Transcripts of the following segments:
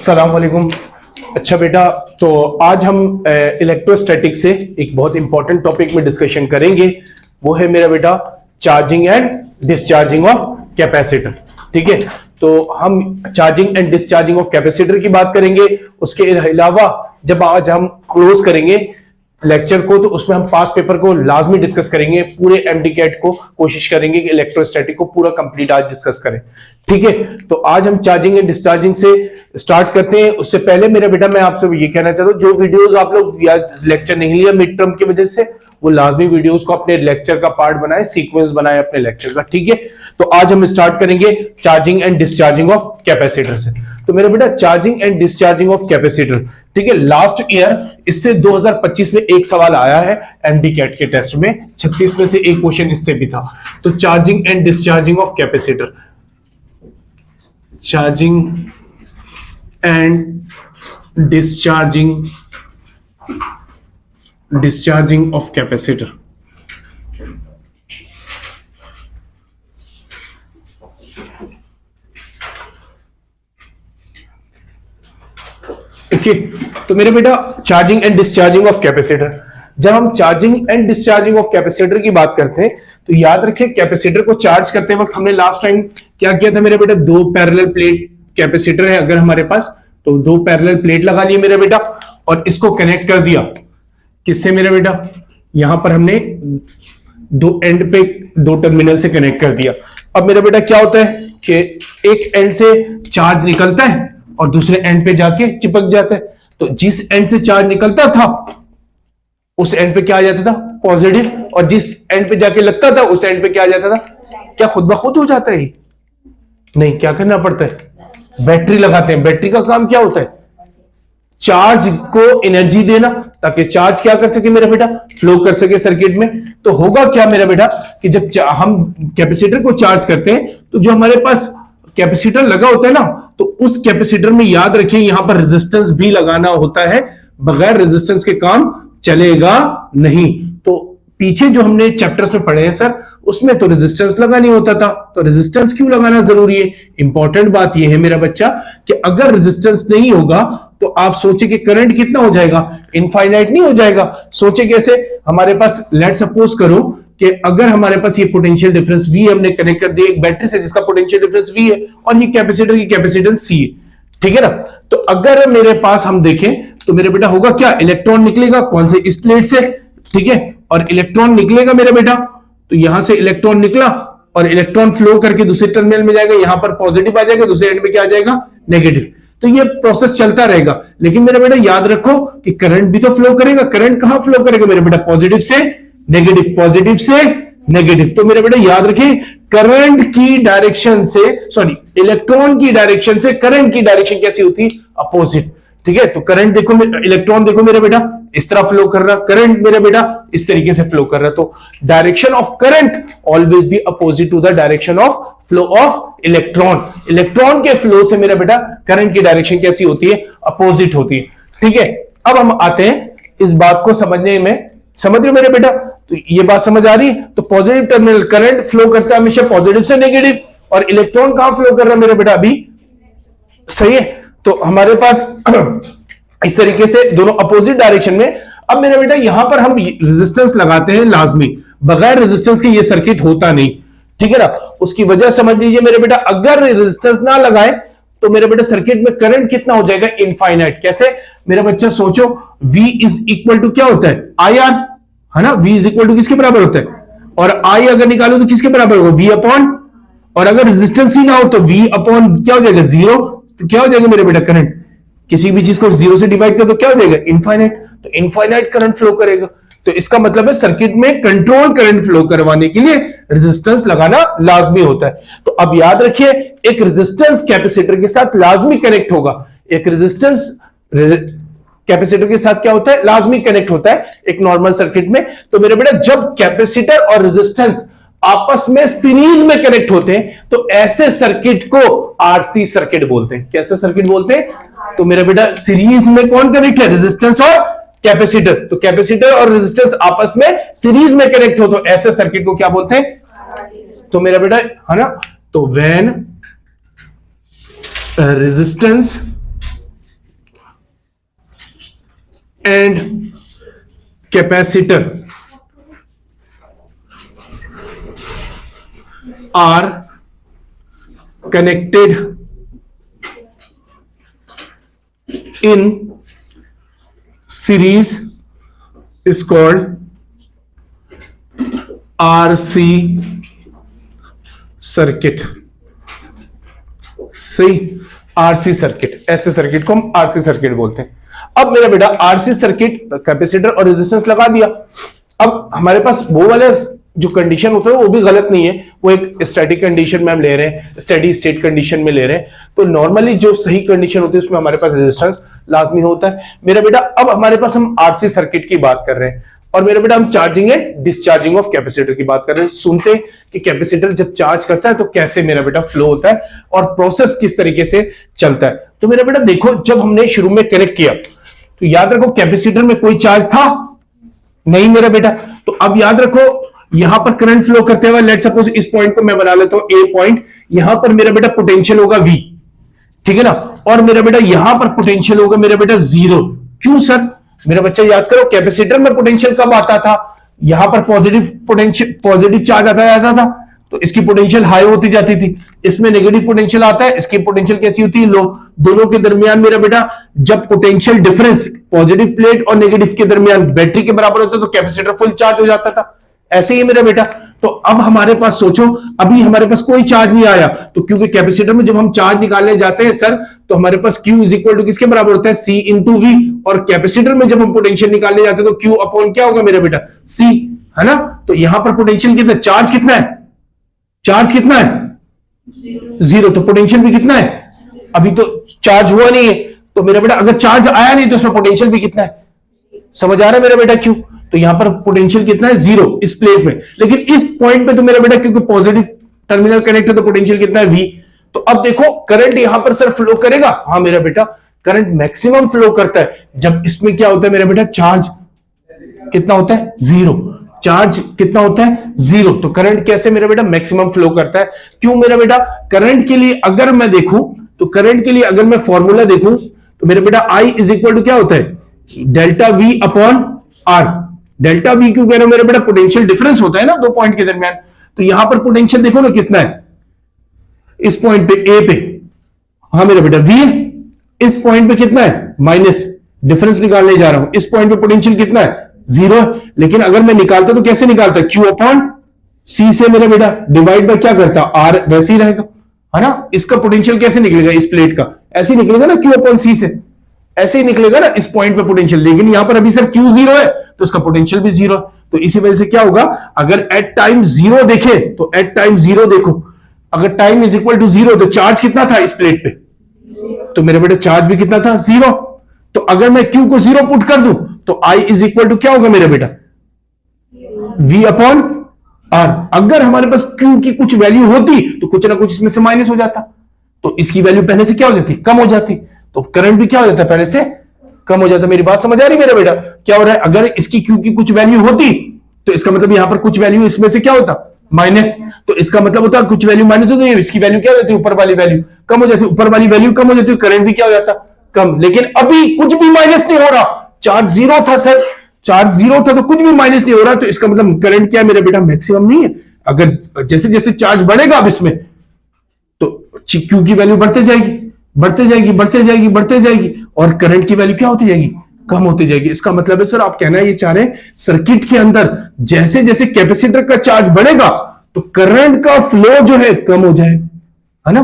अस्सलाम वालेकुम। अच्छा बेटा, तो आज हम इलेक्ट्रोस्टैटिक से एक बहुत इंपॉर्टेंट टॉपिक में डिस्कशन करेंगे। वो है मेरा बेटा charging and discharging of capacitor. ठीक है, तो हम charging and discharging of capacitor की बात करेंगे। उसके अलावा जब आज हम क्लोज करेंगे लेक्चर को, तो उसमें हम पास पेपर को लाजमी डिस्कस करेंगे। पूरे एमडीकैट को कोशिश करेंगे कि इलेक्ट्रोस्टैटिक को पूरा कंप्लीट आज डिस्कस करें। ठीक है, तो आज हम चार्जिंग एंड डिस्चार्जिंग से स्टार्ट करते हैं। उससे पहले मेरा बेटा मैं आपसे ये कहना चाहता हूं, जो वीडियोस आप लोग या लेक्चर नहीं लिया मिड टर्म की वजह से, वो लाजमी वीडियोस को अपने लेक्चर का पार्ट बनाए, सीक्वेंस बनाए अपने लेक्चर का। ठीक है, तो आज हम स्टार्ट करेंगे charging and discharging of capacitor से। तो मेरा बेटा charging and discharging of capacitor, ठीक है, लास्ट ईयर इससे 2025 में एक सवाल आया है एमडीकैट के टेस्ट में, 36 में से एक क्वेश्चन इससे भी था। तो charging and discharging of capacitor, charging and discharging of capacitor. Okay, तो मेरे बेटा charging and discharging of capacitor, जब हम charging and discharging of capacitor की बात करते हैं तो याद रखिए कैपेसिटर को चार्ज करते वक्त हमने लास्ट टाइम क्या किया था मेरे बेटा, दो पैरेलल प्लेट कैपेसिटर है अगर हमारे पास, तो दो पैरेलल प्लेट लगा लिए मेरे बेटा और इसको कनेक्ट कर दिया किससे मेरे बेटा, यहां पर हमने दो एंड पे दो टर्मिनल से कनेक्ट कर दिया। अब मेरा बेटा क्या होता है कि एक एंड से चार्ज निकलता है और दूसरे एंड पे जाके चिपक जाता है। तो जिस एंड से चार्ज निकलता था उस एंड पे क्या आ जाता था, पॉजिटिव, और जिस एंड पे जाके लगता था उस एंड पे क्या आ जाता था, क्या खुद ब खुद हो जाता है? नहीं, क्या करना पड़ता है, बैटरी लगाते हैं। बैटरी का काम क्या होता है, चार्ज को एनर्जी देना ताकि चार्ज क्या कर सके मेरा बेटा, फ्लो कर सके सर्किट में। तो होगा क्या मेरा बेटा कि जब हम कैपेसिटर को चार्ज करते हैं तो जो हमारे पास कैपेसिटर लगा होता है ना, तो उस कैपेसिटर में याद रखिए यहां पर रेजिस्टेंस भी लगाना होता है, बगैर रेजिस्टेंस के काम चलेगा नहीं। तो पीछे जो हमने चैप्टर्स में पढ़े हैं सर, उसमें तो रेजिस्टेंस लगानी होता था, तो रेजिस्टेंस क्यों लगाना जरूरी है? इंपॉर्टेंट बात यह है मेरा बच्चा कि अगर रेजिस्टेंस नहीं होगा तो आप सोचे कि करंट कितना हो जाएगा, इनफाइनाइट नहीं हो जाएगा। सोचे कैसे, हमारे पास लेट सपोज करो कि अगर हमारे पास ये पोटेंशियल डिफरेंस V हमने कनेक्ट कर दिया एक बैटरी से जिसका पोटेंशियल डिफरेंस V है और ये कैपेसिटर की कैपेसिटेंस C है, ठीक है ना। तो अगर मेरे पास हम देखें तो मेरे बेटा होगा क्या, इलेक्ट्रॉन निकलेगा कौन से, इस प्लेट से, ठीक है, और इलेक्ट्रॉन निकलेगा मेरे बेटा, तो यहां से इलेक्ट्रॉन निकला और इलेक्ट्रॉन फ्लो करके दूसरे टर्मिनल में जाएगा, यहां पर पॉजिटिव आ जाएगा, दूसरे एंड में क्या आ जाएगा, नेगेटिव। तो ये प्रोसेस चलता रहेगा। लेकिन मेरा बेटा याद रखो कि करंट भी तो फ्लो करेगा। करंट कहां फ्लो करेगा मेरे बेटा, पॉजिटिव से नेगेटिव, पॉजिटिव से नेगेटिव। तो मेरे बेटा याद रखिए करंट की डायरेक्शन से, सॉरी इलेक्ट्रॉन की डायरेक्शन से करंट की डायरेक्शन कैसी होती है, अपोजिट। ठीक है, तो करंट देखो, इलेक्ट्रॉन देखो मेरे बेटा इस तरह फ्लो कर रहा, करंट मेरे बेटा इस तरीके से फ्लो कर रहा। तो direction of current always be opposite to the direction of flow of electron. Electron के फ्लो से मेरा बेटा करंट की डायरेक्शन कैसी होती है, अपोजिट होती है। ठीक है, अब हम आते हैं इस बात को समझने में, समझ रहे हो मेरे बेटा, तो ये बात समझ आ रही है। तो पॉजिटिव टर्मिनल करंट फ्लो करता है हमेशा पॉजिटिव से नेगेटिव, और इलेक्ट्रॉन कहां फ्लो कर रहा है मेरे बेटा अभी, सही है। तो हमारे पास इस तरीके से दोनों अपोजिट डायरेक्शन में। अब मेरे बेटा यहां पर हम रेजिस्टेंस लगाते हैं लाजमी, बगैर रेजिस्टेंस के ये सर्किट होता नहीं, ठीक है ना। उसकी वजह समझ लीजिए मेरे बेटा, अगर रेजिस्टेंस ना लगाए तो मेरे बेटा सर्किट में करंट कितना हो जाएगा, इनफाइनाइट। कैसे मेरा बच्चा सोचो, V इज इक्वल टू क्या होता है, IR, है ना। V इज इक्वल टू किसके बराबर होता है, और I अगर निकालो तो किसके बराबर होगा, V अपॉन, और अगर रेजिस्टेंस ही ना हो तो V अपॉन क्या हो जाएगा, जीरो। तो क्या हो जाएगा मेरे बेटा, करंट किसी भी चीज को जीरो से डिवाइड कर तो क्या हो जाएगा, इनफाइनाइट। तो इनफाइनाइट करंट फ्लो करेगा। तो इसका मतलब है सर्किट में कंट्रोल करंट फ्लो करवाने के लिए रेजिस्टेंस लगाना लाजमी होता है। तो अब याद रखिए एक रेजिस्टेंस कैपेसिटर के साथ लाजमी कनेक्ट होगा। एक रेजिस्टेंस कैपेसिटर के साथ क्या होता है, लाजमी कनेक्ट होता है एक नॉर्मल सर्किट में। तो मेरे बेटा जब कैपेसिटर और रेजिस्टेंस आपस में सीरीज में कनेक्ट होते हैं तो ऐसे सर्किट को आरसी सर्किट बोलते हैं। कैसे सर्किट बोलते हैं, तो मेरा बेटा सीरीज में कौन कनेक्ट है, रेजिस्टेंस और कैपेसिटर। तो कैपेसिटर और रेजिस्टेंस आपस में सीरीज में कनेक्ट हो तो ऐसे सर्किट को क्या बोलते हैं, तो मेरा बेटा है ना, तो when resistance and capacitor are connected in series is called RC circuit. सही, आरसी सर्किट, ऐसे सर्किट को हम आरसी सर्किट बोलते हैं। अब मेरा बेटा आरसी सर्किट कैपेसिटर और रेजिस्टेंस लगा दिया। अब हमारे पास वो वाले जो कंडीशन होता है वो भी गलत नहीं है, वो एक स्टैटिक कंडीशन में हम ले रहे हैं, स्टेडी स्टेट कंडीशन में ले रहे हैं। तो नॉर्मली जो सही कंडीशन होती है उसमें हमारे पास रेजिस्टेंस लाजमी होता है मेरा बेटा। अब हमारे पास हम आरसी सर्किट की बात कर रहे हैं और मेरे बेटा हम charging and discharging of capacitor की बात कर रहे हैं। सुनते हैं कि कैपेसिटर जब चार्ज करता है तो कैसे मेरा बेटा फ्लो होता है और प्रोसेस किस तरीके से चलता है। तो मेरा बेटा देखो, जब हमने शुरू में कनेक्ट किया तो याद रखो कैपेसिटर में कोई चार्ज था नहीं मेरा बेटा। तो अब याद रखो यहां पर करंट फ्लो करते हुए, लेट सपोज इस पॉइंट को मैं बना लेता हूं ए पॉइंट, यहां पर मेरा बेटा पोटेंशियल होगा V, ठीक है ना। और मेरा बेटा यहां पर पोटेंशियल होगा मेरा बेटा 0। क्यों सर? मेरा बच्चा याद करो कैपेसिटर में पोटेंशियल कब आता था, यहां पर पॉजिटिव पोटेंशियल, पॉजिटिव चार्ज आता जाता था तो इसकी पोटेंशियल हाई होती जाती थी। इसमें नेगेटिव पोटेंशियल आता है, इसकी पोटेंशियल कैसी होती है, लो। दोनों के दरमियान मेरा बेटा जब पोटेंशियल डिफरेंस पॉजिटिव प्लेट और नेगेटिव के दरमियान बैटरी के बराबर होता है तो कैपेसिटर फुल चार्ज हो जाता था। ऐसे ही मेरा बेटा। तो अब हमारे पास सोचो, अभी हमारे पास कोई चार्ज नहीं आया, तो क्योंकि कैपेसिटर में जब हम चार्ज निकालने जाते हैं सर तो हमारे पास Q इज इक्वल टू किसके बराबर होता है, C इंटू V। और कैपेसिटर में जब हम पोटेंशियल निकालने जाते हैं तो Q अपॉन क्या होगा मेरा बेटा, C, है ना। तो यहां पर पोटेंशियल कितना, चार्ज कितना है, चार्ज कितना है 0, तो पोटेंशियल भी कितना है, अभी तो चार्ज हुआ नहीं है। तो मेरा बेटा अगर चार्ज आया नहीं तो उसमें पोटेंशियल भी कितना है, समझ आ रहा है मेरा बेटा क्यों। तो यहां पर पोटेंशियल कितना है 0 इस प्लेट में, लेकिन इस पॉइंट पे तो मेरा बेटा क्योंकि पॉजिटिव टर्मिनल कनेक्ट है तो पोटेंशियल कितना है V। तो अब देखो करंट यहां पर सर फ्लो करेगा, हाँ मेरा बेटा करंट मैक्सिमम फ्लो करता है जब इसमें क्या होता है मेरा बेटा, चार्ज कितना होता है 0, चार्ज कितना होता है 0। तो करंट कैसे मेरा बेटा मैक्सिमम फ्लो करता है। क्यों मेरा बेटा, करंट के लिए अगर मैं देखूं तो करंट के लिए अगर मैं फॉर्मूला देखूं तो मेरा बेटा I इज इक्वल टू क्या होता है, delta V upon R। Delta V क्यों कह रहा हूं मेरा बेटा, पोटेंशियल डिफरेंस होता है ना दो पॉइंट के दरमियान। तो यहां पर पोटेंशियल देखो ना कितना है, इस पॉइंट पे A पे, हाँ मेरा बेटा V है, इस पॉइंट पे कितना है माइनस, डिफरेंस निकालने जा रहा हूं, इस पॉइंट पे पोटेंशियल कितना है 0 है। लेकिन अगर मैं निकालता तो कैसे निकालता, Q अपॉन C से मेरा बेटा डिवाइड बाय क्या करता, R वैसे ही रहेगा, है ना। इसका पोटेंशियल कैसे निकलेगा, इस प्लेट का ऐसे ही निकलेगा ना Q अपॉन C से, ऐसे ही निकलेगा ना इस पॉइंट पे पोटेंशियल। लेकिन यहां पर अभी सर Q 0 है तो इसका पोटेंशियल भी 0 है। तो इसी वजह से क्या होगा, अगर एट टाइम 0 देखे तो एट टाइम 0 देखो, अगर टाइम इज इक्वल टू 0 तो चार्ज कितना था इस प्लेट पे, तो मेरे बेटे चार्ज भी कितना था 0। तो अगर मैं Q को 0 पुट कर दूं तो I इज इक्वल टू क्या होगा मेरा बेटा, V अपॉन R। अगर हमारे पास Q की कुछ वैल्यू होती तो कुछ ना कुछ इसमें से माइनस हो जाता, तो इसकी वैल्यू पहले से क्या हो जाती, कम हो जाती, तो करंट भी क्या हो जाता है पहले से कम हो जाता। मेरी बात समझ आ रही मेरा बेटा, क्या हो रहा है, अगर इसकी Q की कुछ वैल्यू होती तो इसका मतलब यहां पर कुछ वैल्यू इसमें से क्या होता माइनस, तो इसका मतलब होता कुछ वैल्यू माइनस होती है, इसकी वैल्यू क्या हो जाती है, ऊपर वाली वैल्यू कम हो जाती है, ऊपर वाली वैल्यू कम हो जाती है, करंट भी क्या हो जाता कम। लेकिन अभी कुछ भी माइनस नहीं हो रहा, चार्ज 0 था सर, चार्ज 0 था तो कुछ भी माइनस नहीं हो रहा, तो इसका मतलब करंट क्या है मेरा बेटा, मैक्सिमम नहीं है। अगर जैसे जैसे चार्ज बढ़ेगा अब इसमें तो Q की वैल्यू बढ़ते जाएगी, बढ़ते जाएगी, बढ़ते जाएगी, बढ़ते जाएगी, और करंट की वैल्यू क्या होती जाएगी, कम होती जाएगी। इसका मतलब है सर आप कहना ये चाह रहे हैं सर्किट के अंदर जैसे जैसे कैपेसिटर का चार्ज बढ़ेगा तो करंट का फ्लो जो है कम हो जाएगा, है ना।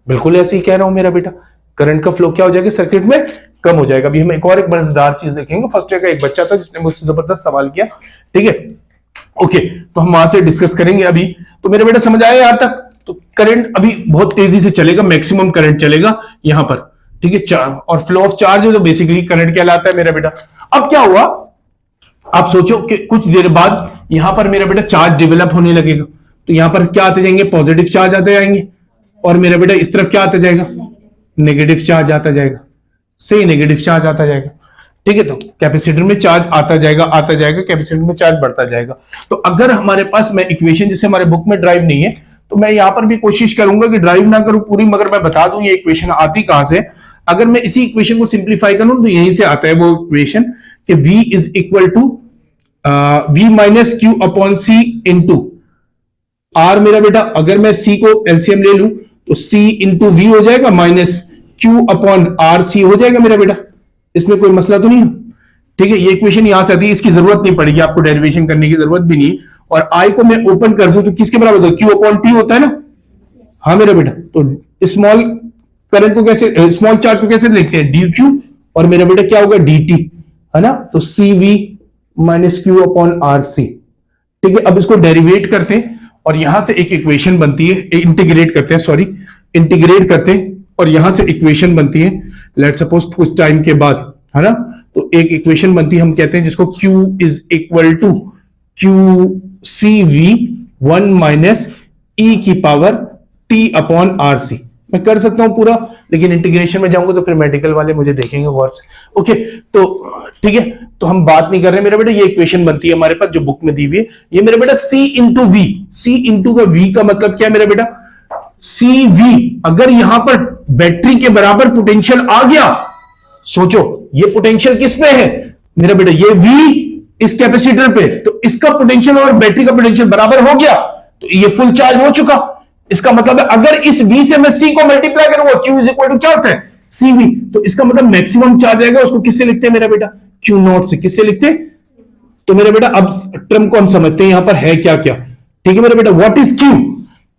बिल्कुल ऐसे ही कह रहा हूं मेरा बेटा, करंट का फ्लो क्या हो जाएगा सर्किट में, कम हो जाएगा। अभी हम एक और एक मजेदार चीज देखेंगे। फर्स्ट ईयर का एक बच्चा था जिसने मुझसे जबरदस्त सवाल किया, ठीक है, ओके, तो हम वहां से डिस्कस करेंगे अभी। तो मेरा बेटा समझ आया यहां तक, तो करंट अभी बहुत तेजी से चलेगा, मैक्सिमम करंट चलेगा यहां पर, ठीक है। और फ्लो ऑफ चार्ज है तो बेसिकली करंट कहलाता है मेरा बेटा। अब क्या हुआ, आप सोचो कि कुछ देर बाद यहां पर मेरा बेटा चार्ज डेवलप होने लगेगा, तो यहां पर क्या आते जाएंगे, पॉजिटिव चार्ज आते जाएंगे, और मेरा बेटा इस तरफ क्या आता जाएगा, नेगेटिव चार्ज आता जाएगा, सही, नेगेटिव चार्ज आता जाएगा, ठीक है। तो कैपेसिटर में चार्ज आता जाएगा, आता जाएगा, कैपेसिटर में चार्ज बढ़ता जाएगा। तो अगर हमारे पास, मैं इक्वेशन जैसे हमारे बुक में ड्राइव नहीं है तो मैं यहां पर भी कोशिश करूंगा कि ड्राइव ना करूं पूरी, मगर मैं बता दूं ये इक्वेशन आती कहां से। अगर मैं इसी इक्वेशन को सिंप्लीफाई करूं तो यहीं से आता है वो इक्वेशन कि V is equal to V minus Q upon C into R मेरा बेटा, अगर मैं C को एलसीएम ले लूं तो C इंटू V हो जाएगा minus Q upon R C हो जाएगा मेरा बेटा। इसमें कोई मसला तो नहीं है, ठीक है। ये इक्वेशन यहां से आती है, इसकी जरूरत नहीं पड़ेगी आपको, डेरिवेशन करने की जरूरत भी नहीं। और I को मैं ओपन कर दूं तो किसके बराबर होता है? Q अपॉन T होता है ना। हाँ मेरा बेटा, तो स्मॉल करंट को कैसे, स्मॉल चार्ज को कैसे लिखते हैं? डी क्यू, और मेरा बेटा क्या होगा? डी टी, है ना। तो C V minus Q upon R C, ठीक है। अब इसको डेरिवेट करते हैं और यहां से एक इक्वेशन बनती है, इंटीग्रेट करते हैं, सॉरी इंटीग्रेट करते हैं, और यहां से इक्वेशन बनती है, लेट सपोज कुछ टाइम के बाद, है ना। तो एक इक्वेशन बनती है, हम कहते हैं जिसको Q is equal to Q C V one minus E की power T upon R C. मैं कर सकता हूं पूरा, लेकिन इंटीग्रेशन में जाऊंगा तो फिर मेडिकल वाले मुझे देखेंगे गौर से। ओके, तो ठीक है, तो हम बात नहीं कर रहे मेरा बेटा। ये इक्वेशन बनती है हमारे पास जो बुक में दी हुई है, ये मेरा बेटा C into V. C into का V का मतलब क्या है मेरा बेटा? C V. अगर यहां पर बैटरी के बराबर पोटेंशियल आ गया, सोचो ये पोटेंशियल किस पे है मेरा बेटा? ये V इस कैपेसिटर पे, तो इसका पोटेंशियल और बैटरी का पोटेंशियल बराबर हो गया, तो ये फुल चार्ज हो चुका। इसका मतलब है अगर इस V से मैं C को मल्टीप्लाई करूंगा, Q इज इक्वल टू क्या होता है? CV। तो इसका मतलब मैक्सिमम चार्ज आएगा, उसको किससे लिखते हैं मेरा बेटा? Q नॉट से। किससे लिखते हैं? तो मेरा बेटा अब टर्म को हम समझते हैं, यहां पर है क्या क्या, ठीक है मेरा बेटा। What is Q?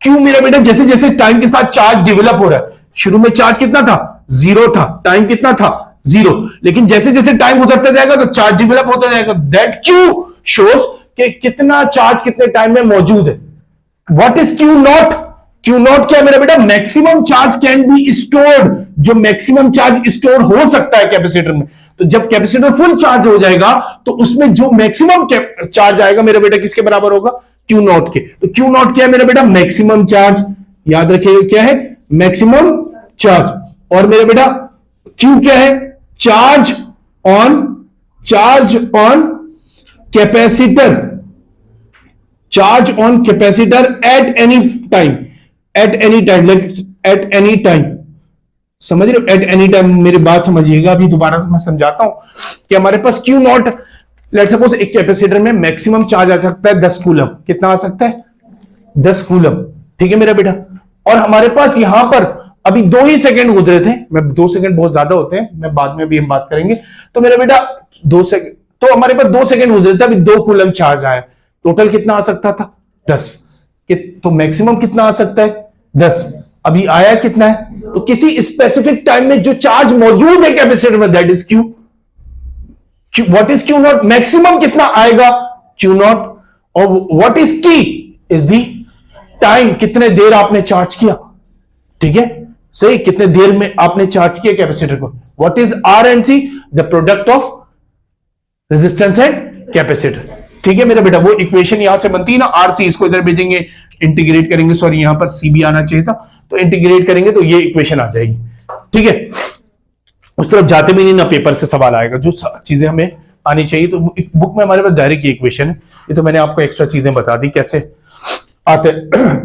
Q मेरा बेटा जैसे जैसे टाइम के साथ चार्ज डेवलप हो रहा है, शुरू में चार्ज कितना था? 0 था, टाइम कितना था? 0। लेकिन जैसे जैसे टाइम गुजरता जाएगा तो चार्ज डेवलप होता जाएगा। दैट Q शोज कि कितना चार्ज कितने टाइम में मौजूद है। What is Q naught? Q not क्या है मेरा बेटा? Maximum charge can be stored, जो मैक्सिमम चार्ज स्टोर हो सकता है कैपेसिटर में। तो जब कैपेसिटर फुल चार्ज हो जाएगा तो उसमें जो मैक्सिमम चार्ज आएगा मेरा बेटा किसके बराबर होगा? Q नॉट के। तो Q नॉट क्या है मेरा बेटा? Maximum charge. याद रखिएगा क्या है? Maximum charge. और मेरा बेटा Q क्या है? Charge on capacitor, charge on capacitor at any time, at any time, at any time. समझ रहे हो? At any time. मेरी बात समझिएगा, अभी दोबारा मैं समझाता हूं कि हमारे पास Q नॉट, लेट सपोज एक कैपेसिटर में मैक्सिमम चार्ज आ सकता है 10 कूलम। कितना आ सकता है? 10 कूलम, ठीक है मेरा बेटा। और हमारे पास यहां पर अभी 2 ही सेकंड गुजरे थे, मैं 2 सेकंड बहुत ज्यादा होते हैं, मैं बाद में भी हम बात करेंगे। तो मेरा बेटा 2 सेकंड, तो हमारे पास 2 सेकंड गुजरे थे, अभी 2 कूलम चार्ज आया। टोटल कितना आ सकता था? 10। तो मैक्सिमम कितना आ सकता है? 10। अभी आया कितना है? तो किसी स्पेसिफिक टाइम में जो चार्ज मौजूद है कैपेसिटर में, that is Q। What is Q not? Maximum कितना आएगा? Q not. और what is T? Is the time, कितने देर आपने चार्ज किया, ठीक है सही, कितने देर में आपने चार्ज किया कैपेसिटर को। What is R and C? The product of resistance and capacitor, ठीक है मेरा बेटा। वो इक्वेशन यहां से बनती है ना, RC, इसको इधर भेजेंगे, इंटीग्रेट करेंगे, सॉरी यहां पर C भी आना चाहिए था, तो इंटीग्रेट करेंगे तो ये इक्वेशन आ जाएगी, ठीक है। उस तरफ जाते भी नहीं ना, पेपर से सवाल आएगा, जो चीजें हमें आनी चाहिए। तो बुक में हमारे पास डायरेक्ट ये इक्वेशन है, ये तो मैंने आपको एक्स्ट्रा चीजें बता दी कैसे आते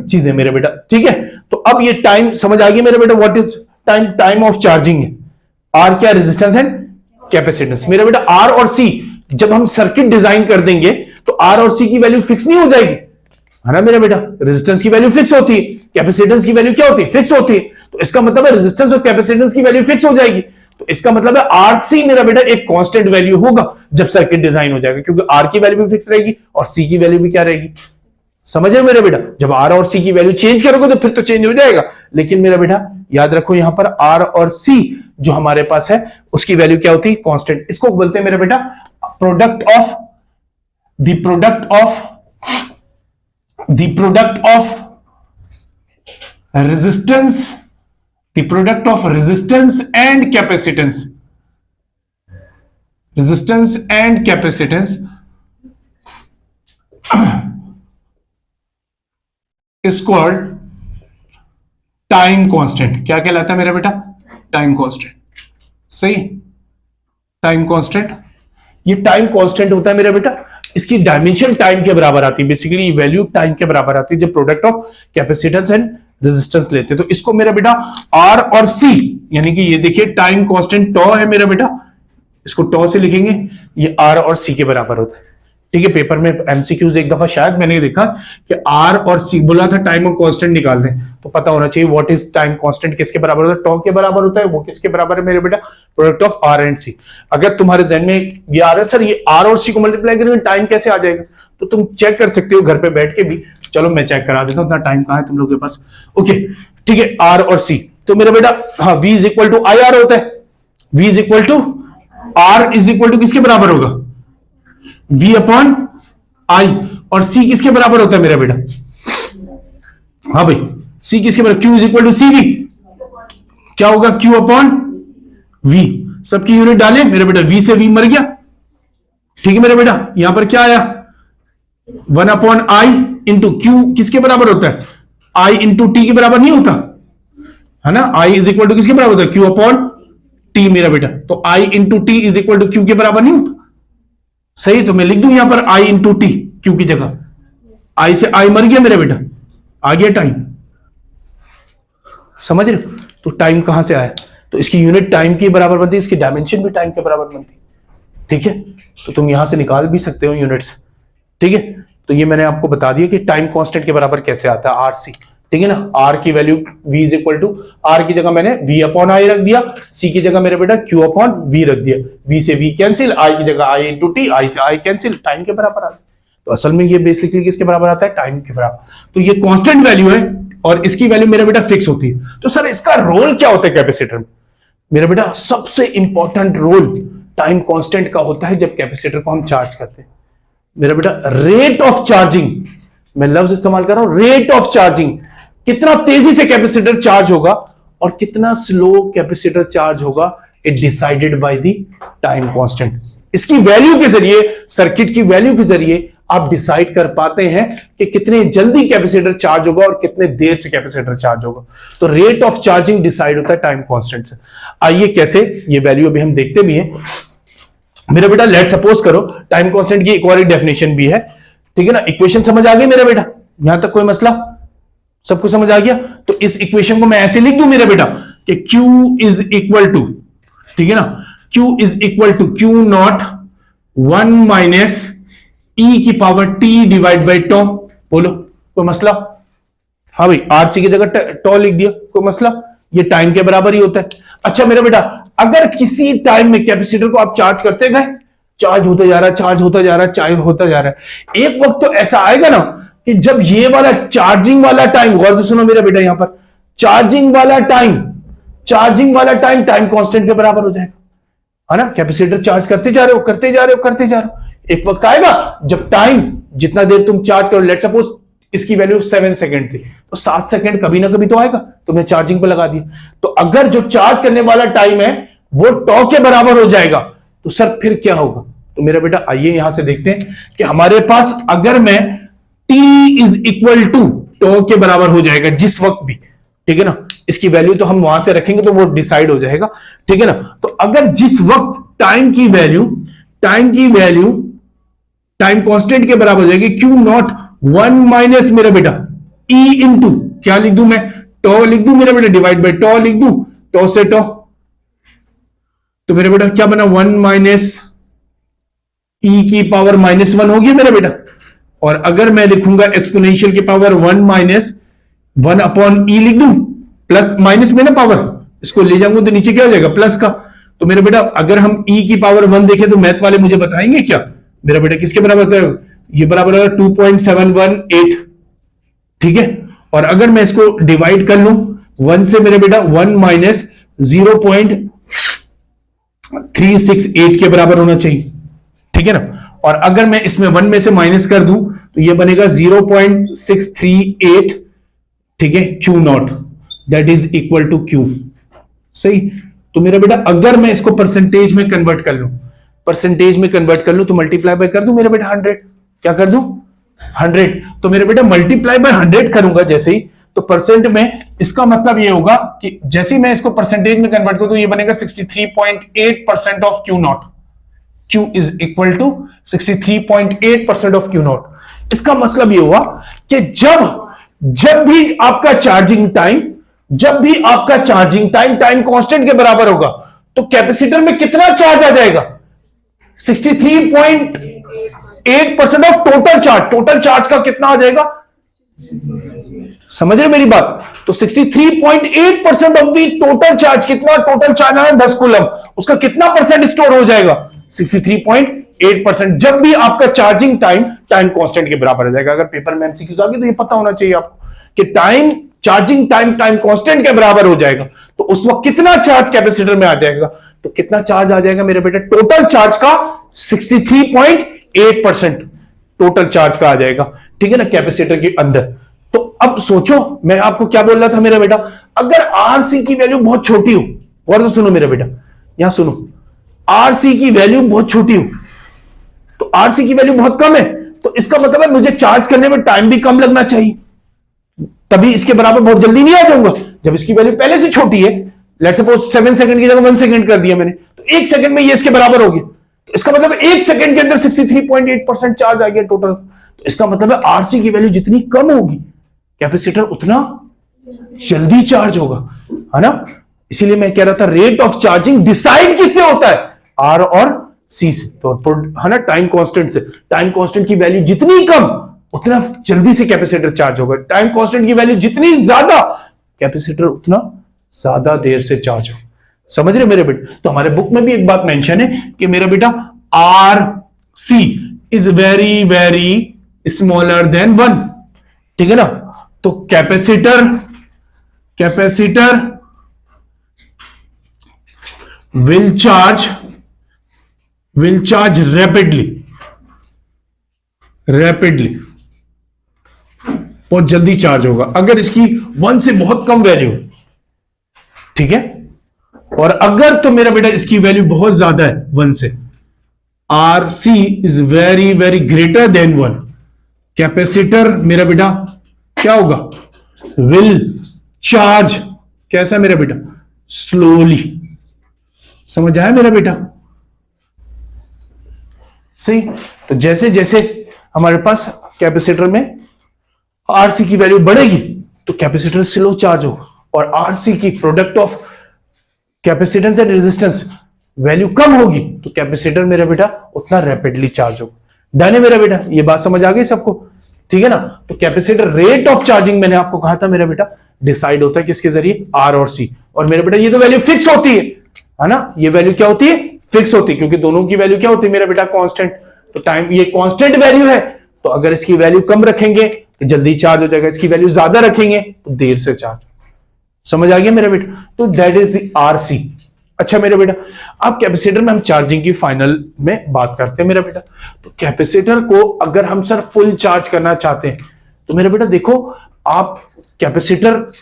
चीजें मेरे बेटा, ठीक है। तो अब ये टाइम समझ आ गई मेरे बेटा। What is time? Time of charging है। R क्या? Resistance and capacitance. मेरा बेटा R और C जब हम सर्किट डिजाइन कर देंगे तो R और C की वैल्यू फिक्स नहीं हो जाएगी, है ना मेरा बेटा। रेजिस्टेंस की वैल्यू फिक्स होती है, कैपेसिटेंस की वैल्यू क्या होती है? फिक्स होती है। तो इसका मतलब है रेजिस्टेंस और कैपेसिटेंस की वैल्यू फिक्स हो जाएगी। तो इसका मतलब है RC मेरा बेटा एक कांस्टेंट वैल्यू होगा जब सर्किट डिजाइन हो जाएगा, क्योंकि R की वैल्यू भी फिक्स रहेगी और C की वैल्यू भी क्या रहेगी? समझ रहे हो मेरा बेटा? जब R और C की वैल्यू चेंज करोगे तो फिर तो चेंज हो जाएगा, लेकिन मेरा बेटा याद रखो यहां पर R और C जो हमारे पास है उसकी वैल्यू क्या होती है? कांस्टेंट। इसको बोलते हैं मेरा बेटा product of resistance, the product of resistance and capacitance, resistance and capacitance is called time constant. क्या कहलाता है मेरा बेटा? टाइम कांस्टेंट, सही, टाइम कांस्टेंट। ये टाइम कांस्टेंट होता है मेरा बेटा, इसकी डायमेंशन टाइम के बराबर आती है, बेसिकली वैल्यू टाइम के बराबर आती है जब product of capacitance and resistance लेते हैं। तो इसको मेरा बेटा R और C, यानी कि ये देखिए टाइम कांस्टेंट टॉ है मेरा बेटा, इसको टॉ से लिखेंगे, ये आर और सी के बराबर होता है। ठीक है, पेपर में एमसीक्यूज एक दफा शायद मैंने देखा कि आर और सी बोला था टाइम कांस्टेंट निकाल दें, तो पता होना चाहिए व्हाट इज टाइम कांस्टेंट किसके बराबर होता है, टॉ के बराबर होता है। वो किसके बराबर है मेरे बेटा, प्रोडक्ट ऑफ आर एंड सी। अगर तुम्हारे जहन में ये आ रहा है सर ये आर और सी को मल्टीप्लाई करेंगे टाइम कैसे आ जाएगा, तो तुम चेक कर सकते हो घर पे बैठ के भी। चलो मैं चेक करा देता हूं, इतना टाइम कहां है तुम लोग के पास। ओके ठीक है, आर और सी, तो मेरा बेटा हाँ v is equal to I R होता है। v is equal to R is equal to किसके बराबर होगा, v अपॉन आई। और c किसके बराबर होता है मेरा बेटा, हाँ भाई c किसके बराबर, q is equal to C V, क्या होगा q अपॉन v। सबकी यूनिट डाले मेरे बेटा, v से v मर गया। ठीक है मेरे बेटा, यहां पर क्या आया 1 अपॉन आई इंटू क्यू किसके बराबर होता है, i इंटू टी के बराबर नहीं होता है ना। i इज इक्वल टू किसके बराबर होता है, q अपॉन टी मेरा बेटा। तो i into T is equal to Q के बराबर नहीं होता, सही। तो मैं लिख दूं यहां पर i इंटू टी क्यू की जगह, i से i मर गया मेरा बेटा, आ गया टाइम। समझ रहे हो, तो टाइम कहां से आया, तो इसकी यूनिट टाइम के बराबर बनती है, इसकी डायमेंशन भी टाइम के बराबर बनती है। ठीक है, तो तुम यहां से निकाल भी सकते हो यूनिट्स। ठीक है, तो ये मैंने आपको बता दिया कि टाइम कांस्टेंट के बराबर कैसे आता है, आर सी। ठीक है ना, आर की value v is equal to, R की जगह मैंने v अपॉन आई रख दिया, c की जगह मेरे बेटा q अपॉन v रख दिया, v से v कैंसिल, i की जगह i इंटू टी, i से i कैंसिल, टाइम के बराबर आता है। तो असल में ये बेसिकली किसके बराबर आता है, टाइम के बराबर। तो ये कांस्टेंट वैल्यू है और इसकी वैल्यू मेरा बेटा फिक्स होती है। तो सर इसका रोल क्या होता है कैपेसिटर में, मेरा बेटा सबसे इंपॉर्टेंट रोल टाइम कांस्टेंट का होता है जब कैपेसिटर को हम चार्ज करते हैं। मेरा बेटा रेट ऑफ चार्जिंग, मैं लफ्ज इस्तेमाल कर रहा हूं, रेट ऑफ चार्जिंग, कितना तेजी से कैपेसिटर चार्ज होगा और कितना स्लो कैपेसिटर चार्ज होगा, it decided by the time constant. इसकी वैल्यू के जरिए, सर्किट की वैल्यू के जरिए आप डिसाइड कर पाते हैं कि कितने जल्दी कैपेसिटर चार्ज होगा और कितने देर से कैपेसिटर चार्ज होगा। तो रेट ऑफ चार्जिंग डिसाइड होता है टाइम कांस्टेंट से। आइए कैसे, ये वैल्यू अभी हम देखते भी हैं। मेरा बेटा लेट सपोज करो, टाइम कांस्टेंट की एक और डेफिनेशन भी है। ठीक है ना, इक्वेशन समझ आ गई मेरा बेटा, यहां तक कोई मसला, सबको समझ आ गया। तो इस इक्वेशन को मैं ऐसे लिख दूं मेरा बेटा कि Q इज इक्वल टू, ठीक है ना, Q is equal to Q naught 1 minus e की power t divide by tau. बोलो कोई मसला, हाँ भाई आरसी की जगह टॉ लिख दिया, कोई मसला, ये टाइम के बराबर ही होता है। अच्छा मेरा बेटा, अगर किसी टाइम में कैपेसिटर को आप चार्ज करते गए, चार्ज होता जा रहा है, चार्ज होता जा रहा है, चार्ज होता जा रहा है, एक वक्त तो ऐसा आएगा ना कि जब ये वाला चार्जिंग वाला टाइम, गौर से सुनो मेरा बेटा, यहां पर चार्जिंग वाला टाइम टाइम कांस्टेंट के बराबर हो जाएगा, है ना। कैपेसिटर चार्ज करते जा रहे हो, करते जा रहे हो, करते जा रहे हो, एक वक्त आएगा जब टाइम जितना देर तुम चार्ज करो, लेट सपोज इसकी वैल्यू 7 सेकंड थी, तो 7 सेकंड कभी ना कभी तो आएगा, तुमने चार्जिंग पे लगा दिया। तो अगर जो चार्ज करने वाला टाइम है वो टॉ के बराबर हो जाएगा, तो सर फिर क्या होगा। तो मेरा बेटा आइए यहां से देखते हैं कि हमारे पास अगर मैं t इज इक्वल टू टॉ के बराबर हो जाएगा जिस वक्त भी, ठीक है ना, इसकी वैल्यू तो हम वहां से रखेंगे तो वो डिसाइड हो जाएगा, ठीक है ना। तो अगर जिस वक्त टाइम की वैल्यू टाइम कांस्टेंट के बराबर हो जाएगी, Q नॉट 1 माइनस मेरा बेटा E इंटू क्या लिख दूं मैं, टॉ लिख दूं मेरा बेटा, डिवाइड बाई टॉ लिख दूं, टॉ से टॉ, तो मेरा बेटा क्या बना 1 माइनस E की पावर -1 होगी मेरा बेटा। और अगर मैं लिखूंगा एक्सपोनेंशियल की पावर 1 माइनस 1 अपॉन E लिख दूं, प्लस माइनस में ना पावर, इसको ले जाऊंगा तो नीचे क्या हो जाएगा प्लस का। तो मेरा बेटा अगर हम E की पावर 1 देखें तो मैथ वाले मुझे बताएंगे क्या मेरा बेटा किसके बराबर है, ये बराबर है 2.718, ठीक है। और अगर मैं इसको डिवाइड कर लूं 1 से मेरे बेटा 1 माइनस 0.368 के बराबर होना चाहिए, ठीक है ना। और अगर मैं इसमें 1 में से माइनस कर दूं तो ये बनेगा 0.638, ठीक है, Q naught that is equal to Q, सही। तो मेरा बेटा अगर मैं इसको परसेंटेज में कन्वर्ट कर लूं, तो मल्टीप्लाई बाय कर दूं मेरे बेटा 100, क्या कर दूं 100। तो मेरे बेटा मल्टीप्लाई बाय 100 करूंगा जैसे ही, तो परसेंट में इसका मतलब ये होगा कि जैसे ही मैं इसको परसेंटेज में कन्वर्ट करूं तो ये बनेगा 63.8% of Q naught, Q is equal to 63.8% of Q naught. इसका मतलब ये हुआ कि जब भी आपका चार्जिंग टाइम टाइम कांस्टेंट के बराबर होगा तो कैपेसिटर में कितना चार्ज आ जाएगा, 63.8% of total charge. Total charge का कितना आ जाएगा, समझ रहे मेरी बात? तो 63.8% ऑफ द टोटल चार्ज, कितना टोटल चार्ज है 10 कूलम, उसका कितना परसेंट स्टोर हो जाएगा, 63.8%। जब भी आपका चार्जिंग टाइम टाइम कांस्टेंट के बराबर हो जाएगा। अगर पेपर में एमसीक्यू आ गया तो ये पता होना चाहिए आपको कि time charging time time constant के बराबर हो जाएगा, तो उस वक्त कितना चार्ज कैपेसिटर में आ जाएगा, तो कितना चार्ज आ जाएगा मेरे बेटे, टोटल चार्ज का 63.8% टोटल चार्ज का आ जाएगा, ठीक है ना, कैपेसिटर के अंदर। तो अब सोचो मैं आपको क्या बोल रहा था मेरा बेटा, अगर आरसी की वैल्यू बहुत छोटी हो, और तो सुनो मेरा बेटा, यहां सुनो, आरसी की वैल्यू बहुत छोटी हो, तो आरसी की वैल्यू बहुत कम है, तो इसका मतलब है मुझे चार्ज करने में टाइम भी कम लगना चाहिए, तभी इसके बराबर बहुत जल्दी नहीं आ जाऊंगा। जब इसकी वैल्यू पहले से छोटी है, लेट्स सपोज 7 सेकंड की जगह 1 सेकंड कर दिया मैंने, तो 1 सेकंड में ये इसके बराबर हो गया, तो इसका मतलब 1 सेकंड के अंदर 63.8% चार्ज आ गया टोटल। तो इसका मतलब है आरसी की वैल्यू जितनी कम होगी, कैपेसिटर उतना जल्दी चार्ज होगा, है ना। इसीलिए मैं कह रहा था रेट ऑफ चार्जिंग डिसाइड किससे होता है, आर और सी से, तो है ना, टाइम कांस्टेंट से। टाइम कांस्टेंट की वैल्यू जितनी कम, उतना जल्दी से कैपेसिटर चार्ज होगा। टाइम कांस्टेंट की वैल्यू जितनी ज्यादा, कैपेसिटर उतना ज्यादा देर से चार्ज होगा। समझ रहे मेरे बेटे? तो हमारे बुक में भी एक बात मेंशन है कि मेरा बेटा R C is very very smaller than 1, ठीक है ना। तो कैपेसिटर विल चार्ज रैपिडली बहुत जल्दी चार्ज होगा अगर इसकी 1 से बहुत कम वैल्यू, ठीक है। और अगर तो मेरा बेटा इसकी वैल्यू बहुत ज्यादा है 1 से, R C is very very greater than 1, capacitor मेरा बेटा क्या होगा, विल चार्ज कैसा मेरा बेटा, स्लोली। समझ आया मेरा बेटा? सही। तो जैसे जैसे हमारे पास कैपेसिटर में आरसी की वैल्यू बढ़ेगी तो कैपेसिटर स्लो चार्ज होगा, और आरसी की product of capacitance and resistance value कम होगी तो कैपेसिटर मेरा बेटा उतना रैपिडली चार्ज होगा। डन है मेरा बेटा? ये बात समझ आ गई सबको, ठीक है ना। तो कैपेसिटर रेट ऑफ चार्जिंग मैंने आपको कहा था मेरा बेटा डिसाइड होता है किसके जरिए, आर और सी। और मेरा बेटा ये तो वैल्यू फिक्स होती है ना, ये वैल्यू क्या होती है, फिक्स होती है, क्योंकि दोनों की वैल्यू क्या होती है मेरा बेटा, कांस्टेंट। तो टाइम ये कांस्टेंट वैल्यू है, तो अगर इसकी वैल्यू कम रखेंगे तो जल्दी चार्ज हो जाएगा, इसकी वैल्यू ज्यादा रखेंगे तो देर से चार्ज। समझ आ गया मेरा बेटा? तो दैट इज द आरसी। अच्छा मेरे बेटा, अब कैपेसिटर में हम चार्जिंग की फाइनल में बात करते हैं मेरा बेटा। तो कैपेसिटर को अगर हम सर फुल चार्ज करना चाहते हैं तो मेरा बेटा देखो, आप कैपेसिटर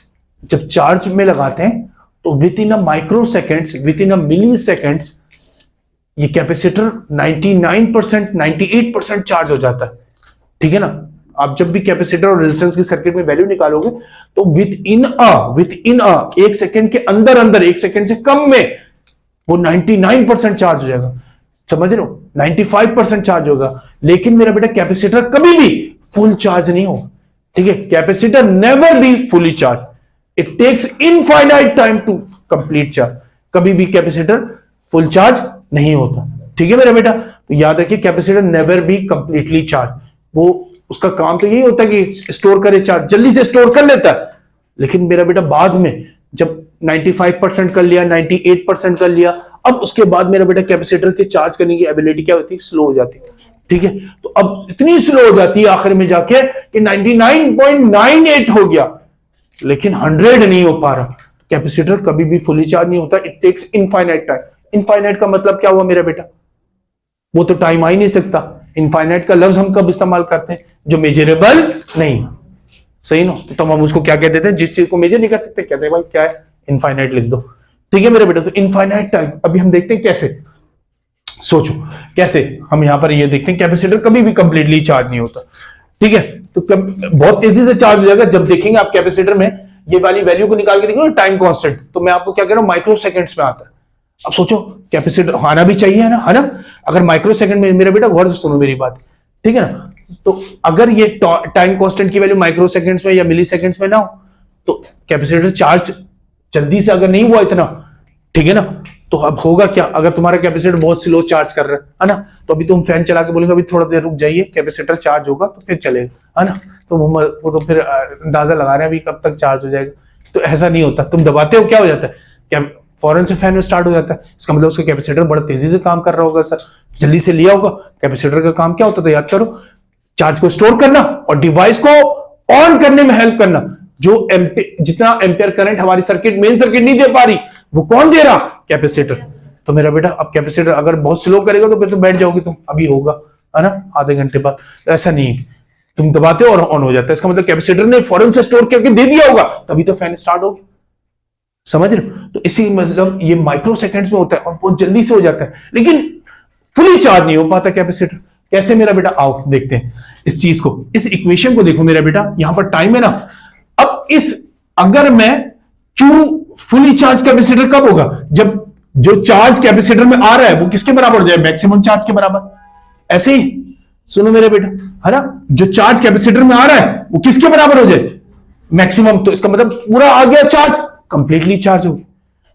जब चार्ज में लगाते हैं तो within a micro seconds, within a milli seconds, ये कैपेसिटर 99% 98% चार्ज हो जाता है, ठीक है ना। आप जब भी कैपेसिटर और रेजिस्टेंस की सर्किट में वैल्यू निकालोगे तो विद इन अ 1 सेकंड के अंदर अंदर, 1 सेकंड से कम में वो 99% चार्ज हो जाएगा। समझ रहे हो? 95% चार्ज होगा। लेकिन मेरा बेटा कैपेसिटर कभी भी फुल चार्ज नहीं होगा, ठीक है। Capacitor never be fully charge, it takes infinite time to complete charge. कभी भी कैपेसिटर फुल चार्ज नहीं होता, ठीक है मेरा बेटा। तो याद रखिए capacitor never be completely charge, वो उसका काम तो यही होता है कि स्टोर करे चार्ज, जल्दी से स्टोर कर लेता है। लेकिन मेरा बेटा बाद में जब 95% कर लिया, 98% कर लिया, अब उसके बाद मेरा बेटा कैपेसिटर के चार्ज करने की एबिलिटी क्या होती है, स्लो हो जाती है, ठीक है। तो अब इतनी स्लो हो जाती है आखिर में जाके कि 99.98 हो गया, लेकिन 100 नहीं हो पा रहा। कैपेसिटर कभी भी फुली चार्ज नहीं होता, it takes infinite time. Infinite का मतलब क्या हुआ मेरा बेटा, वो तो टाइम आ ही नहीं सकता। इनफाइनाइट का लफ्ज हम कब इस्तेमाल करते हैं, जो मेजरेबल नहीं, सही ना। तो हम उसको क्या कह देते हैं, जिस चीज को मेजर नहीं कर सकते कहते हैं भाई क्या है, इनफाइनाइट लिख दो, ठीक है मेरे बेटा। तो इनफाइनाइट टाइम अभी हम देखते हैं कैसे, सोचो कैसे। हम यहां पर ये देखते हैं कैपेसिटर कभी भी कंप्लीटली चार्ज नहीं होता, ठीक है। तो बहुत तेजी से चार्ज हो जाएगा जब देखेंगे आप कैपेसिटर में ये वाली वैल्यू को निकाल के देखो टाइम कांस्टेंट, तो मैं आपको क्या कह रहा हूं, माइक्रो सेकंड्स में आता है। अब सोचो कैपेसिटर आना भी चाहिए, है ना, अगर माइक्रो सेकंड में, मेरा बेटा गौर से सुनो मेरी बात, ठीक है ना। तो अगर ये टाइम कांस्टेंट की वैल्यू माइक्रो सेकंड्स में या मिली सेकंड्स में ना हो तो कैपेसिटर चार्ज जल्दी से अगर नहीं हुआ इतना, ठीक है ना, तो अब होगा क्या, अगर तुम्हारा कैपेसिटर बहुत स्लो चार्ज कर रहा है ना, तो अभी तुम फैन चला के बोलेगा अभी थोड़ा देर रुक जाइए, कैपेसिटर चार्ज होगा तो फिर चलेगा, है ना। तो वो तो फिर अंदाजा लगा रहे हैं अभी कब तक चार्ज हो जाएगा। तो ऐसा नहीं होता, तुम दबाते हो क्या हो जाता है, क्या फौरन से फैन स्टार्ट हो जाता है। इसका मतलब उसका कैपेसिटर बड़ा तेजी से काम कर रहा होगा सर, जल्दी से लिया होगा। कैपेसिटर का काम क्या होता है, तो याद करो, चार्ज को स्टोर करना और डिवाइस को ऑन करने में हेल्प करना। जो जितना एम्पियर करंट हमारी सर्किट मेन सर्किट नहीं दे पा रही, वो कौन दे रहा, कैपेसिटर। तो मेरा बेटा अब कैपेसिटर अगर बहुत स्लो करेगा तो फिर तो बैठ जाओगे तुम, अभी होगा, है ना, आधे घंटे बाद। ऐसा नहीं है, तुम दबाते हो और ऑन हो जाता है। इसका मतलब कैपेसिटर ने फौरन से स्टोर करके दे दिया होगा, तभी तो फैन स्टार्ट होगा। समझ रहे हो। तो इसी मतलब ये माइक्रो सेकेंड्स में होता है और बहुत जल्दी से हो जाता है, लेकिन फुली चार्ज नहीं हो पाता कैपेसिटर। कैसे मेरा बेटा, आओ देखते हैं इस चीज को। इस इक्वेशन को देखो मेरा बेटा, यहां पर टाइम है ना। अब अगर मैं क्यू फुली चार्ज कैपेसिटर कब होगा, जब जो चार्ज कैपेसिटर में आ रहा है वो किसके बराबर हो जाए, मैक्सिमम चार्ज के बराबर। ऐसे ही सुनो मेरे बेटा, है ना, जो चार्ज कैपेसिटर में आ रहा है वो किसके बराबर हो जाए, मैक्सिमम। तो इसका मतलब पूरा आ गया चार्ज, कंप्लीटली चार्ज हो गया।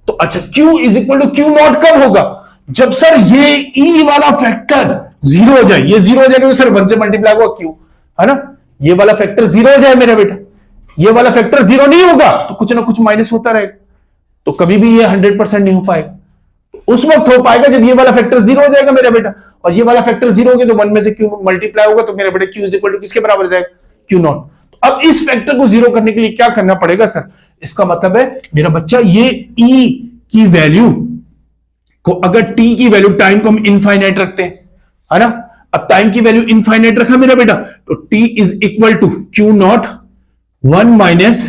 तो अच्छा, Q is equal to Q naught कब होगा, जब सर ये E वाला फैक्टर जीरो हो जाए। ये जीरो हो जाएगा तो सर 1 से मल्टीप्लाई होगा Q, है ना। ये वाला फैक्टर जीरो हो जाए मेरा बेटा, ये वाला फैक्टर जीरो नहीं होगा तो कुछ ना कुछ माइनस होता रहेगा, तो कभी भी ये 100% नहीं हो पाएगा। उस वक्त हो पाएगा जब ये वाला फैक्टर जीरो हो जाएगा मेरा बेटा, और ये वाला फैक्टर जीरो हो गया तो 1 में से Q मल्टीप्लाई होगा, तो मेरा बेटा Q इज इक्वल टू किसके बराबर हो जाएगा, Q नॉट। तो अब इस फैक्टर को जीरो करने के लिए क्या करना पड़ेगा सर, इसका मतलब है मेरा बच्चा ये E की वैल्यू को, अगर T की वैल्यू टाइम को हम इनफाइनाइट रखते हैं, है ना। अब टाइम की वैल्यू इनफाइनाइट रखा मेरा बेटा, तो T is equal to Q naught 1 minus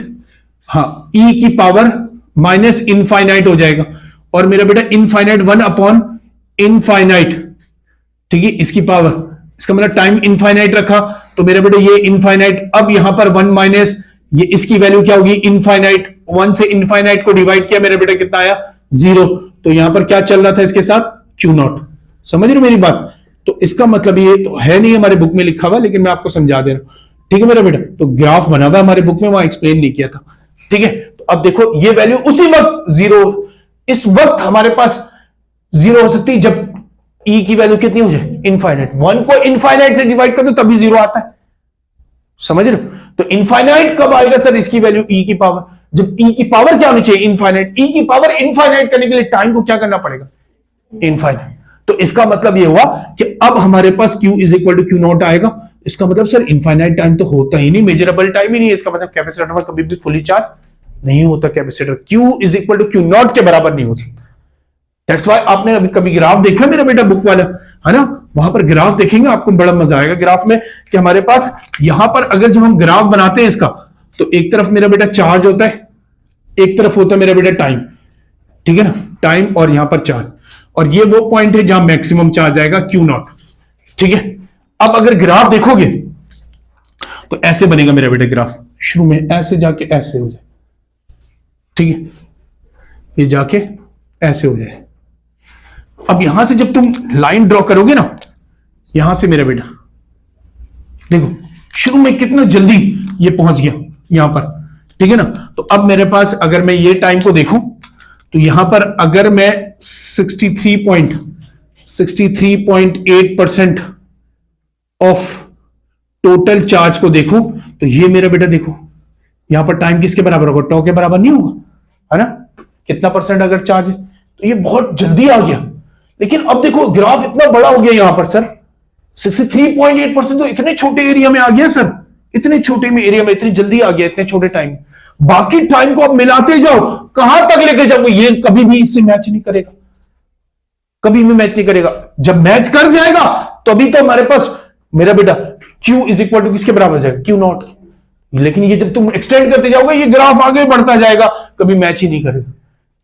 E की पावर माइनस इनफाइनाइट हो जाएगा, और मेरा बेटा इनफाइनाइट 1 अपॉन इनफाइनाइट, ठीक है, इसकी पावर। इसका मतलब टाइम इनफाइनाइट रखा तो मेरा बेटा ये इनफाइनाइट, अब यहां पर 1 माइनस ये इसकी वैल्यू क्या होगी, इनफाइनाइट। 1 से इनफाइनाइट को डिवाइड किया मेरा बेटा कितना आया, 0। तो यहां पर क्या चल रहा था इसके साथ, Q नॉट। समझ रहे मेरी बात। तो इसका मतलब ये तो है नहीं हमारे बुक में लिखा हुआ, लेकिन मैं आपको समझा दे रहा हूं, ठीक है मेरा बेटा। तो ग्राफ बना हुआ हमारे बुक में, वहां एक्सप्लेन नहीं किया था, ठीक है। तो अब देखो ये वैल्यू उसी वक्त जीरो, इस वक्त हमारे पास जीरो हो सकती है जब E की वैल्यू कितनी हो जाए, इनफाइनाइट। 1 को इनफाइनाइट से डिवाइड कर दो तभी जीरो आता है, समझ रहे हो। तो इनफाइनाइट कब आएगा सर, इसकी वैल्यू E की पावर, जब E की पावर क्या होनी चाहिए, इनफाइनाइट। E की पावर इनफाइनाइट करने के लिए टाइम को क्या करना पड़ेगा, इनफाइनाइट। तो इसका मतलब ये हुआ कि अब हमारे पास Q is equal to Q naught आएगा। इसका मतलब सर इनफाइनाइट टाइम तो होता ही नहीं, मेजरेबल टाइम ही नहीं है। इसका मतलब कैपेसिटर में कभी भी फुली चार्ज नहीं होता capacitor, Q is equal to Q naught के बराबर नहीं हो सकता। दैट्स व्हाई आपने अभी कभी ग्राफ देखा मेरा बेटा बुक वाला, है ना, वहां पर ग्राफ देखेंगे आपको बड़ा मजा आएगा ग्राफ में, कि हमारे पास यहां पर अगर जब हम ग्राफ बनाते हैं इसका, तो एक तरफ मेरा बेटा चार्ज होता है, एक तरफ होता है मेरा बेटा टाइम, ठीक है ना, टाइम और यहां पर चार्ज, और ये वो पॉइंट है जहां मैक्सिमम चार्ज आएगा Q नॉट, ठीक है। अब अगर ग्राफ देखोगे तो ऐसे बनेगा मेरा बेटा ग्राफ, शुरू में ऐसे जाके ऐसे हो जाए, ठीक है, ये जाके ऐसे हो जाए। अब यहां से जब तुम लाइन ड्रॉ करोगे ना, यहां से मेरा बेटा देखो शुरू में कितना जल्दी ये पहुंच गया यहां पर, ठीक है ना। तो अब मेरे पास अगर मैं ये टाइम को देखूं, तो यहां पर अगर मैं 63.8% ऑफ टोटल चार्ज को देखूं, तो ये मेरा बेटा देखो यहां पर टाइम किसके बराबर होगा, टॉ के बराबर नहीं होगा, है ना। कितना परसेंट अगर चार्ज है, तो ये बहुत जल्दी आ गया। लेकिन अब देखो ग्राफ इतना बड़ा हो गया यहां पर सर, 63.8% तो इतने छोटे एरिया में आ गया सर, इतने छोटे में एरिया में इतनी जल्दी आ गया, इतने छोटे टाइम। बाकी टाइम को आप मिलाते जाओ, कहां तक लेके जाओगे, ये कभी भी इससे मैच नहीं करेगा, कभी भी मैच नहीं करेगा। जब मैच कर जाएगा तो अभी तो हमारे पास मेरा बेटा Q इज इक्वल टू किसके बराबर हो जाएगा, Q नॉट। लेकिन ये जब तुम एक्सटेंड करते जाओगे ये ग्राफ आगे बढ़ता जाएगा, कभी मैच ही नहीं करेगा,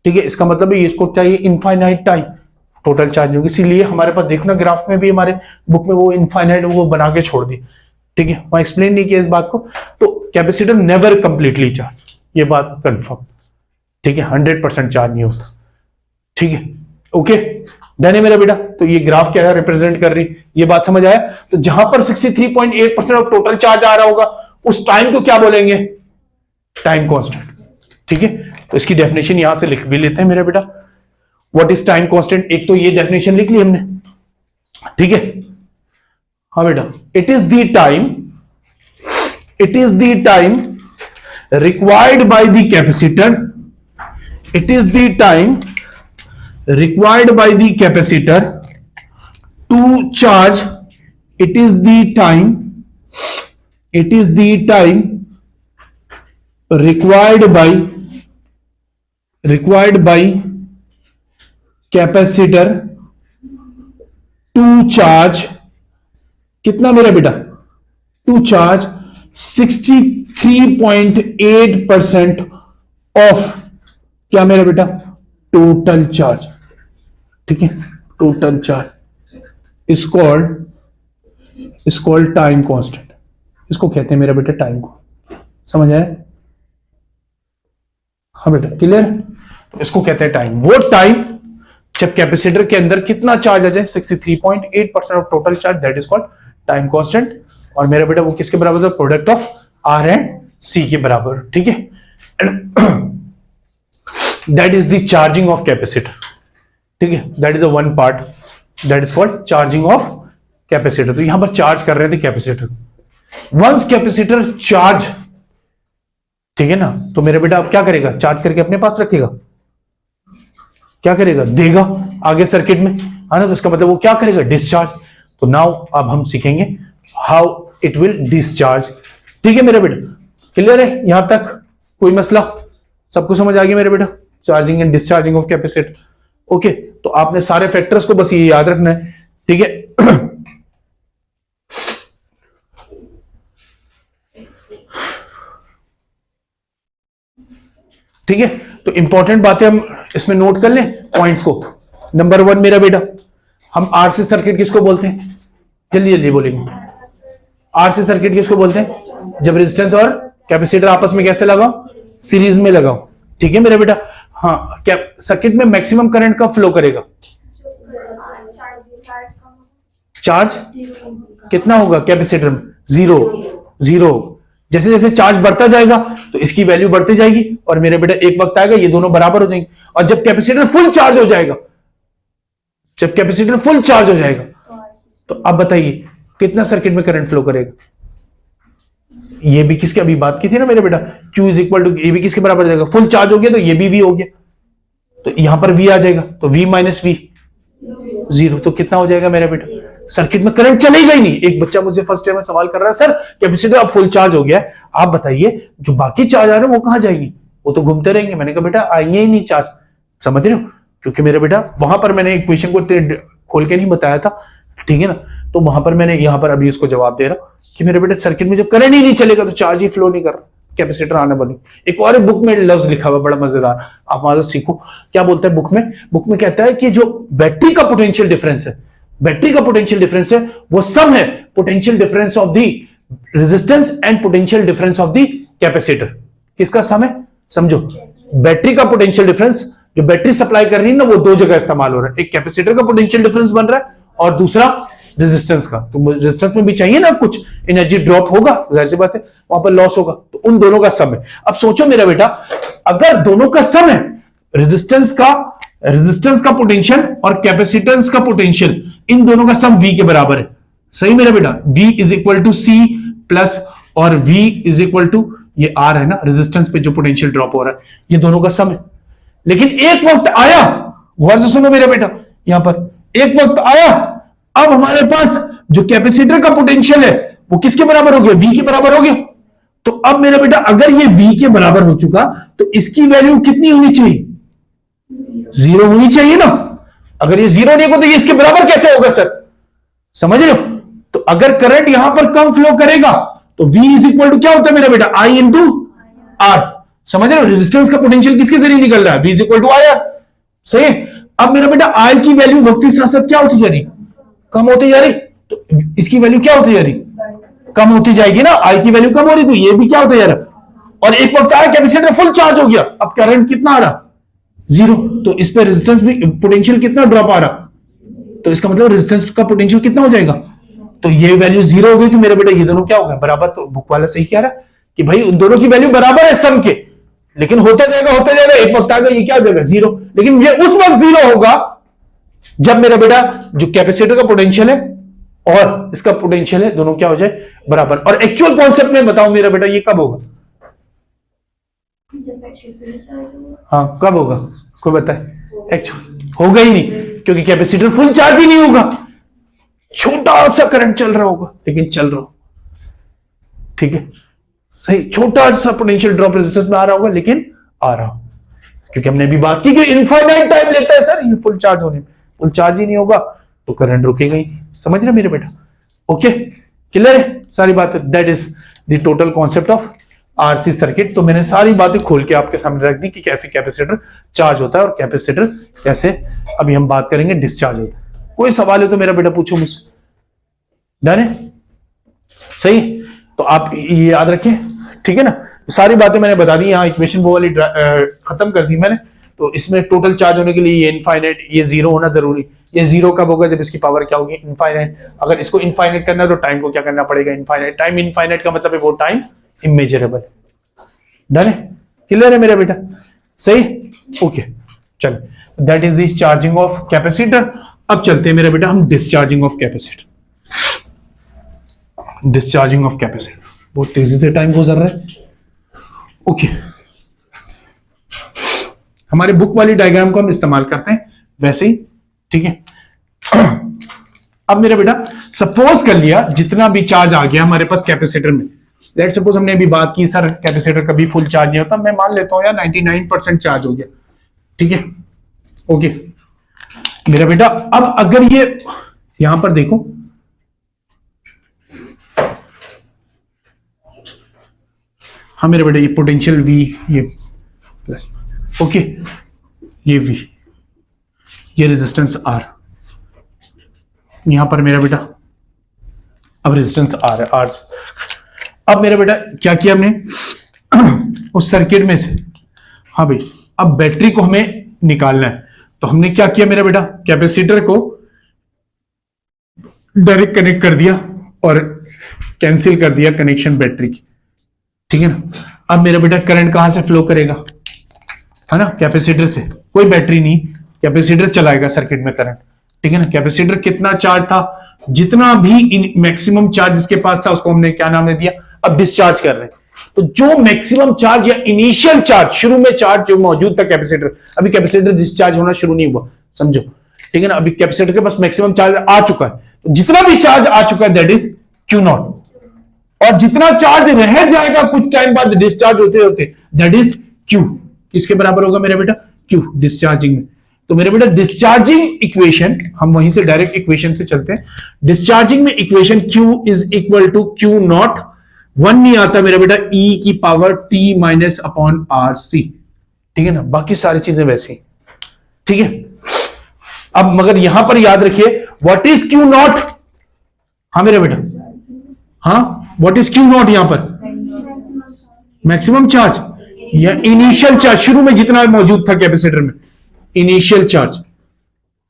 ठीक है। इसका मतलब है इसको चाहिए इनफाइनाइट टाइम टोटल चार्ज होगी, इसीलिए हमारे पास देखना ग्राफ में भी हमारे बुक में वो इनफाइनाइट वो बना के छोड़ दी, ठीक है, वहां एक्सप्लेन नहीं किया इस बात को। तो कैपेसिटर नेवर कंप्लीटली चार्ज, ये बात कंफर्म, ठीक है, 100% चार्ज नहीं होता, ठीक है, ओके डन है मेरा बेटा। तो ये ग्राफ क्या रिप्रेजेंट कर रही, ये बात समझ आया। तो जहां पर 63.8% ऑफ टोटल चार्ज आ रहा होगा उस टाइम को क्या बोलेंगे, टाइम कांस्टेंट, ठीक है। तो इसकी डेफिनेशन यहां से लिख भी लेते हैं मेरा बेटा, व्हाट इज टाइम कांस्टेंट, एक तो ये डेफिनेशन लिख ली हमने, ठीक है। हाँ बेटा, it is the time required by the capacitor, it is the time required by the capacitor to charge, it is the time required by capacitor to charge, कितना मेरा बेटा, टू चार्ज 63.8% ऑफ क्या मेरा बेटा, टोटल चार्ज, ठीक है। Total charge is called time constant, इसको कहते हैं मेरा बेटा टाइम को, समझ आया? हाँ बेटा, क्लियर? तो इसको कहते हैं टाइम। वो टाइम जब कैपेसिटर के अंदर कितना चार्ज आ जाए, 63.8% of total charge, that is called time constant. और मेरा बेटा वो किसके बराबर है, प्रोडक्ट ऑफ आर एंड सी के बराबर, ठीक है। That is the charging of capacitor, ठीक है। That is a one part, that is called charging of capacitor. तो यहां पर चार्ज कर रहे थे कैपेसिटर, वंस कैपेसिटर चार्ज, ठीक है ना, तो मेरे बेटा अब क्या करेगा, चार्ज करके अपने पास रखेगा, क्या करेगा, देगा आगे सर्किट में, है ना। तो इसका मतलब वो क्या करेगा, डिस्चार्ज। तो नाउ अब हम सीखेंगे हाउ इट विल डिस्चार्ज, ठीक है मेरे बेटा, क्लियर है यहां तक, कोई मसला, सबको समझ आ गया मेरे बेटा, charging and discharging of capacitor. Okay, तो आपने सारे फैक्टर्स को बस ये याद रखना है, ठीक है। ठीक है, तो इंपॉर्टेंट बातें हम इसमें नोट कर लें पॉइंट्स को। नंबर 1 मेरा बेटा, हम आरसी सर्किट किसको बोलते हैं, जल्दी जल्दी बोलेंगे। आरसी सर्किट किसको बोलते हैं, जब रेजिस्टेंस और कैपेसिटर आपस में कैसे लगाओ, सीरीज में लगाओ, ठीक है मेरा बेटा। हाँ, सर्किट में मैक्सिमम करंट कब फ्लो करेगा, चार्ज कितना होगा कैपेसिटर में, जीरो। जैसे जैसे चार्ज बढ़ता जाएगा तो इसकी वैल्यू बढ़ती जाएगी, और मेरे बेटा एक वक्त आएगा ये दोनों बराबर हो जाएंगे। और जब कैपेसिटर फुल चार्ज हो जाएगा, तो अब बताइए कितना सर्किट में करंट फ्लो करेगा। ये भी किसके अभी बात की थी ना मेरे बेटा, Q इज इक्वल टू, ये भी किसके बराबर हो जाएगा, फुल चार्ज हो गया तो ये भी V हो गया, तो यहां पर V आ जाएगा, तो V माइनस V 0, तो कितना हो जाएगा मेरा बेटा, सर्किट में करंट चलेगा ही नहीं। एक बच्चा मुझे फर्स्ट ईयर में सवाल कर रहा है, सर कैपेसिटर अब फुल चार्ज हो गया है, आप बताइए जो बाकी चार्ज आ रहे हैं वो कहां जाएंगे, वो तो घूमते रहेंगे। मैंने कहा बेटा आएंगे ही नहीं चार्ज, समझ रहे हो, क्योंकि मेरे बेटा वहां पर मैंने इक्वेशन को खोल के नहीं बताया था, ठीक है ना। तो वहां पर मैंने यहां पर अभी उसको जवाब दे रहा हूं कि मेरे बेटा सर्किट में जब करंट ही नहीं चलेगा तो चार्ज ही फ्लो नहीं कर रहा, कैपेसिटर आने बनी। एक और बुक में लफ्ज लिखा हुआ बड़ा मजेदार, आप वहां से सीखो। क्या बोलता है बुक में कहता है कि जो बैटरी का पोटेंशियल डिफरेंस है, वो सम है potential difference of the resistance and potential difference of the capacitor. किसका सम है, समझो, बैटरी का पोटेंशियल डिफरेंस, जो बैटरी सप्लाई कर रही है ना, वो दो जगह इस्तेमाल हो रहा है, एक कैपेसिटर का पोटेंशियल डिफरेंस बन रहा है और दूसरा रेजिस्टेंस का। तो रेजिस्टेंस में भी चाहिए ना कुछ एनर्जी, ड्रॉप होगा, जाहिर सी बात है वहां पर लॉस होगा, तो उन दोनों का सम है। अब सोचो मेरा बेटा, अगर दोनों का सम है, रेजिस्टेंस का पोटेंशियल और कैपेसिटेंस का पोटेंशियल, इन दोनों का सम V के बराबर है, सही मेरा बेटा। V is equal to C plus, और V इज इक्वल टू ये R है ना, रेजिस्टेंस पे जो पोटेंशियल ड्रॉप हो रहा है, ये दोनों का सम है। लेकिन एक वक्त आया, गौर से सुनो मेरा बेटा, यहां पर एक वक्त आया, अब हमारे पास जो कैपेसिटर का पोटेंशियल है वो किसके बराबर हो गया, V के बराबर हो गया। तो अब मेरा बेटा अगर ये V के बराबर हो चुका तो इसकी वैल्यू कितनी होनी चाहिए, 0 होनी चाहिए ना। अगर ये 0 नहीं हो तो ये इसके बराबर कैसे होगा सर, समझ रहे हो। तो अगर करंट यहां पर कम फ्लो करेगा तो V इज इक्वल टू क्या होता है मेरा बेटा, I इंटू R, समझ रहे हो। रेजिस्टेंस का पोटेंशियल किसके जरिए निकल रहा है, V is equal to IR, सही है। अब मेरा बेटा I की वैल्यू वक्त के साथ साथ क्या होती जा रही, कम होती जा रही, तो इसकी वैल्यू क्या होती जा रही, कम होती जाएगी ना। I की वैल्यू कम हो रही तो ये भी क्या होता जा रहा, और एक वक्त आया कैपेसिटर फुल चार्ज हो गया, अब करंट कितना आ रहा, 0, तो इस पे रेजिस्टेंस में पोटेंशियल कितना ड्रॉप आ रहा, तो इसका मतलब रेजिस्टेंस का पोटेंशियल कितना हो जाएगा, तो ये वैल्यू 0 हो गई। तो मेरे बेटा ये दोनों क्या हो गए, बराबर। तो बुक वाला सही कह रहा है कि भाई उन दोनों की वैल्यू बराबर है सम के, लेकिन होता जाएगा, एक वक्त आएगा ये क्या हो जाएगा, जीरो। लेकिन ये उस वक्त जीरो होगा जब मेरा बेटा जो कैपेसिटर का पोटेंशियल है और इसका पोटेंशियल है दोनों क्या हो जाए, बराबर। और एक्चुअल कॉन्सेप्ट में बताओ मेरा बेटा ये कब होगा, हाँ कब होगा, कोई बताए। एक्चुअल होगा ही नहीं, क्योंकि कैपेसिटर फुल चार्ज ही नहीं होगा, छोटा सा करंट चल रहा होगा लेकिन चल रहा हो, ठीक है सही, छोटा सा पोटेंशियल ड्रॉप रेजिस्टेंस में आ रहा होगा लेकिन आ रहा हो, क्योंकि हमने अभी बात की कि इनफाइनाइट टाइम लेता है सर ये फुल चार्ज होने में, फुल चार्ज ही नहीं होगा तो करंट रुकेगा ही। समझ रहे मेरे बेटा, ओके क्लियर है सारी बातें। That is the total concept of RC circuit. तो मैंने सारी बातें खोल के आपके सामने रख दी कि कैसे कैपेसिटर चार्ज होता है और कैपेसिटर कैसे, अभी हम बात करेंगे डिस्चार्ज होता है। कोई सवाल है तो मेरा बेटा पूछो मुझसे, डन है सही। तो आप ये याद रखें, ठीक है ना, सारी बातें मैंने बता दी, यहाँ इक्वेशन वो वाली खत्म कर दी मैंने। तो इसमें टोटल चार्ज होने के लिए ये इनफाइनाइट, ये जीरो होना जरूरी। ये जीरो कब होगा, जब इसकी पावर क्या होगी, इनफाइनाइट। अगर इसको इनफाइनाइट करना है तो टाइम को क्या करना पड़ेगा, इनफाइनाइट। टाइम इनफाइनाइट का मतलब है वो टाइम इमेजरेबल। डन है, क्लियर है मेरा बेटा, सही, ओके चलो। That is the charging of capacitor. अब चलते हैं मेरा बेटा हम discharging of capacitor. Discharging of capacitor बहुत तेजी से टाइम गुजर रहा है, ओके। हमारे बुक वाली डायग्राम को हम इस्तेमाल करते हैं वैसे ही, ठीक है। अब मेरा बेटा सपोज कर लिया जितना भी चार्ज आ गया हमारे पास कैपेसिटर में, लेट सपोज हमने अभी बात की सर कैपेसिटर कभी फुल चार्ज नहीं होता, मैं मान लेता हूं यार 99% चार्ज हो गया, ठीक है, ओके मेरा बेटा। अब अगर ये यहां पर देखो, हाँ मेरे बेटा ये पोटेंशियल V, ये प्लस, ओके ये V, ये रेजिस्टेंस R, यहां पर मेरा बेटा अब रेजिस्टेंस R है, R। अब मेरा बेटा क्या किया हमने उस सर्किट में से, हाँ भाई अब बैटरी को हमें निकालना है, तो हमने क्या किया मेरा बेटा, कैपेसिटर को डायरेक्ट कनेक्ट कर दिया और कैंसिल कर दिया कनेक्शन बैटरी की, ठीक है ना। अब मेरा बेटा करंट कहां से फ्लो करेगा, है ना, कैपेसिटर से, कोई बैटरी नहीं, कैपेसिटर चलाएगा सर्किट में करंट, ठीक है ना। कैपेसिटर कितना चार्ज था, जितना भी मैक्सिमम चार्ज इसके पास था उसको हमने क्या नाम दे दिया, अब डिस्चार्ज कर रहे हैं। तो जो मैक्सिमम चार्ज या इनिशियल चार्ज, शुरू में चार्ज जो मौजूद था कैपेसिटर, अभी कैपेसिटर डिस्चार्ज होना शुरू नहीं हुआ, समझो, ठीक है ना। अभी कैपेसिटर के पास मैक्सिमम चार्ज आ चुका है, तो जितना भी चार्ज आ चुका है दैट इज क्यू नॉट, और जितना चार्ज रह जाएगा कुछ टाइम बाद डिस्चार्ज होते होते दैट इज क्यू। किसके बराबर होगा मेरा बेटा, क्यू, डिस्चार्जिंग में। तो मेरे बेटा डिस्चार्जिंग इक्वेशन, हम वहीं से डायरेक्ट इक्वेशन से चलते हैं। डिस्चार्जिंग में equation Q is equal to Q naught, one नहीं आता मेरा बेटा, E की power T minus upon RC, ठीक है ना, बाकी सारी चीजें वैसे ही, ठीक है। अब मगर यहां पर याद रखिए व्हाट इज क्यू नॉट, हाँ मेरा बेटा, हाँ व्हाट इज क्यू नॉट, यहां पर मैक्सिमम चार्ज या इनिशियल चार्ज, शुरू में जितना मौजूद था कैपेसिटर में, इनिशियल चार्ज,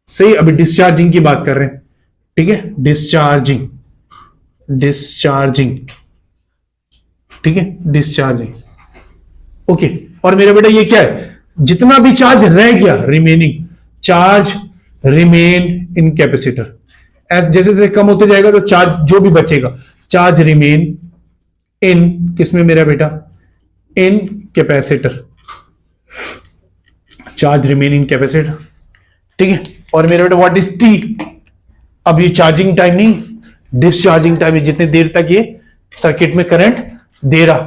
सही। अभी डिस्चार्जिंग की बात कर रहे हैं, ठीक है, डिस्चार्जिंग, डिस्चार्जिंग, ठीक है, डिस्चार्जिंग, ओके। और मेरा बेटा ये क्या है, जितना भी चार्ज रह गया, remaining charge remain in capacitor, जैसे जैसे कम होते जाएगा तो चार्ज जो भी बचेगा, चार्ज रिमेन इन किसमें मेरा बेटा, इन capacitor, charge remain in capacitor, ठीक है। और मेरा बेटा व्हाट इज टी, अब ये चार्जिंग टाइम नहीं, डिस्चार्जिंग टाइम है, जितने देर तक ये सर्किट में करंट दे रहा,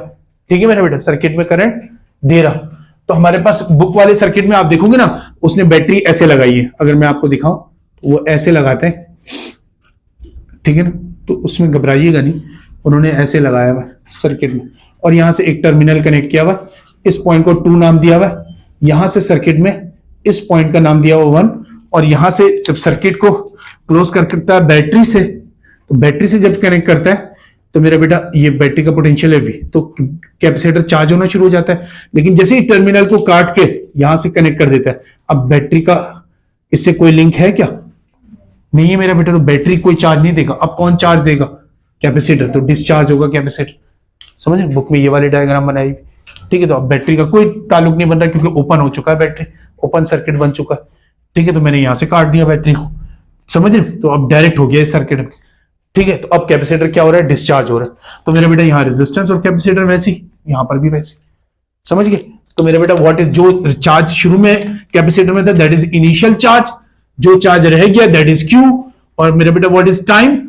ठीक है मेरा बेटा, सर्किट में करंट दे रहा। तो हमारे पास बुक वाले सर्किट में आप देखोगे ना, उसने बैटरी ऐसे लगाई है, अगर मैं आपको दिखाऊं तो वो ऐसे लगाते हैं, ठीक है ना, तो उसमें घबराइएगा नहीं, उन्होंने ऐसे लगाया हुआ सर्किट में, और यहां से एक टर्मिनल कनेक्ट किया हुआ, इस पॉइंट को 2 नाम दिया हुआ, यहां से सर्किट में इस पॉइंट का नाम दिया हुआ 1, और यहां से जब सर्किट को क्लोज करता है बैटरी से, तो बैटरी से जब कनेक्ट करता है तो मेरा बेटा ये बैटरी का पोटेंशियल है V, तो कैपेसिटर चार्ज होना शुरू हो जाता है। लेकिन जैसे ही टर्मिनल को काट के यहां से कनेक्ट कर देता है, अब बैटरी का इससे कोई लिंक है क्या, नहीं है मेरा बेटा, तो बैटरी कोई चार्ज नहीं देगा। अब कौन चार्ज देगा, कैपेसिटर, तो डिस्चार्ज होगा कैपेसिटर। समझे, बुक में ये वाली डायग्राम बनाई, ठीक है, तो अब बैटरी का कोई ताल्लुक नहीं बन रहा क्योंकि ओपन हो चुका है, बैटरी ओपन सर्किट बन चुका है। ठीक है, तो मैंने यहां से काट दिया बैटरी को, समझ रहे, तो अब डायरेक्ट हो गया इस सर्किट में। ठीक है, तो अब कैपेसिटर क्या हो रहा है, डिस्चार्ज हो रहा है। तो मेरा बेटा यहाँ रेजिस्टेंस और कैपेसिटर वैसी, यहां पर भी वैसी, समझ गए। तो मेरा बेटा व्हाट इज, जो चार्ज शुरू में कैपेसिटर में था दैट इज इनिशियल चार्ज, जो चार्ज रह गया दैट इज क्यू, और मेरा बेटा व्हाट इज टाइम,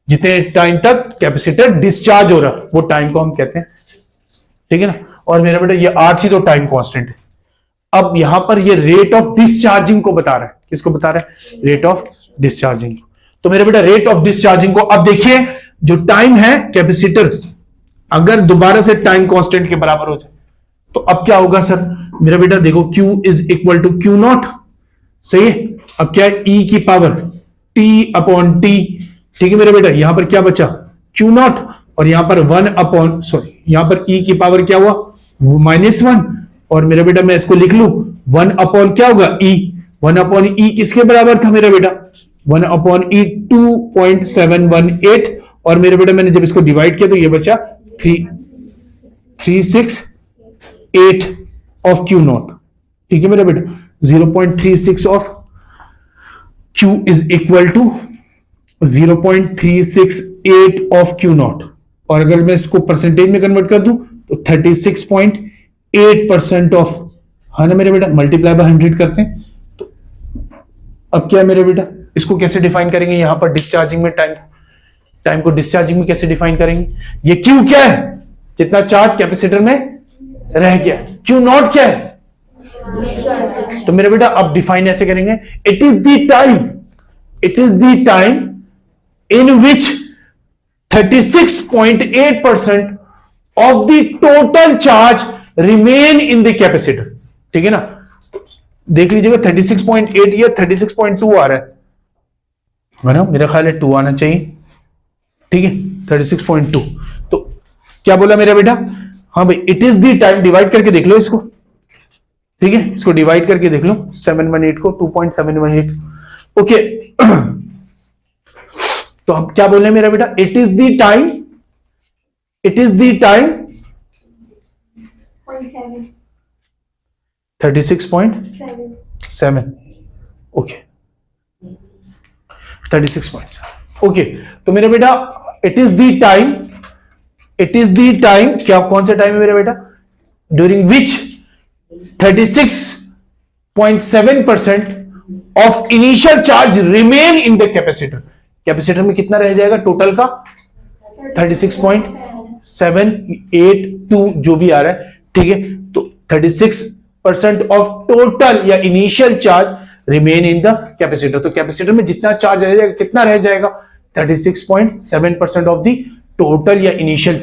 जितने टाइम तक कैपेसिटर डिस्चार्ज हो रहा वो टाइम को हम कहते हैं। ठीक है ना, और मेरा बेटा ये आरसी तो टाइम कांस्टेंट है। अब यहां पर ये रेट ऑफ डिस्चार्जिंग को बता रहा है, किसको बता रहा है, रेट ऑफ डिस्चार्जिंग। तो मेरा बेटा रेट ऑफ डिस्चार्जिंग को, अब देखिए जो टाइम है कैपेसिटर अगर दोबारा से टाइम कांस्टेंट के बराबर हो जाए तो अब क्या होगा सर, मेरा बेटा देखो Q is equal to Q naught, सही है। अब क्या है, E की पावर T अपॉन T, ठीक है मेरा बेटा, यहां पर क्या बचा Q नॉट, और यहां पर 1 अपॉन सॉरी यहां पर E की पावर क्या हुआ -1, और मेरा बेटा मैं इसको लिख लूं 1 अपॉन क्या होगा E, 1 अपॉन E किसके बराबर था मेरा बेटा, 1 अपॉन E 2.718, और मेरे बेटा मैंने जब इसको डिवाइड किया तो ये बचा 368 ऑफ Q नॉट। ठीक है मेरा बेटा, 0.36 of Q is equal to 0.368 of Q not, और अगर मैं इसको परसेंटेज में कन्वर्ट कर दूं तो 36.8% ऑफ, है ना मेरे बेटा, मल्टीप्लाई बाय 100 करते हैं। तो अब क्या है मेरे बेटा, इसको कैसे डिफाइन करेंगे, यहां पर डिस्चार्जिंग में टाइम को डिस्चार्जिंग में कैसे डिफाइन करेंगे, ये Q क्या है, जितना चार्ज कैपेसिटर में रह गया, Q नॉट क्या है, तो मेरे बेटा अब डिफाइन ऐसे करेंगे, it is the time in which 36.8% of the total charge remain in the capacitor. ठीक है ना, देख लीजिएगा 36.8 या 36.2 आ रहा है ना, मेरा ख्याल है 2 आना चाहिए। ठीक है, 36.2, तो क्या बोला मेरा बेटा, हाँ भाई it is the time, divide करके देख लो इसको। ठीक है, इसको डिवाइड करके देख लो 718 को 2.718, ओके। तो अब क्या बोल रहे हैं मेरा बेटा, it is the time 36.7, okay 36.7, okay. तो मेरा बेटा इट इज द टाइम क्या, कौन सा टाइम है मेरा बेटा, during which 36.7% of initial charge remain in the capacitor. Capacitor में कितना रह जाएगा टोटल का, 36.782 जो भी आ रहा है। ठीक है, तो 36% ऑफ टोटल या initial charge remain in the capacitor. तो कैपेसिटर में जितना चार्ज रह जाएगा, कितना रह जाएगा, 36.7% ऑफ द टोटल या इनिशियल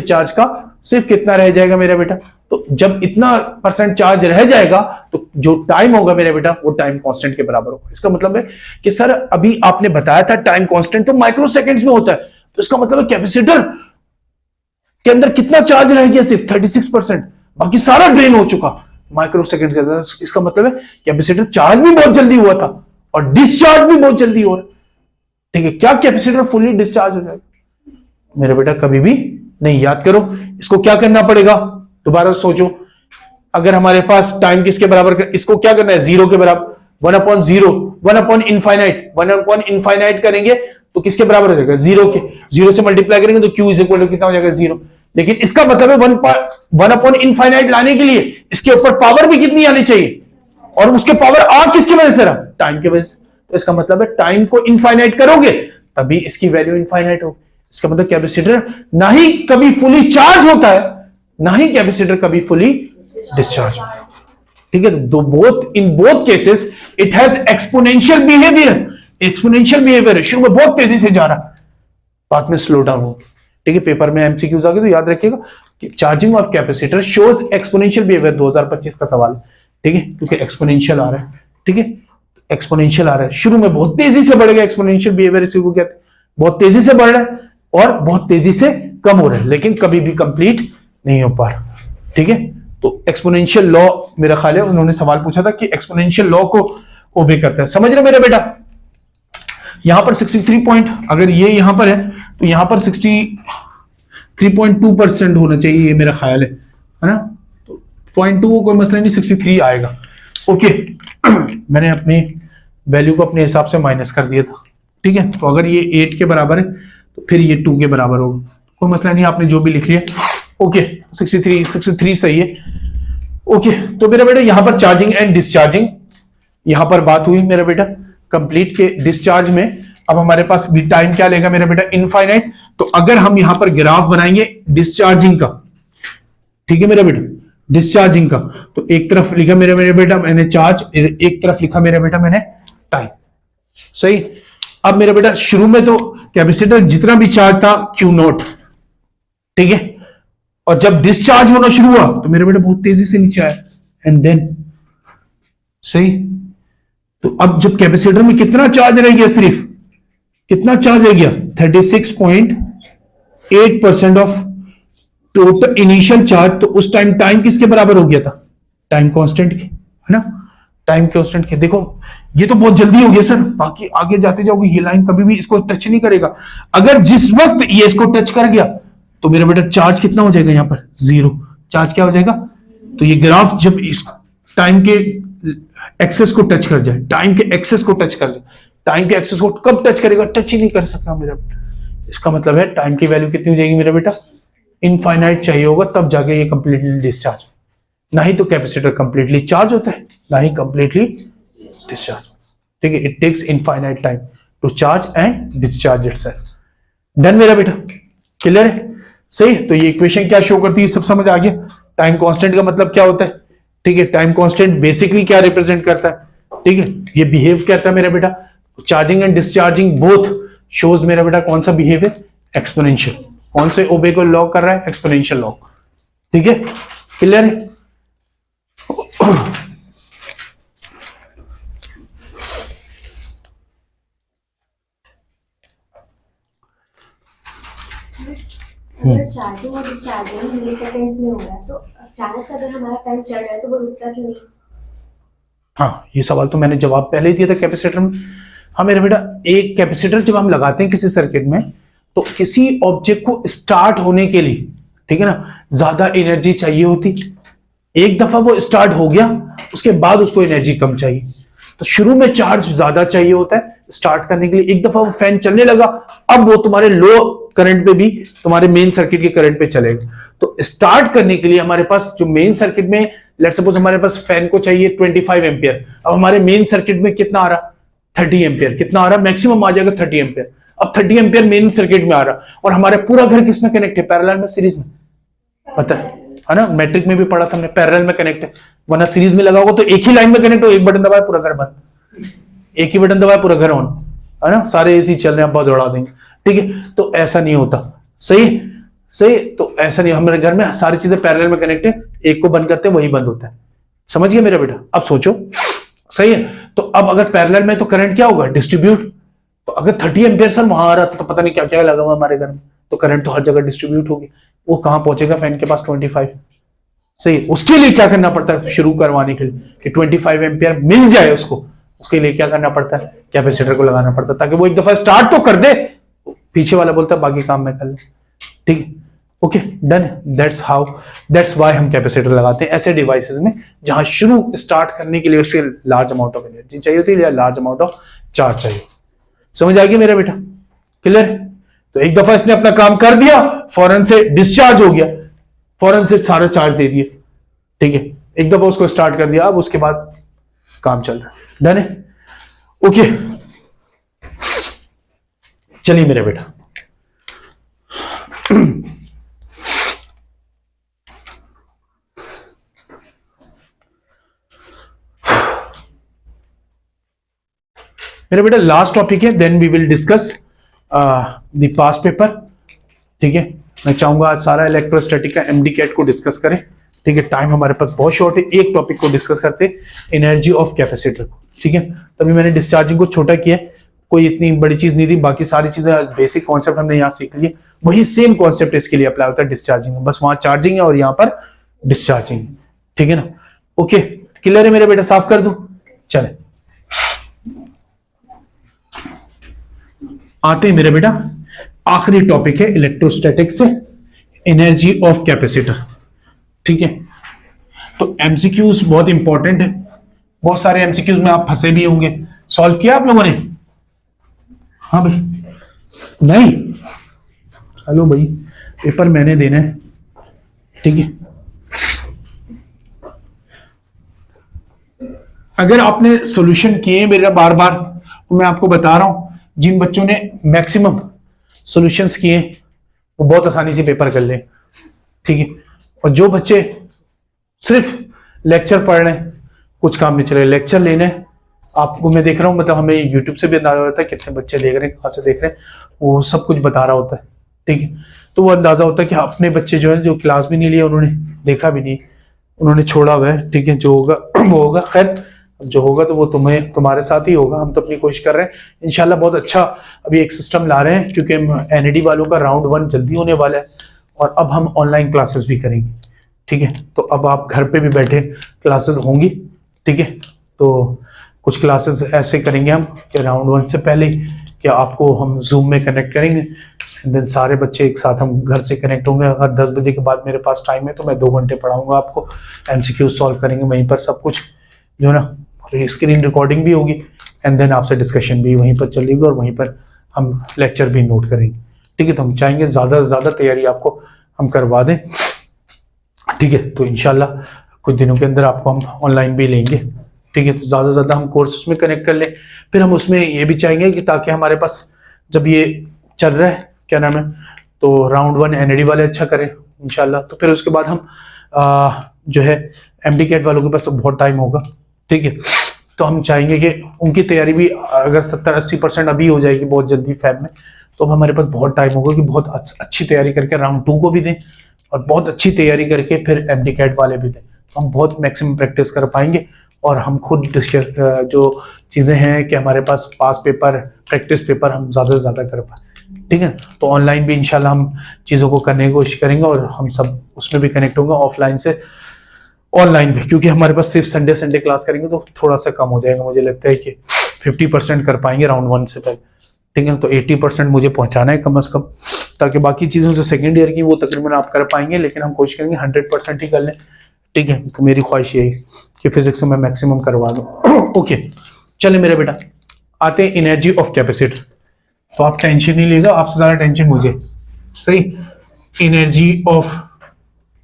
चार्ज का सिर्फ कितना रह जाएगा मेरा बेटा, तो जब इतना परसेंट चार्ज रह जाएगा तो जो टाइम होगा मेरा बेटा वो टाइम कांस्टेंट के बराबर होगा। इसका मतलब है कि सर अभी आपने बताया था टाइम कांस्टेंट तो माइक्रो सेकंड्स में होता है, तो इसका मतलब है कैपेसिटर के अंदर कितना चार्ज रह गया, सिर्फ 36%, बाकी सारा ड्रेन हो चुका माइक्रो सेकंड के अंदर। इसका मतलब है कैपेसिटर चार्ज भी बहुत जल्दी हुआ था और डिस्चार्ज भी बहुत जल्दी हो रहा है। ठीक है, क्या कैपेसिटर फुली डिस्चार्ज हो जाएगा मेरा बेटा, कभी भी नहीं। याद करो इसको क्या करना पड़ेगा, दोबारा सोचो, अगर हमारे पास टाइम किसके बराबर इसको क्या करना है, 0 के बराबर, 1/0, 1/इनफाइनाइट करेंगे तो किसके बराबर हो जाएगा, 0 के। 0 से मल्टीप्लाई करेंगे तो Q इज इक्वल टू कितना हो जाएगा, 0। लेकिन इसका मतलब है 1/इनफाइनाइट लाने के लिए इसके ऊपर पावर भी कितनी आनी चाहिए, और उसके पावर आ किसकी वजह से रहा, टाइम की वजह से। तो इसका मतलब है टाइम को इनफाइनाइट करोगे तभी इसकी वैल्यू इनफाइनाइट होगी। इसका मतलब कैपेसिटर ना ही कभी फुली चार्ज होता है, ना ही कैपेसिटर कभी फुली डिस्चार्ज। ठीक है, in both cases it has exponential behaviour है, शुरू में बहुत तेजी से जा रहा है, बाद में स्लो डाउन हो। ठीक है, पेपर में एमसीक्यूज आ गए तो याद रखिएगा कि charging of capacitor shows exponential behaviour, 2025 का सवाल है। ठीक है, क्योंकि एक्सपोनेंशियल आ रहा है। ठीक है, एक्सपोनेंशियल आ रहा है, शुरू में बहुत तेजी से बढ़ेगा, एक्सपोनेंशियल बिहेवियर इसी को कहते हैं। बहुत तेजी से बढ़ रहा है और बहुत तेजी से कम हो रहा है, लेकिन कभी भी कंप्लीट नहीं हो पा रहा। ठीक है, तो एक्सपोनेंशियल लॉ, मेरा ख्याल है उन्होंने सवाल पूछा था कि एक्सपोनेंशियल लॉ को ओबे करता है, समझ रहे मेरा बेटा। यहां पर 63 पॉइंट, अगर ये यहां पर है तो यहां पर 3.2% होना चाहिए, ये मेरा ख्याल है ना। तो 0.2 कोई मसला नहीं, 63 आएगा। ओके मैंने अपनी वैल्यू को अपने हिसाब से माइनस कर दिया था, ठीक है। तो अगर ये 8 के बराबर है तो फिर ये 2 के बराबर होगा, कोई मसला नहीं, आपने जो भी लिख लिया। ओके 63 सही है। ओके तो मेरा बेटा यहां पर चार्जिंग एंड डिस्चार्जिंग यहां पर बात हुई मेरा बेटा कंप्लीट के। डिस्चार्ज में अब हमारे पास भी टाइम क्या लेगा मेरा बेटा, इनफाइनाइट। तो अगर हम यहां पर ग्राफ बनाएंगे डिस्चार्जिंग का, ठीक है मेरा बेटा, डिस्चार्जिंग का, तो एक तरफ लिखा मेरे बेटा मैंने चार्ज, एक तरफ लिखा मेरा बेटा मैंने टाइम, सही। अब मेरा बेटा शुरू में तो कैपेसिटर जितना भी चार्ज था क्यू नॉट, ठीक है, और जब डिस्चार्ज होना शुरू हुआ तो मेरा बेटा बहुत तेजी से नीचे आया, एंड देन सही। तो अब जब कैपेसिटर में कितना चार्ज रह गया, सिर्फ कितना चार्ज रह गया, 36.8% ऑफ टोटल इनिशियल चार्ज। तो उस टाइम टाइम किसके बराबर हो गया था, टाइम कांस्टेंट के, है ना, टाइम कांस्टेंट के। देखो ये तो बहुत जल्दी हो गया सर, बाकी आगे जाते जाओगे ये लाइन कभी भी इसको टच नहीं करेगा। अगर जिस वक्त ये इसको टच कर गया तो मेरा बेटा चार्ज कितना हो जाएगा, यहां पर 0 चार्ज क्या हो जाएगा। तो ये ग्राफ जब इस टाइम के एक्सेस को टच कर जाए, टाइम के एक्सेस को टच कर जाए, टाइम के एक्सेस को कब टच करेगा, टच ही नहीं कर सकता मेरा बेटा। इसका मतलब है टाइम की वैल्यू कितनी हो जाएगी मेरा बेटा, इनफाइनाइट चाहिए होगा, तब जाके ये कंप्लीटली डिस्चार्ज। नहीं तो कैपेसिटर कंप्लीटली चार्ज होता है, ना ही कंप्लीटली डिस्चार्ज, ठीक है। It takes infinite time to charge and discharge itself. Done मेरा बेटा, क्लियर है, सही। तो ये इक्वेशन क्या शो करती है, सब समझ आ गया। टाइम कांस्टेंट का मतलब क्या होता है, ठीक है। टाइम कांस्टेंट बेसिकली क्या रिप्रेजेंट करता है, ठीक है, ये बिहेव करता है मेरा बेटा, charging and discharging both shows मेरा बेटा कौन सा बिहेव है, एक्सपोनेंशियल। कौन से ओबे को लॉ कर रहा है, एक्सपोनेंशियल लॉ, ठीक है, क्लियर है। अगर चार्जिंग और डिस्चार्जिंग मिलीसेकंड्स में हो रहा है तो अचानक से अगर हमारा फैन चल रहा है तो वो रुकता क्यों नहीं। हाँ ये सवाल तो मैंने जवाब पहले ही दिया था कैपेसिटर में। हाँ मेरा बेटा, एक कैपेसिटर जब हम लगाते हैं किसी सर्किट में तो किसी ऑब्जेक्ट को स्टार्ट होने के लिए, ठीक है ना, ज्यादा एनर्जी चाहिए होती। एक दफा वो स्टार्ट हो गया उसके बाद उसको एनर्जी कम चाहिए। तो शुरू में चार्ज ज्यादा चाहिए होता है स्टार्ट करने के लिए। एक दफा वो फैन चलने लगा, अब वो तुम्हारे लो करंट पे भी तुम्हारे मेन सर्किट के करंट पे चलेगा। तो स्टार्ट करने के लिए हमारे पास जो मेन सर्किट में, लेट्स सपोज हमारे पास फैन को चाहिए 25 एम्पियर, अब हमारे मेन सर्किट में कितना आ रहा, 30 एम्पियर। कितना आ रहा, मैक्सिमम आ जाएगा 30 एम्पियर। अब 30 एम्पियर मेन सर्किट में आ रहा, और हमारे पूरा घर किसमें कनेक्ट है, पैरेलल में, सीरीज में, पता है ना, मैट्रिक में भी पढ़ा था हमने, पैरेलल में कनेक्ट है। वरना सीरीज में लगा होगा तो एक ही लाइन में कनेक्ट हो, एक बटन दबाया पूरा घर बंद, एक ही बटन दबाया पूरा घर ऑन, है ना, सारे एसी चल रहे हैं, बहुत दौड़ा देंगे, ठीक है। तो ऐसा नहीं होता, सही सही। तो ऐसा नहीं, हमारे घर में सारी चीजें पैरेलल में कनेक्ट है, एक को बंद करते हैं वही बंद होता है। समझ गए मेरा बेटा, अब सोचो, सही है। तो अब अगर पैरेलल में तो करंट क्या होगा, डिस्ट्रीब्यूट। तो अगर 30 एम्पियर सर वहां आ रहा था तो पता नहीं क्या क्या लगा हुआ हमारे घर में, तो करंट तो हर जगह डिस्ट्रीब्यूट होगी। वो कहां पहुंचेगा, फैन के पास 25, सही। उसके लिए क्या करना पड़ता है शुरू करवाने के लिए कि 25 एम्पियर मिल जाए उसको, उसके लिए क्या करना पड़ता है, कैपेसिटर को लगाना पड़ता है, ताकि वो एक दफा स्टार्ट तो कर दे, पीछे वाला बोलता है बाकी काम मैं कर ले, ठीक है। ओके डन, दैट्स व्हाई हम कैपेसिटर लगाते हैं ऐसे डिवाइसेस में जहां शुरू स्टार्ट करने के लिए उससे लार्ज अमाउंट ऑफ एनर्जी चाहिए होती है या लार्ज अमाउंट ऑफ चार्ज चाहिए। समझ आ गया मेरा बेटा, क्लियर। तो एक दफा इसने अपना काम कर दिया, फौरन से डिस्चार्ज हो गया, फौरन से सारा चार्ज दे दिया, ठीक है। एक दफा उसको स्टार्ट कर दिया, अब उसके बाद काम चल रहा है, डन है। ओके चलिए मेरे बेटा, मेरे बेटा लास्ट टॉपिक है, then we will discuss the past paper, ठीक है। मैं चाहूंगा आज सारा इलेक्ट्रोस्टैटिक का एमडी कैट को डिस्कस करें, ठीक है। टाइम हमारे पास बहुत शॉर्ट है, एक टॉपिक को डिस्कस करते एनर्जी ऑफ कैपेसिटर को, ठीक है। तभी मैंने डिस्चार्जिंग को छोटा किया, कोई इतनी बड़ी चीज नहीं थी, बाकी सारी चीजें बेसिक कॉन्सेप्ट हमने यहाँ सीख लिए। वही सेम कॉन्सेप्ट इसके लिए अप्लाई होता है डिस्चार्जिंग में, बस वहां चार्जिंग है और यहाँ पर डिस्चार्जिंग, ठीक है ना। ओके क्लियर है मेरे बेटा, साफ कर दूं, चले आते हैं मेरे बेटा, आखिरी टॉपिक है इलेक्ट्रोस्टैटिक से एनर्जी ऑफ कैपेसिटर। ठीक है, तो एमसीक्यूज बहुत इंपॉर्टेंट है, बहुत सारे एमसीक्यूज में आप फंसे भी होंगे। सॉल्व किया आप लोगों ने? हाँ भाई, नहीं, चलो भाई, पेपर मैंने देना है। ठीक है, अगर आपने सॉल्यूशन किए मेरा बार बार, तो मैं आपको बता रहा हूं, जिन बच्चों ने मैक्सिमम सॉल्यूशंस किए वो बहुत आसानी से पेपर कर ले। ठीक है, और जो बच्चे सिर्फ लेक्चर पढ़ रहे हैं, कुछ काम नहीं चल रहा, लेक्चर लेने आपको मैं देख रहा हूँ, मतलब हमें यूट्यूब से भी अंदाजा होता है कितने बच्चे देख रहे हैं, कहाँ से देख रहे हैं, वो सब कुछ बता रहा होता है। ठीक है, तो वो अंदाजा होता है कि अपने बच्चे जो है, जो क्लास भी नहीं लिया, उन्होंने देखा भी नहीं, उन्होंने छोड़ा हुआ है। ठीक है, जो होगा वो होगा, खैर जो होगा तो वो तुम्हारे साथ ही होगा। हम तो अपनी कोशिश कर रहे हैं इंशाल्लाह, बहुत अच्छा अभी एक सिस्टम ला रहे हैं, क्योंकि एनईडी वालों का राउंड 1 जल्दी होने वाला है, और अब हम ऑनलाइन क्लासेस भी करेंगे। ठीक है, तो अब आप घर पे भी बैठे क्लासेस होंगी। ठीक है, तो कुछ क्लासेस ऐसे करेंगे हम कि राउंड 1 से पहले कि आपको हम जूम में कनेक्ट करेंगे, देन सारे बच्चे एक साथ हम घर से कनेक्ट होंगे। अगर 10 बजे के बाद मेरे पास टाइम है तो मैं 2 घंटे पढ़ाऊंगा आपको, एमसीक्यू सॉल्व करेंगे वहीं पर, सब कुछ जो है ना, स्क्रीन रिकॉर्डिंग भी होगी, एंड देन आपसे डिस्कशन भी वहीं पर चलेगी, और वहीं पर हम लेक्चर भी नोट करेंगे। ठीक है, तो हम चाहेंगे ज़्यादा से ज़्यादा तैयारी आपको हम करवा दें। ठीक है, तो इंशाल्लाह कुछ दिनों के अंदर आपको हम ऑनलाइन भी लेंगे। ठीक है, तो ज़्यादा से ज़्यादा हम कोर्स उसमें कनेक्ट कर लें। फिर हम उसमें ये भी चाहेंगे कि ताकि हमारे पास जब ये चल रहा है, क्या नाम है, तो राउंड 1 एनईडी वाले अच्छा करें इंशाल्लाह, तो फिर उसके बाद हम जो है एमडी कैट वालों के पास तो बहुत टाइम होगा। ठीक है, तो हम चाहेंगे कि उनकी तैयारी भी अगर 70-80% अभी हो जाएगी बहुत जल्दी फैब में, तो अब हमारे पास बहुत टाइम होगा कि बहुत अच्छी तैयारी करके राउंड 2 को भी दें, और बहुत अच्छी तैयारी करके फिर एमडी कैट वाले भी दें। तो हम बहुत मैक्सिमम प्रैक्टिस कर पाएंगे, और हम खुद जो चीज़ें हैं कि हमारे पास पास पेपर, प्रैक्टिस पेपर हम ज़्यादा से ज़्यादा कर पाए। ठीक है, तो ऑनलाइन भी इंशाल्लाह हम चीज़ों को करने की कोशिश करेंगे, और हम सब उसमें भी कनेक्ट होंगे ऑफलाइन से ऑनलाइन भी, क्योंकि हमारे पास सिर्फ संडे क्लास करेंगे तो थोड़ा सा कम हो जाएगा। मुझे लगता है कि 50% कर पाएंगे राउंड 1 से पहले। ठीक है, तो 80% मुझे पहुंचाना है कम से कम, ताकि बाकी चीज़ें जो सेकेंड ईयर की वो तकरीबन आप कर पाएंगे, लेकिन हम कोशिश करेंगे 100% ही कर लें। ठीक है, तो मेरी ख्वाहिश यही कि फिजिक्स में मैक्सिमम करवा दूँ। ओके, चले मेरे बेटा, आते हैं एनर्जी ऑफ कैपेसिटर। तो आप टेंशन नहीं लेगा, आपसे ज़्यादा टेंशन मुझे। सही, energy of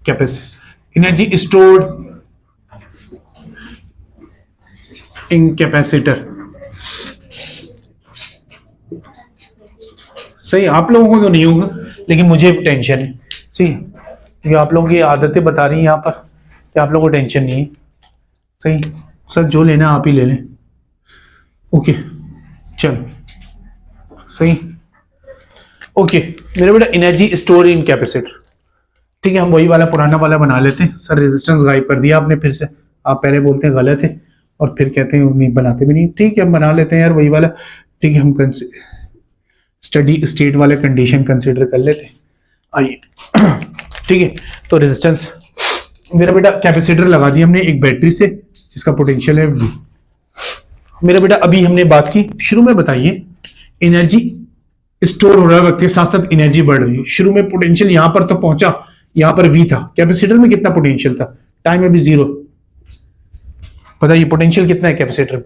capacitor, energy stored in capacitor. सही, आप लोगों को तो नहीं होगा, लेकिन मुझे टेंशन है। सही, क्योंकि आप लोगों की आदतें बता रही हैं यहाँ पर कि आप लोगों को टेंशन नहीं है। सही सर, जो लेना आप ही ले लें। ओके, चल सही। ओके मेरे बेटा, एनर्जी स्टोर इन कैपेसिटर। ठीक है, हम वही वाला पुराना वाला बना लेते हैं। सर रेजिस्टेंस गायब कर दिया आपने फिर से, आप पहले बोलते हैं गलत है और फिर कहते हैं नहीं, बनाते भी नहीं। ठीक है, हम बना लेते हैं यार वही वाला। ठीक है, हम स्टडी स्टेट वाले कंडीशन कंसीडर कर लेते हैं, आइए। ठीक है, तो रेजिस्टेंस मेरा बेटा, कैपेसिटर लगा दिया हमने एक बैटरी से जिसका पोटेंशियल है V। मेरा बेटा अभी हमने बात की, शुरू में बताइए एनर्जी स्टोर हो रहा है वक्त के साथ साथ एनर्जी बढ़ रही है। शुरू में पोटेंशियल यहां पर तो पहुंचा, यहां पर V था, कैपेसिटर में कितना पोटेंशियल था, टाइम अभी 0। बताइए पोटेंशियल कितना है कैपेसिटर में?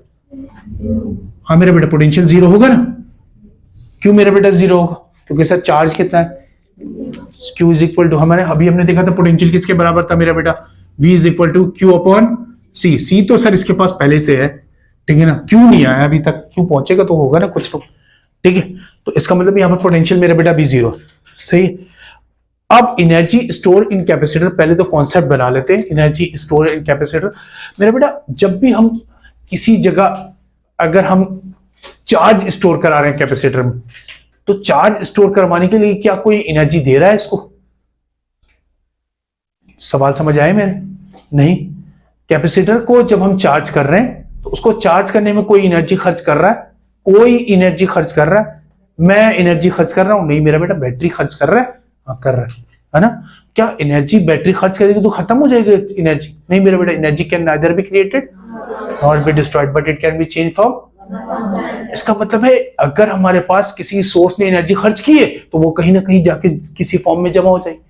हाँ मेरा बेटा, पोटेंशियल 0 होगा ना। क्यों मेरा बेटा 0 होगा? क्योंकि सर चार्ज कितना है, Q इज इक्वल टू, हमारे अभी हमने देखा था पोटेंशियल किसके बराबर था मेरा बेटा, V is equal to Q upon C। C तो सर इसके पास पहले से है, ठीक है ना, Q नहीं आया अभी तक, Q पहुंचेगा तो होगा ना कुछ तो। ठीक है, तो इसका मतलब यहाँ पर पोटेंशियल मेरा बेटा भी 0। सही, अब एनर्जी स्टोर इन कैपेसिटर, पहले तो कॉन्सेप्ट बना लेते हैं एनर्जी स्टोर इन कैपेसिटर। मेरा बेटा जब भी हम किसी जगह अगर हम चार्ज स्टोर करा रहे हैं कैपेसिटर में, तो चार्ज स्टोर करवाने के लिए क्या कोई एनर्जी दे रहा है इसको? सवाल समझ आए मेरे? नहीं, कैपेसिटर को जब हम चार्ज कर रहे हैं तो उसको चार्ज करने में कोई एनर्जी खर्च कर रहा है? कोई एनर्जी खर्च कर रहा है? मैं एनर्जी खर्च कर रहा हूं? नहीं मेरा बेटा, बैटरी खर्च कर रहा है। हाँ कर रहा है ना। क्या एनर्जी बैटरी खर्च करेगी तो खत्म हो जाएगी एनर्जी? नहीं मेरा बेटा, energy can neither be created not be destroyed but it can be change from. इसका मतलब है अगर हमारे पास किसी सोर्स ने एनर्जी खर्च की है तो वो कहीं ना कहीं जाके किसी फॉर्म में जमा हो जाएगी।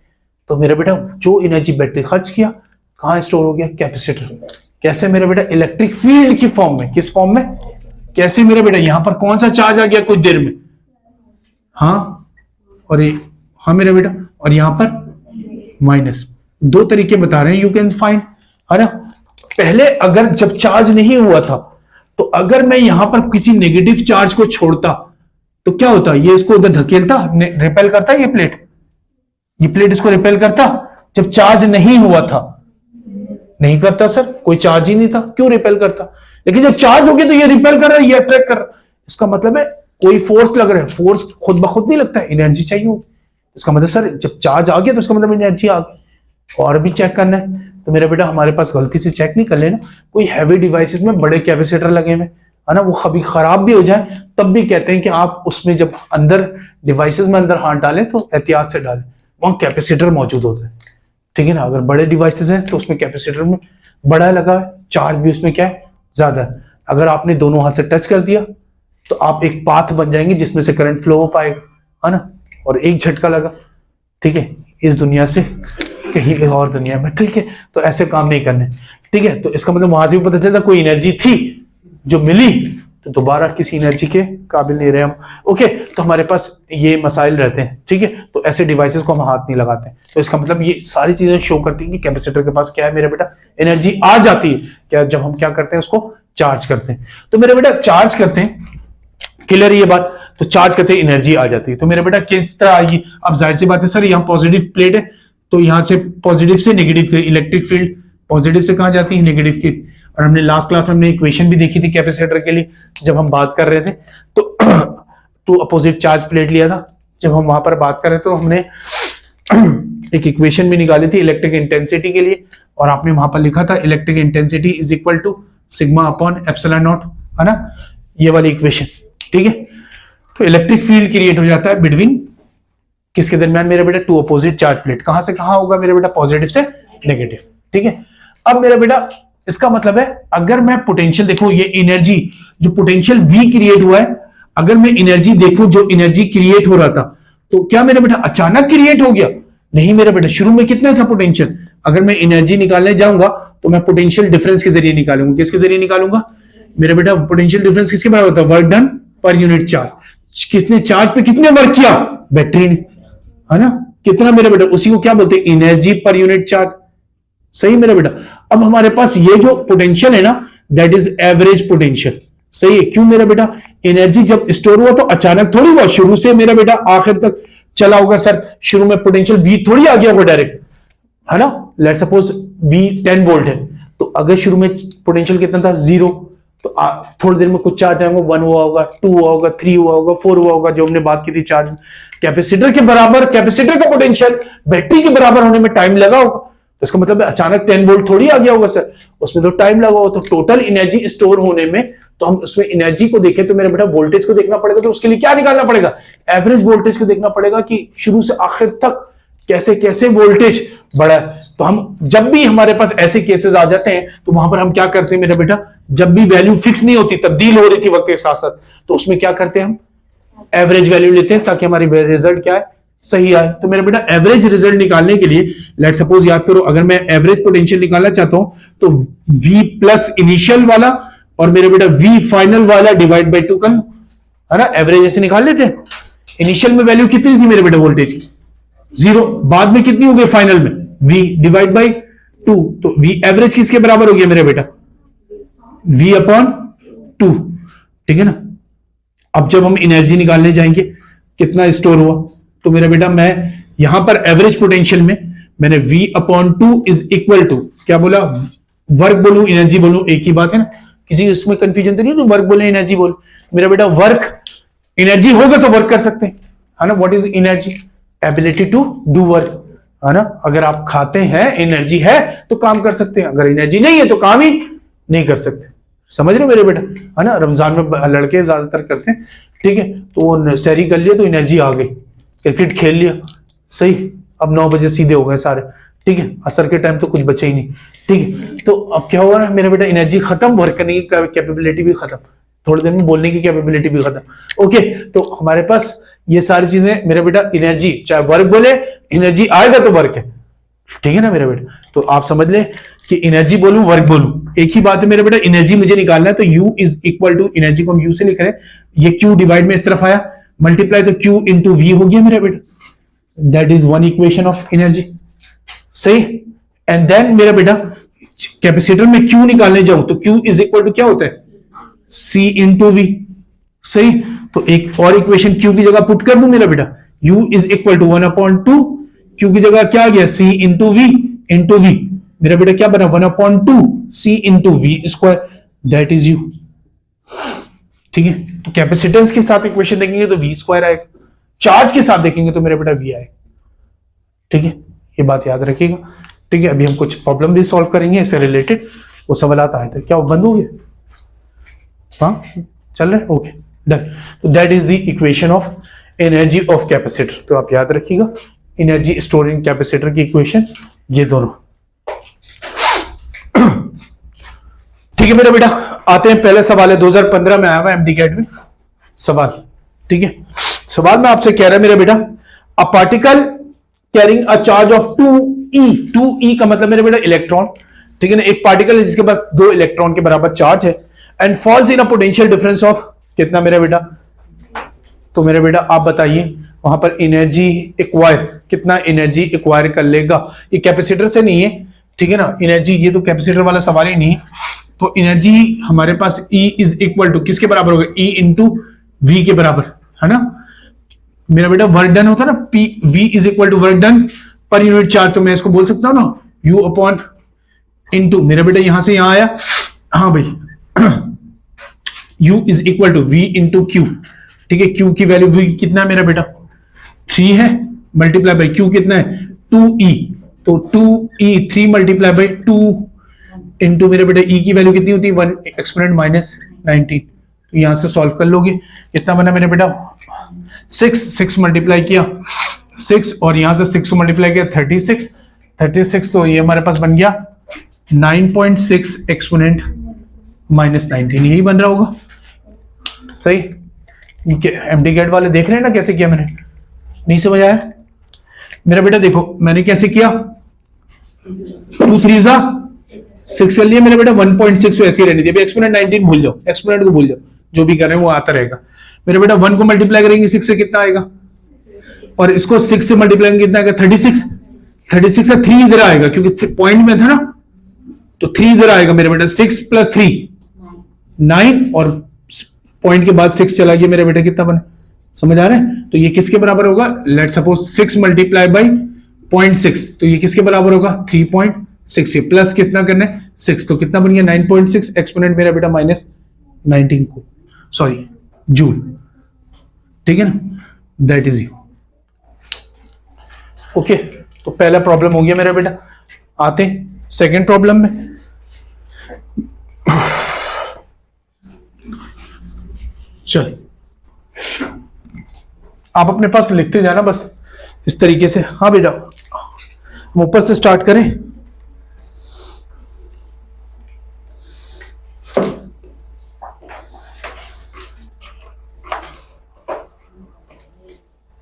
तो मेरा बेटा जो एनर्जी बैटरी खर्च किया कहाँ स्टोर हो गया, कैपेसिटर। कैसे मेरा बेटा, इलेक्ट्रिक फील्ड की फॉर्म में। किस फॉर्म में, कैसे मेरा बेटा, यहां पर कौन सा चार्ज आ गया कुछ देर में, हाँ, और ये, हाँ मेरा बेटा, और यहां पर माइनस। दो तरीके बता रहे हैं, यू कैन फाइंड, है ना। पहले अगर जब चार्ज नहीं हुआ था तो अगर मैं यहां पर किसी नेगेटिव चार्ज को छोड़ता तो क्या होता, ये इसको उधर धकेलता, रिपेल करता, ये प्लेट इसको रिपेल करता। जब चार्ज नहीं हुआ था, नहीं करता सर, कोई चार्ज ही नहीं था, क्यों रिपेल करता। लेकिन जब चार्ज हो गया तो ये रिपेल कर रहा है, ये अट्रैक्ट कर रहा है। इसका मतलब है कोई फोर्स लग रहा है, फोर्स खुद ब खुद नहीं लगता है, एनर्जी चाहिए होगी। इसका मतलब सर जब चार्ज आ गया तो इसका मतलब एनर्जी आ गई। और भी चेक करना है तो मेरा बेटा हमारे पास गलती से चेक नहीं कर लेना, कोई हैवी डिवाइसेस में बड़े कैपेसिटर लगे हुए, है ना, वो कभी खराब भी हो जाए तब भी कहते हैं कि आप उसमें जब अंदर डिवाइसेस में अंदर हाथ डालें तो एहतियात से डालें, वहां कैपेसिटर मौजूद होता है, ठीक है ना। अगर बड़े डिवाइसेस हैं तो उसमें कैपेसिटर में बड़ा लगा है, चार्ज भी उसमें क्या है, ज्यादा है। अगर आपने दोनों हाथ से टच कर दिया तो आप एक पाथ बन जाएंगे जिसमें से करंट फ्लो हो पाएगा, है ना, और एक झटका लगा, ठीक है, इस दुनिया से कहीं और दुनिया में, ठीक है। तो ऐसे काम नहीं करने, ठीक है। तो इसका मतलब वहां से भी पता चलता कोई एनर्जी थी जो मिली तो दोबारा किसी एनर्जी के काबिल नहीं रहे हम, ओके। तो हमारे पास ये मसाइल रहते हैं, ठीक है। तो ऐसे डिवाइसेस को हम हाथ नहीं लगाते। तो इसका मतलब ये सारी चीजें शो करती हैं कि कैपेसिटर के पास क्या है मेरा बेटा, एनर्जी आ जाती है क्या, जब हम क्या करते हैं उसको चार्ज करते हैं। तो मेरे बेटा चार्ज करते हैं, क्लियर है ये बात, तो चार्ज करते हैं एनर्जी आ जाती है। तो मेरे बेटा किस तरह आएगी, अब जाहिर सी बात है सर यहाँ पॉजिटिव प्लेट है तो यहां से पॉजिटिव से नेगेटिव, इलेक्ट्रिक फील्ड पॉजिटिव से कहां जाती है, नेगेटिव की। और हमने लास्ट क्लास में हमने इक्वेशन भी देखी थी कैपेसिटर के लिए जब हम बात कर रहे थे, तो टू अपोजिट चार्ज प्लेट लिया था जब हम वहां पर बात कर रहे थे, तो हमने एक इक्वेशन भी निकाली थी इलेक्ट्रिक इंटेंसिटी के लिए, और आपने वहां पर लिखा था electric intensity is equal to sigma upon epsilon naught, है ना, ये वाली इक्वेशन, ठीक है। तो इलेक्ट्रिक फील्ड क्रिएट हो जाता है बिटवीन किसके दरमियान मेरे बेटा, टू अपोजिट चार्ज प्लेट। कहां से कहां होगा मेरे बेटा, पॉजिटिव से नेगेटिव, ठीक है। अब मेरा बेटा इसका मतलब है अगर मैं पोटेंशियल देखो, ये एनर्जी जो पोटेंशियल V क्रिएट हुआ है, अगर मैं एनर्जी देखूं जो एनर्जी क्रिएट हो रहा था, तो क्या मेरा बेटा अचानक क्रिएट हो गया, नहीं मेरा बेटा, शुरू में कितना था पोटेंशियल। अगर मैं एनर्जी निकालने जाऊंगा तो मैं पोटेंशियल डिफरेंस के जरिए निकालूंगा, किसके जरिए निकालूंगा मेरा बेटा, पोटेंशियल डिफरेंस किसके बराबर होता है, work done per unit charge. किसने चार्ज पे किसने वर्क किया, बैटरी ने, है ना, कितना मेरा बेटा, उसी को क्या बोलते हैं, एनर्जी पर यूनिट चार्ज, सही मेरा बेटा। अब हमारे पास ये जो पोटेंशियल है ना, दैट इज एवरेज पोटेंशियल, सही है। क्यों मेरा बेटा, एनर्जी जब स्टोर हुआ तो अचानक थोड़ी हुआ, शुरू से मेरा बेटा आखिर तक चला होगा सर, शुरू में पोटेंशियल V थोड़ी आ गया होगा डायरेक्ट, है ना। लेट सपोज V 10 वोल्ट है, तो अगर शुरू में पोटेंशियल कितना था, 0, तो थोड़ी देर में कुछ चार्ज आएगा, 1 हुआ होगा, 2 हुआ होगा, 3 हुआ होगा, 4 हुआ होगा, जो हमने बात की थी चार्ज। कैपेसिटर के बराबर, कैपेसिटर का पोटेंशियल बैटरी के बराबर होने में टाइम लगा होगा, तो इसका मतलब अचानक 10 वोल्ट थोड़ी आ गया होगा सर, उसमें तो टाइम लगा होगा। तो टोटल एनर्जी स्टोर होने में, तो हम उसमें एनर्जी को देखें तो मेरा बेटा वोल्टेज को देखना पड़ेगा, तो उसके लिए क्या निकालना पड़ेगा, एवरेज वोल्टेज को देखना पड़ेगा कि शुरू से आखिर तक कैसे कैसे वोल्टेज बढ़ा है। तो हम जब भी हमारे पास ऐसे केसेस आ जाते हैं तो वहां पर हम क्या करते हैं मेरा बेटा, जब भी वैल्यू फिक्स नहीं होती, तब्दील हो रही थी वक्त के साथ साथ, तो उसमें क्या करते हैं हम एवरेज वैल्यू लेते हैं ताकि हमारी रिजल्ट क्या है, सही आए। तो मेरा बेटा एवरेज रिजल्ट निकालने के लिए लेट सपोज याद करो, अगर मैं एवरेज पोटेंशियल निकालना चाहता हूं तो V प्लस इनिशियल वाला और मेरे बेटा V फाइनल वाला डिवाइड बाई 2 कर, है ना, एवरेज ऐसे निकाल लेते हैं। इनिशियल में वैल्यू कितनी थी मेरे बेटा वोल्टेज की, 0, बाद में कितनी हो गई फाइनल में, V डिवाइड बाई 2, तो V एवरेज किसके बराबर हो गया मेरे बेटा, V अपॉन 2, ठीक है ना। अब जब हम एनर्जी निकालने जाएंगे कितना स्टोर हुआ, तो मेरा बेटा मैं यहां पर एवरेज पोटेंशियल में मैंने V upon 2 is equal to क्या बोला, वर्क बोलूं एनर्जी बोलूं एक ही बात है ना, किसी इसमें कंफ्यूजन तो नहीं है, वर्क बोले एनर्जी बोल, मेरा बेटा वर्क एनर्जी होगा तो वर्क कर सकते हैं, है ना। What is energy, ability to do work, है ना। अगर आप खाते हैं, एनर्जी है तो काम कर सकते हैं, अगर एनर्जी नहीं है तो काम ही नहीं कर सकते, समझ रहे हो मेरे बेटा, है ना। रमजान में लड़के ज्यादातर करते हैं, ठीक है, तो वो सहरी कर लिया तो एनर्जी आ गई, क्रिकेट खेल लिया, सही, अब 9 बजे सीधे हो गए सारे, ठीक है, असर के टाइम तो कुछ बचे ही नहीं, ठीक है। तो अब क्या हुआ मेरा बेटा, एनर्जी खत्म, वर्क करने की कैपेबिलिटी भी खत्म, थोड़ी देर में बोलने की कैपेबिलिटी भी खत्म, ओके। तो हमारे पास ये सारी चीजें मेरे बेटा, एनर्जी चाहे वर्क बोले, एनर्जी आएगा तो वर्क है, ठीक है ना मेरा बेटा। तो आप समझ ले कि एनर्जी बोलूं वर्क बोलूं एक ही बात है मेरा बेटा। एनर्जी मुझे निकालना है तो U is equal to, energy को हम U से लिख रहे हैं, ये Q डिवाइड में इस तरफ आया, मल्टीप्लाई तो Q इंटू V हो गया मेरा बेटा। That is one equation of energy, सही। एंड देन मेरा बेटा कैपेसिटर में Q निकालने जाऊं तो Q इज इक्वल टू क्या होता है, C इंटू V, सही। तो एक और इक्वेशन Q की जगह पुट कर दूं मेरा बेटा, U is equal to 1/2, Q की जगह क्या आ गया, C इंटू V मेरा बेटा क्या बना 1/2 C into V square, that is U। ठीक है, तो कैपेसिटेंस के साथ इक्वेशन देखेंगे तो V स्क्वायर आएगा, चार्ज के साथ देखेंगे तो मेरा बेटा V आएगा। ठीक है, ये बात याद रखिएगा। ठीक है, अभी हम कुछ प्रॉब्लम भी सॉल्व करेंगे इससे रिलेटेड, वो सवाल आए थे। क्या वो बंद हो गया? हाँ चल रहे, ओके डन। तो that is the equation of energy of capacitor. तो आप याद रखिएगा, एनर्जी स्टोर इन कैपेसिटर की इक्वेशन ये दोनों। ठीक है मेरा बेटा, आते हैं पहले सवाल है 2015 में आया हुआ एमडी कैट में सवाल। ठीक है, सवाल में आपसे कह रहा है मेरा बेटा, a particle carrying a charge of 2e का मतलब मेरे बेटा इलेक्ट्रॉन। ठीक है ना, एक पार्टिकल है जिसके पास 2 इलेक्ट्रॉन के बराबर चार्ज है, and falls in a potential difference of कितना मेरा बेटा। तो मेरे बेटा आप बताइए वहां पर एनर्जी एक्वायर, कितना एनर्जी एक्वायर कर लेगा। ये कैपेसिटर से नहीं है, ठीक है ना, एनर्जी, ये तो कैपेसिटर वाला सवाल ही नहीं है। तो एनर्जी हमारे पास E इज इक्वल टू किसके बराबर होगा, E इंटू V के बराबर, है ना मेरा बेटा। वर्क डन होता है ना, V is equal to work done per unit charge, तो मैं इसको बोल सकता हूं ना U अपॉन इंटू मेरा बेटा यहां से यहां आया, हाँ भाई U is equal to V into Q। ठीक है, Q की वैल्यू V कितना है मेरा बेटा 3 है, मल्टीप्लाई बाई Q कितना है 2E, तो 2E 3 मल्टीप्लाई बाई 2 इंटू मेरे बेटा E की वैल्यू कितनी होती है 1 एक्सपोनेंट माइनस 19। तो यहां से सॉल्व कर लोगे, कितना बना मेरे बेटा 6 मल्टीप्लाई किया 6 और यहां से 6 मल्टीप्लाई किया 36, तो ये हमारे पास बन गया 9.6 एक्सपोनेंट माइनस 19, यही बन रहा होगा, सही। एमडी गेट वाले देख रहे हैं ना कैसे किया मैंने, नहीं समझ आया मेरा बेटा। देखो मैंने कैसे किया, 2 3 6 कर लिया मेरा बेटा, 1.6 ऐसी रहनी थी। अभी एक्सपोनेंट 19 भूल जाओ, एक्सपोनेंट को भूल जाओ, जो भी कर रहे हैं वो आता रहेगा मेरा बेटा। 1 को मल्टीप्लाई करेंगे 6 से कितना आएगा, और इसको 6 से मल्टीप्लाई करेंगे कितना आएगा 36 से 3 इधर आएगा क्योंकि पॉइंट में था ना, तो 3 इधर आएगा मेरे बेटा। 6 + 3 9 और पॉइंट के बाद 6 चला गया मेरे बेटा, कितना बना, समझ आ रहा है। तो ये किसके बराबर होगा, लेट सपोज 6 मल्टीप्लाई बाई 0.6, तो ये किसके बराबर होगा 3.6 है, प्लस कितना करना है 6, तो कितना बन गया 9.6 एक्सपोनेंट मेरा बेटा माइनस 19 को, सॉरी जूल। ठीक है ना, दैट इज यू। ओके, तो पहला प्रॉब्लम हो गया मेरा बेटा। आते हैं सेकेंड प्रॉब्लम में। चल आप अपने पास लिखते जाना बस इस तरीके से। हाँ बेटा, हम ऊपर से स्टार्ट करें।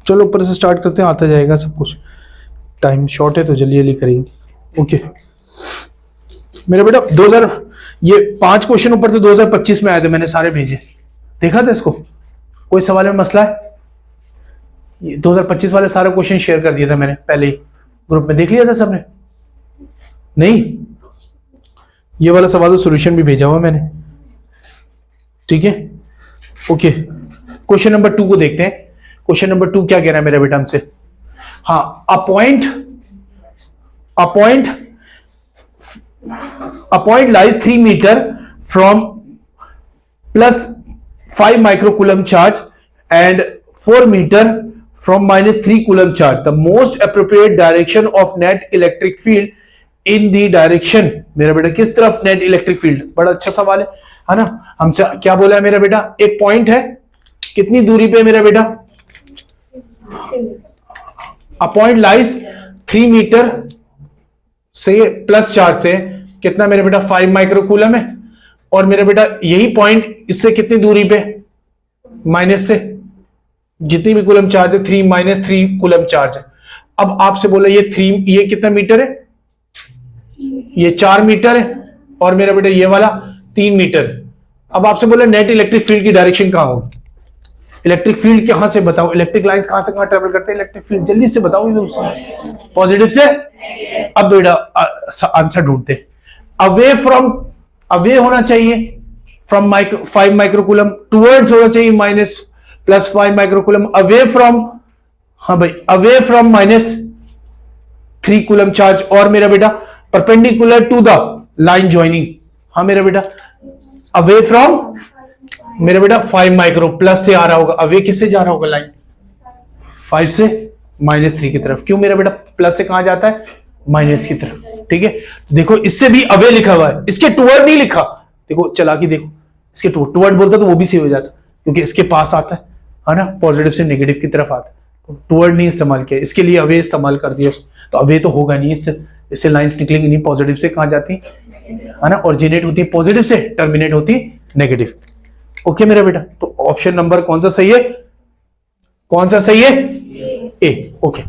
चलो ऊपर से स्टार्ट करते हैं, आता जाएगा सब कुछ, टाइम शॉर्ट है तो जल्दी जल्दी करेंगे। ओके मेरा बेटा 2000, ये 5 क्वेश्चन ऊपर तो 2025 में आए थे, मैंने सारे भेजे, देखा था इसको, कोई सवाल में मसला है? ये 2025 वाले सारे क्वेश्चन शेयर कर दिया था मैंने पहले ही ग्रुप में, देख लिया था सबने? नहीं, ये वाला सवाल तो सॉल्यूशन भी भेजा हुआ मैंने। ठीक है, ओके क्वेश्चन नंबर 2 को देखते हैं। क्वेश्चन नंबर 2 क्या कह रहा है मेरा बेटा हमसे? हाँ, a point lies 3 metre from +5 microcoulomb charge and 4 meter from -3 coulomb charge. The most appropriate direction of net electric field in the direction, मेरा बेटा किस तरफ नेट इलेक्ट्रिक फील्ड? बड़ा अच्छा सवाल है ना। हमसे क्या बोला है मेरा बेटा, एक पॉइंट है, कितनी दूरी पे मेरा बेटा? अ पॉइंट लाइज 3 मीटर से प्लस चार्ज से कितना मेरा बेटा 5 माइक्रोकूलम है, और मेरा बेटा यही पॉइंट इससे कितनी दूरी पे, माइनस से, जितनी भी कूलम चार्ज है 3 - 3 कूलम चार्ज है। अब आपसे बोला ये 3, ये कितना मीटर है, ये 4 मीटर है, और मेरा बेटा ये वाला 3 मीटर। अब आपसे बोला नेट इलेक्ट्रिक फील्ड की डायरेक्शन कहां होगी, इलेक्ट्रिक फील्ड कहां से बताओ, इलेक्ट्रिक लाइंस कहां से कहां ट्रेवल करते हैं इलेक्ट्रिक फील्ड, जल्दी से बताओ, पॉजिटिव से। अब बेटा आंसर ढूंढते हैं, अवे फ्रॉम, अवे होना चाहिए फ्रॉम 5 माइक्रोकूलम, टुवर्ड्स होना चाहिए +5 माइक्रोकूलम, अवे फ्रॉम, हाँ भाई अवे फ्रॉम -3 कूलम चार्ज, और मेरा बेटा perpendicular to the line joining, हाँ मेरा बेटा अवे फ्रॉम, मेरा बेटा 5 माइक्रो, प्लस से आ रहा होगा, अवे किससे जा रहा होगा लाइन, 5 से -3 की तरफ, क्यों मेरा बेटा प्लस से कहां जाता है, माइनस की तरफ, ठीक है। देखो इससे भी अवे लिखा हुआ है, इसके टुवर्ड नहीं लिखा, देखो चला के देखो, इसके टुवर्ड बोलता तो वो भी सही हो जाता, क्योंकि इसके पास आता है ना, पॉजिटिव से नेगेटिव की तरफ आता है, तो टुवर्ड नहीं इस्तेमाल किया, इसके लिए अवे इस्तेमाल कर दिया, तो अवे तो होगा नहीं, इससे लाइंस निकलेंगी नहीं, पॉजिटिव से कहां जाती है ना, ओरिजिनेट होती है पॉजिटिव से, टर्मिनेट होती है नेगेटिव। ओके मेरा बेटा, तो ऑप्शन नंबर कौन सा सही है, कौन सा सही है, ए। ओके,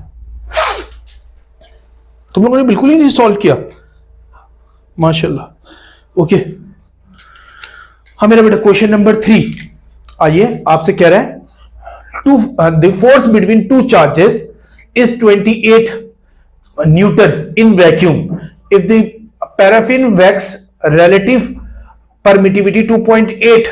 तुम लोगों ने बिल्कुल ही नहीं सॉल्व किया, माशाल्लाह। ओके, हाँ मेरा बेटा क्वेश्चन नंबर 3, आइए आपसे कह रहा है the force between two charges is 28 Newton in vacuum, if the paraffin wax relative permittivity 2.8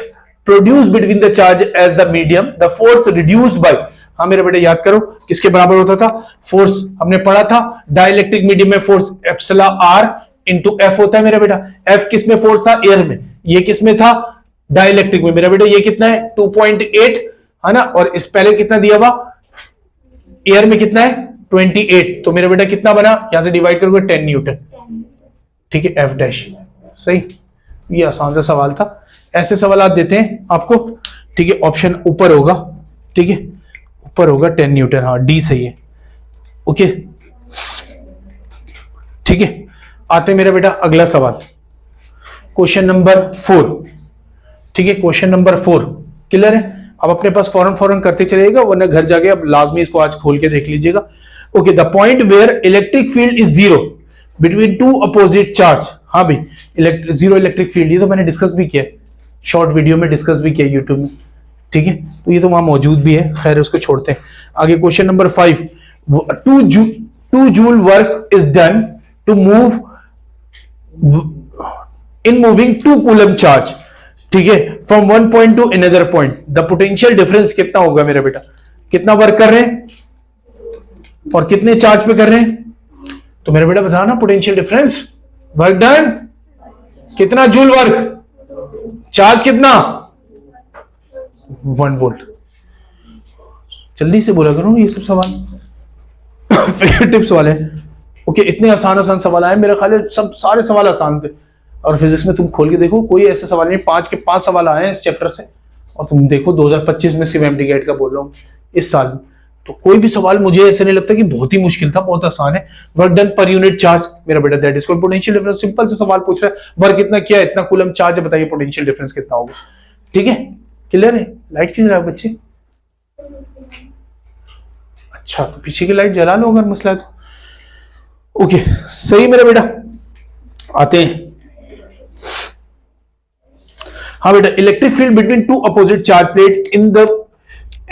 produced between the charge as the medium, the force reduced by, हाँ मेरे बेटे याद करो किसके बराबर होता था, फोर्स हमने पढ़ा था डाइलेक्ट्रिक मीडियम में force epsilon R into F होता है मेरा बेटा, एफ किस में फोर्स था, एयर में, ये किस में था, डाइलेक्ट्रिक में मेरा बेटा, ये कितना है 2.8 है ना, और इस पहले कितना दिया हुआ, एयर में कितना है 28, तो मेरा बेटा कितना बना, यहां से डिवाइड करोगे 10 न्यूटन, ठीक है, एफ डैश, सही, ये आसान सा सवाल था, ऐसे सवाल आप देते हैं आपको, ठीक है, ऑप्शन ऊपर होगा, ठीक है, ऊपर होगा 10 न्यूटन, हाँ डी सही है। ओके ठीक है, आते मेरा बेटा अगला सवाल, क्वेश्चन नंबर 4, ठीक है, क्वेश्चन नंबर 4 क्लियर है, अब अपने पास फौरन करते चलेगा, वरना घर जाके अब लाजमी इसको आज खोल के देख लीजिएगा। Okay, the point where electric field is 0 between two opposite charge, हाँ भाई जीरो इलेक्ट्रिक फील्ड, ये तो मैंने डिस्कस भी किया, शॉर्ट वीडियो में डिस्कस भी किया यूट्यूब में, ठीक है, तो ये तो वहां मौजूद भी है, खैर उसको छोड़ते हैं। आगे question number 5, 2 joule work is done to move in moving 2 coulomb charge, ठीक है, from 1 point to another point, the potential difference कितना होगा मेरा बेटा, कितना वर्क कर रहे हैं और कितने चार्ज पे कर रहे हैं, तो मेरा बेटा बताओ ना, पोटेंशियल डिफरेंस, वर्क डन कितना, जूल वर्क, चार्ज कितना 1 वोल्ट, जल्दी से बोला करो ये सब सवाल टिप्स वाले। ओके, इतने आसान सवाल आए, मेरा ख्याल है सब सारे सवाल आसान थे, और फिजिक्स में तुम खोल के देखो कोई ऐसे सवाल नहीं, 5 के 5 सवाल आए हैं इस चैप्टर से, और तुम देखो 2025 में सिर्फ एमडी गेट का बोल रहा हूँ इस साल में, तो कोई भी सवाल मुझे ऐसे नहीं लगता कि बहुत ही मुश्किल था, बहुत आसान है। Work done per unit charge मेरा बेटा, that is called potential difference, simple से सवाल पूछ रहा है, वर्क कितना किया, इतना कूलम चार्ज है, बताइए पोटेंशियल डिफरेंस कितना होगा, ठीक है, क्लियर है। लाइट क्यों जला बच्चे, अच्छा तो पीछे की लाइट जला लो अगर मसला है तो। ओके सही मेरा बेटा, आते हैं, हाँ बेटा, electric field between two opposite charge plate in the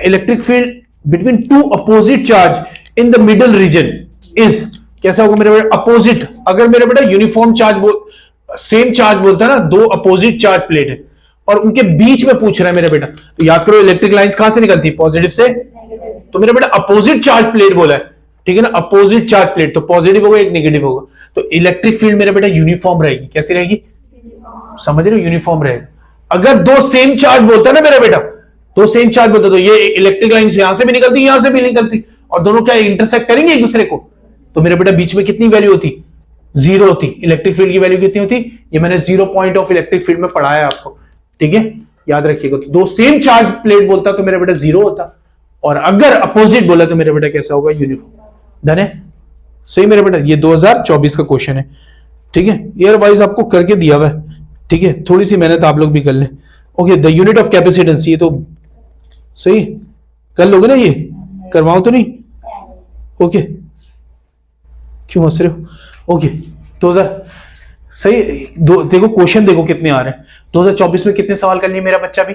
electric field between two opposite charge in the middle region is, कैसा होगा मेरे बेटा, अपोजिट, अगर मेरे बेटा यूनिफॉर्म चार्ज सेम चार्ज बोलता है ना, 2 अपोजिट चार्ज प्लेट है और उनके बीच में पूछ रहा है मेरा बेटा, तो याद करो इलेक्ट्रिक लाइंस कहां से निकलती है, पॉजिटिव से, तो मेरा बेटा अपोजिट चार्ज प्लेट बोला है, ठीक है ना, अपोजिट चार्ज प्लेट, तो पॉजिटिव होगा एक नेगेटिव होगा, तो इलेक्ट्रिक फील्ड मेरा बेटा यूनिफॉर्म रहेगी, कैसी रहेगी, समझ रहे हो, यूनिफॉर्म रहेगा। अगर 2 सेम चार्ज बोलता है ना मेरा बेटा, 2 सेम चार्ज बोलता, तो ये इलेक्ट्रिक लाइन यहां से भी निकलती, यहां से भी निकलती, और दोनों क्या इंटरसेक्ट करेंगे एक दूसरे को, तो मेरे बेटा बीच में कितनी वैल्यू होती, 0 होती, इलेक्ट्रिक फील्ड की वैल्यू कितनी होती, ये मैंने 0 पॉइंट ऑफ इलेक्ट्रिक फील्ड में पढ़ाया है आपको, ठीक है, याद रखिएगा। 2 सेम चार्ज प्लेट बोलता तो मेरा बेटा 0 होता, और अगर अपोजिट बोला तो मेरा बेटा कैसा होगा, यूनिफॉर्म। डन है, सही मेरा बेटा, ये 2024 का क्वेश्चन है, ठीक है, ईयर वाइज आपको करके दिया हुआ है, ठीक है, थोड़ी सी मेहनत आप लोग भी कर ले। Okay, the unit of capacitance, ये तो सही कर लोगे ना, ये करवाओ तो नहीं, ओके क्यों हंस रहे हो? ओके 2000 सही। देखो क्वेश्चन देखो कितने आ रहे हैं। 2024 में कितने सवाल कर लिए मेरा बच्चा भी?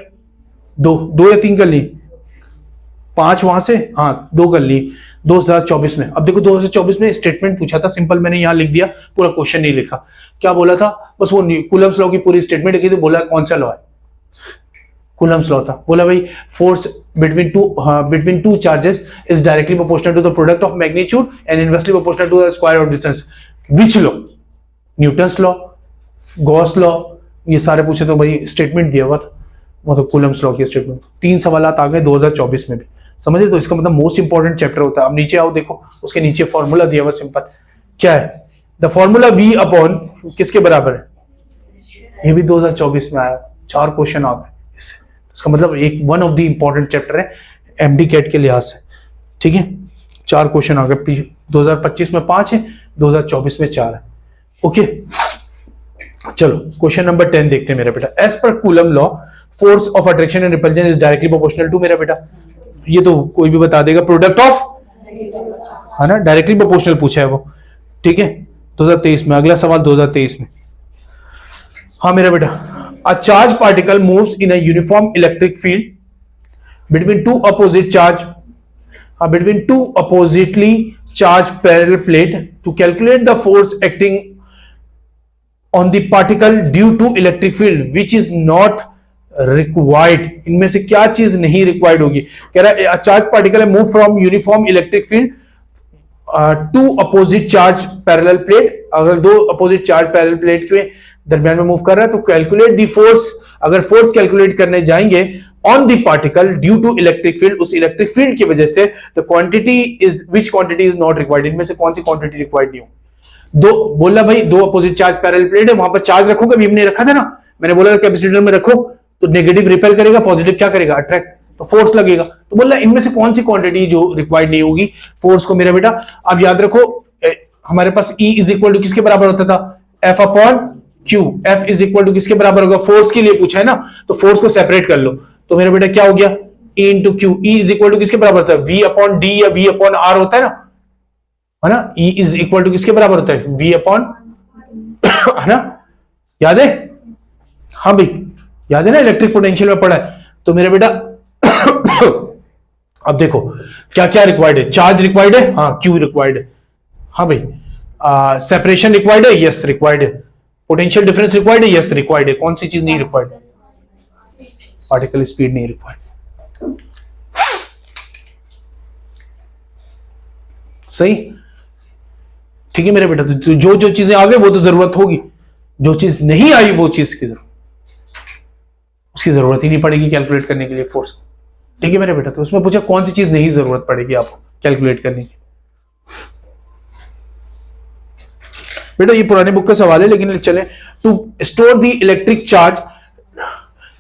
दो या तीन कर लिए? 5 वहां से, हाँ 2 कर लिए 2024 में। अब देखो 2024 में स्टेटमेंट पूछा था सिंपल, मैंने यहां लिख दिया, पूरा क्वेश्चन नहीं लिखा। क्या बोला था? बस वो कूलम्स लॉ की पूरी स्टेटमेंट लिखी थी, बोला कौन सा लॉ है? कूलम्स लॉ था। बोला भाई force between two charges is directly proportional to the product of magnitude and inversely proportional to the square of distance. Which law? Newton's law, Gauss law, ये सारे पूछे तो भाई स्टेटमेंट दिया हुआ था, वो तो कूलम्स लॉ की स्टेटमेंट। 3 सवाल आ गए 2024 में भी, समझे? तो इसका मतलब मोस्ट इंपॉर्टेंट चैप्टर होता है। अब नीचे आओ, देखो उसके नीचे फॉर्मूला दिया हुआ सिंपल, क्या है? द फॉर्मूला V अपॉन किसके बराबर है? ये भी 2024 में आया, 4 क्वेश्चन आ गए इससे। इसका मतलब एक one of the important chapter है एमडी कैट के लिहाज से, ठीक है? 4 क्वेश्चन आ गए, 2025 में 5 है, 2024 में 4 है। ओके चलो क्वेश्चन नंबर 10 देखते हैं मेरा बेटा। As per Coulomb law force of attraction and repulsion is directly proportional to, मेरा बेटा ये तो कोई भी बता देगा, प्रोडक्ट ऑफ, है ना, डायरेक्टली प्रोपोर्शनल पूछा है वो, ठीक है? 2023 में। अगला सवाल 2023 में, हाँ मेरा बेटा। A charge particle moves in a uniform electric field between two opposite charge between two oppositely charged parallel plate to calculate the force acting on the particle due to electric field which is not required। इनमें से क्या चीज नहीं required होगी? कह रहा है charge particle है move from uniform electric field to opposite charge parallel plate. अगर दो अपोजिट चार्ज पैरेलल प्लेट के दरमियान में मूव कर रहा है तो कैलकुलेट दी फोर्स, अगर फोर्स कैलकुलेट करने जाएंगे on the particle due to electric field, उस इलेक्ट्रिक फील्ड की वजह से, the quantity is which quantity is not required, इनमें से कौन सी क्वांटिटी रिक्वायर्ड नहीं होगी? दो बोला भाई, दो अपोजिट चार्ज पैरेलल प्लेट है, वहां पर चार्ज रखोगे, अभी हमने रखा था ना, मैंने बोला कैपेसिटर में रखो तो नेगेटिव रिपेल करेगा, पॉजिटिव क्या करेगा? अट्रैक्ट, तो फोर्स लगेगा। तो बोला इनमें से कौन सी क्वांटिटी जो रिक्वायर्ड नहीं होगी फोर्स को, मेरा बेटा अब याद रखो हमारे पास E इज इक्वल टू किसके बराबर होता था? F upon Q। F is equal to किसके बराबर होगा? फोर्स के लिए पूछा है ना, तो फोर्स को सेपरेट कर लो, तो मेरा बेटा क्या हो गया? E into Q. E is equal to किसके बराबर होता है? V अपॉन D या V अपॉन R होता है ना? E इज इक्वल टू किसके बराबर होता है? V अपॉन है ना, याद है? हाँ भाई याद है ना, इलेक्ट्रिक पोटेंशियल में पढ़ा है। तो मेरा बेटा अब देखो क्या क्या रिक्वायर्ड है? चार्ज रिक्वायर्ड है, हाँ क्यू रिक्वायर्ड है, हाँ भाई सेपरेशन रिक्वायर्ड है, यस रिक्वायर्ड है, पोटेंशियल डिफरेंस रिक्वायर्ड है, यस रिक्वायर्ड है। कौन सी चीज नहीं रिक्वायर्ड? पार्टिकल स्पीड नहीं रिक्वायर्ड। सही, ठीक है मेरे बेटा। तो जो जो चीजें आ गई वो तो जरूरत होगी, जो चीज नहीं आई वो चीज की जरूरत, उसकी जरूरत ही नहीं पड़ेगी कैलकुलेट करने के लिए फोर्स, ठीक है मेरे बेटा। तो उसमें पूछा कौन सी चीज नहीं जरूरत पड़ेगी आपको कैलकुलेट करने की। बेटा ये पुराने बुक का सवाल है लेकिन चले, to store the electric charge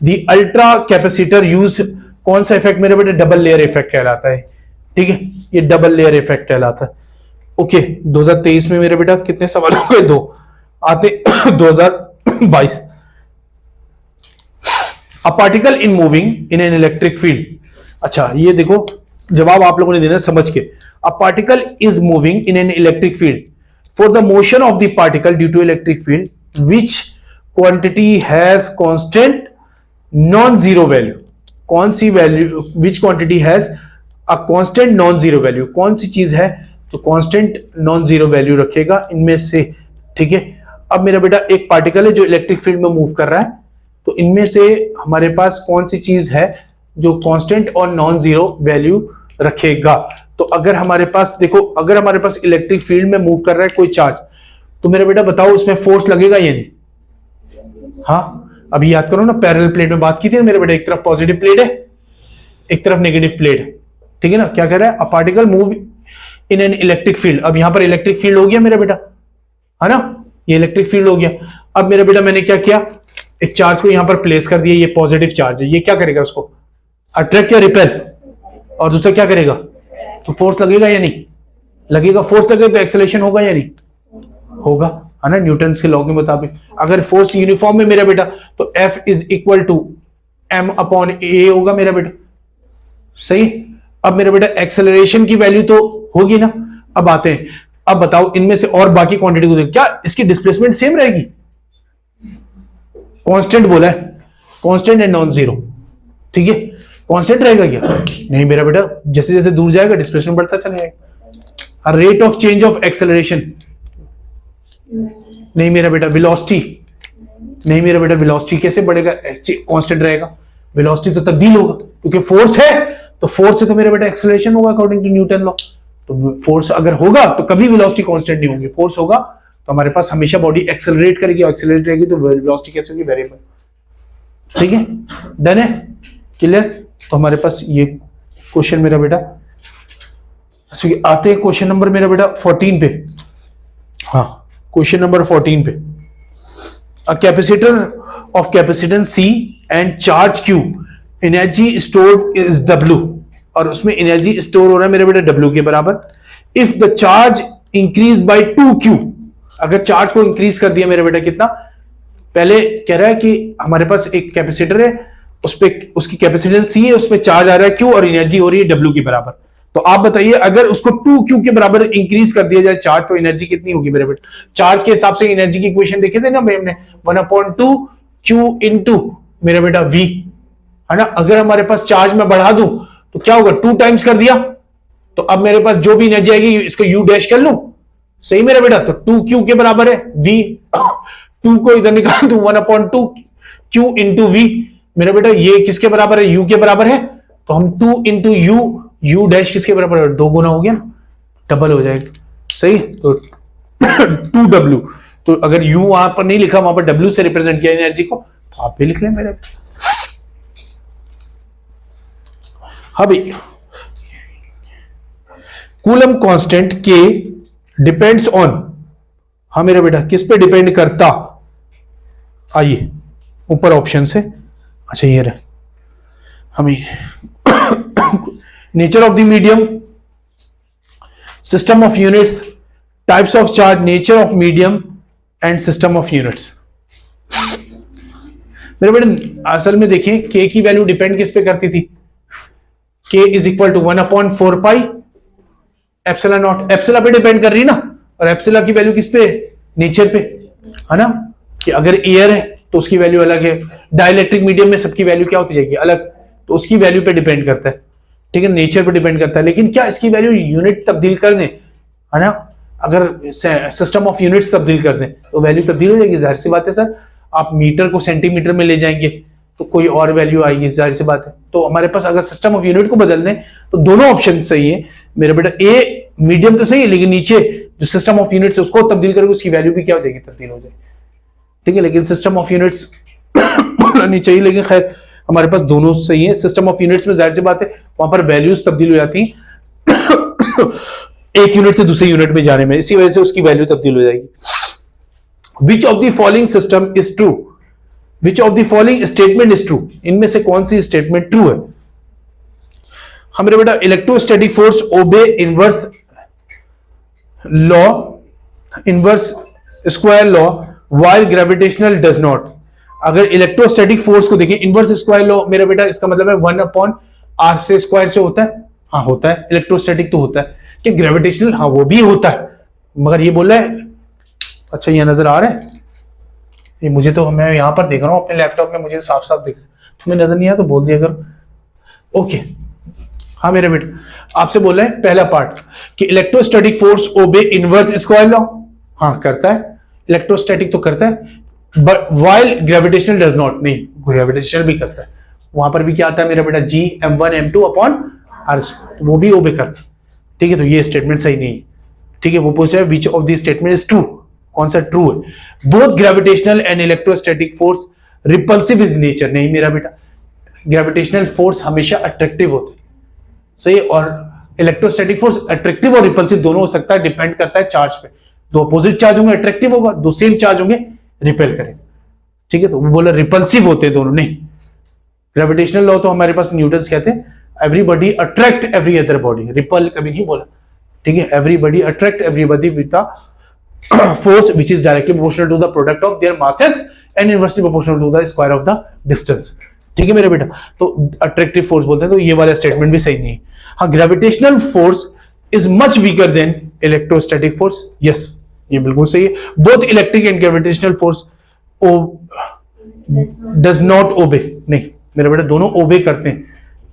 the ultra capacitor use, कौन सा इफेक्ट मेरे बेटे? डबल लेयर इफेक्ट कहलाता है, ठीक है, ये डबल लेयर इफेक्ट कहलाता है। ओके 2023 में मेरे बेटा कितने सवाल हो गए? 2 आते 2022। A particle in moving in an electric field, अच्छा ये देखो जवाब आप लोगों ने देना समझ के। A particle is moving in an electric field for the motion of the particle due to electric field which quantity has constant non zero value. कौन सी value? Which quantity has a constant non zero value, कौन सी चीज है तो constant non zero value रखेगा इनमें से, ठीक है। अब मेरा बेटा एक पार्टिकल है जो इलेक्ट्रिक फील्ड में मूव कर रहा है, तो इनमें से हमारे पास कौन सी चीज है जो कांस्टेंट और नॉन जीरो वैल्यू रखेगा? तो अगर हमारे पास देखो, अगर हमारे पास इलेक्ट्रिक फील्ड में मूव कर रहा है कोई चार्ज, तो मेरा बेटा बताओ उसमें फोर्स लगेगा या नहीं? हाँ अभी याद करो ना, पैरेलल प्लेट में बात की थी ना मेरे बेटा, एक तरफ पॉजिटिव प्लेट है एक तरफ नेगेटिव प्लेट है, ठीक है ना। क्या कह रहा है? A particle move in an electric field. अब यहां पर इलेक्ट्रिक फील्ड हो गया मेरा बेटा, है ना, ये इलेक्ट्रिक फील्ड हो गया। अब मेरा बेटा मैंने क्या किया, एक चार्ज को यहां पर प्लेस कर दिया, ये पॉजिटिव चार्ज है, ये क्या करेगा? उसको अट्रैक्ट या रिपेल, और दूसरा क्या करेगा? तो फोर्स लगेगा या नहीं लगेगा? फोर्स लगेगा तो एक्सेलरेशन होगा या नहीं होगा, है ना, न्यूटन के लॉ के मुताबिक। अगर फोर्स यूनिफॉर्म में मेरा बेटा तो F is equal to M upon A होगा मेरा बेटा, सही। अब मेरा बेटा एक्सेलरेशन की वैल्यू तो होगी ना। अब आते हैं, अब बताओ इनमें से और बाकी क्वांटिटी को देखो, क्या इसकी डिस्प्लेसमेंट सेम रहेगी? कांस्टेंट बोला है, कांस्टेंट एंड नॉन जीरो, ठीक है, कांस्टेंट रहेगा क्या? नहीं मेरा बेटा, जैसे जैसे दूर जाएगा डिस्प्लेसमेंट बढ़ता चला जाएगा। Rate of change of acceleration, नहीं मेरा बेटा। वेलोसिटी, नहीं मेरा बेटा, वेलोसिटी कैसे बढ़ेगा? कांस्टेंट रहेगा। वेलोसिटी तो तब्दील होगा, क्योंकि फोर्स है तो फोर्स से तो मेरा बेटा एक्सेलरेशन होगा अकॉर्डिंग टू न्यूटन लॉ। तो फोर्स अगर होगा तो कभी वेलोसिटी कांस्टेंट नहीं होगी, फोर्स होगा तो हमारे पास हमेशा बॉडी एक्सेलरेट करेगी, और एक्सेलरेट करेगी तो वेलोसिटी कैसे होगी? वेरिएबल। ठीक है, डन है, क्लियर? तो हमारे पास ये क्वेश्चन मेरा बेटा, आते हैं क्वेश्चन नंबर मेरा बेटा 14 पे। हाँ, क्वेश्चन नंबर 14 पे, a capacitor of capacitance C and charge Q, energy stored is W, और उसमें एनर्जी स्टोर हो रहा है मेरे बेटा W के बराबर। If the charge increase by 2Q, अगर चार्ज को इंक्रीज कर दिया मेरे बेटा कितना? पहले कह रहा है कि हमारे पास एक कैपेसिटर है, उस पे उसकी कैपेसिटेंस C है, उसमें चार्ज आ रहा है Q और एनर्जी हो रही है W के बराबर। तो आप बताइए अगर उसको 2Q के बराबर इंक्रीज कर दिया जाए चार्ज, तो एनर्जी कितनी होगी मेरे बेटा? चार्ज के हिसाब से एनर्जी की इक्वेशन देखे थे ना हमने, 1/2Q इंटू मेरे बेटा V, है ना। अगर हमारे पास चार्ज में बढ़ा दूं तो क्या होगा? 2 टाइम्स कर दिया, तो अब मेरे पास जो भी एनर्जी आएगी इसको U डैश कर लूं, सही मेरा बेटा। तो 2Q के बराबर है V, 2 को इधर निकाल दूं, 1/2Q इंटू V मेरा बेटा, ये किसके बराबर है? U के बराबर है। तो हम 2 इंटू U डैश किसके बराबर है? 2 गुना हो गया ना, डबल हो जाएगा, सही। तो 2W, तो अगर U वहां पर नहीं लिखा, वहां पर W से रिप्रेजेंट किया एनर्जी को, तो आप भी लिख लें मेरे। हाँ भाई, coulomb constant K depends on, हाँ मेरा बेटा, किस पे डिपेंड करता? आइए ऊपर ऑप्शन से, अच्छा ये रहे, हमें nature of the medium, system of units, types of charge, nature of medium and system of units. मेरे बेटे असल में देखिए, K की वैल्यू डिपेंड किस पे करती थी? K is equal to 1/4 pi epsilon naught, epsilon पे डिपेंड कर रही ना, और एप्सिलॉन की वैल्यू किस पे? नेचर पे, है ना। कि अगर एयर है तो उसकी वैल्यू अलग है, डाइलेक्ट्रिक मीडियम में सबकी वैल्यू क्या होती जाएगी? अलग, तो उसकी वैल्यू पे डिपेंड करता है, ठीक है, नेचर पे डिपेंड करता है। लेकिन क्या इसकी वैल्यू यूनिट तब्दील कर दें, है ना, अगर सिस्टम ऑफ यूनिट्स तब्दील कर दें तो वैल्यू तब्दील हो जाएगी, जाहिर सी बात है सर। आप मीटर को सेंटीमीटर में ले जाएंगे तो कोई और वैल्यू आएगी, जाहिर सी बात है। तो हमारे पास अगर सिस्टम ऑफ यूनिट को बदल दें तो दोनों ऑप्शन सही है मेरा बेटा। ए मीडियम तो सही है, लेकिन नीचे जो सिस्टम ऑफ यूनिट्स है उसको तब्दील करके उसकी वैल्यू भी क्या हो जाएगी? तब्दील हो जाएगी, ठीक है। लेकिन सिस्टम ऑफ यूनिट्स नहीं चाहिए, लेकिन खैर हमारे पास दोनों सही है। सिस्टम ऑफ यूनिट्स में जाहिर सी बात है वहां पर वैल्यूज तब्दील हो जाती हैं एक यूनिट से दूसरे यूनिट में जाने में, इसी वजह से उसकी वैल्यू तब्दील हो जाएगी। Which of the following system is true, which of the following statement is true, इनमें से कौन सी स्टेटमेंट ट्रू है? हमारे बेटा electrostatic force obey inverse law, inverse square law, while gravitational does not. अगर इलेक्ट्रोस्टैटिक फोर्स को देखें, इनवर्स स्क्वायर लॉ मेरा बेटा, इसका मतलब है 1/r से स्क्वायर से होता है, हाँ होता है। इलेक्ट्रोस्टैटिक तो होता है, कि ग्रेविटेशनल, हाँ वो भी होता है, मगर ये बोला है, अच्छा ये नजर आ रहा है, ये मुझे तो, मैं यहां पर देख रहा हूं अपने लैपटॉप में, मुझे साफ साफ दिख रहा है, तुम्हें नजर नहीं आया तो बोल दिया करो। ओके, हाँ मेरे बेटा आपसे बोला है पहला पार्ट कि electrostatic force obey inverse square law, हाँ करता है, इलेक्ट्रोस्टैटिक तो करता है, but while gravitational does not, नहीं ग्रेविटेशनल भी करता है। वहां पर भी क्या आता है मेरा बेटा? G(m1m2)/r, वो भी ओबे करता है, ठीक है। तो ये स्टेटमेंट सही नहीं है, ठीक है। वो पूछ रहा है विच of the statement is true, कौन सा ट्रू है? Both gravitational and electrostatic force repulsive is nature, नहीं मेरा बेटा, ग्रेविटेशनल फोर्स हमेशा अट्रैक्टिव होते हैं, सही। और इलेक्ट्रोस्टैटिक फोर्स अट्रैक्टिव और रिपल्सिव दोनों हो सकता है, डिपेंड करता है चार्ज पे। दो अपोजिट चार्ज होंगे अट्रैक्टिव होगा, दो सेम चार्ज होंगे रिपेल करेंगे, ठीक है। तो वो बोला रिपल्सिव होते हैं दोनों, नहीं। ग्रेविटेशनल लॉ तो हमारे पास न्यूटन कहते हैं everybody attract every other body, repel कभी नहीं बोला, ठीक है। Everybody attract everybody with the force which is directly proportional to the product of their masses and inversely proportional to the square of the distance, ठीक है मेरे बेटा। तो अट्रैक्टिव फोर्स बोलते हैं, तो ये वाला स्टेटमेंट भी सही नहीं है। हाँ, gravitational force is much weaker then electrostatic force, yes ये बिल्कुल सही है। Both electric and gravitational force does not obey, नहीं मेरा बेटा दोनों ओबे करते हैं,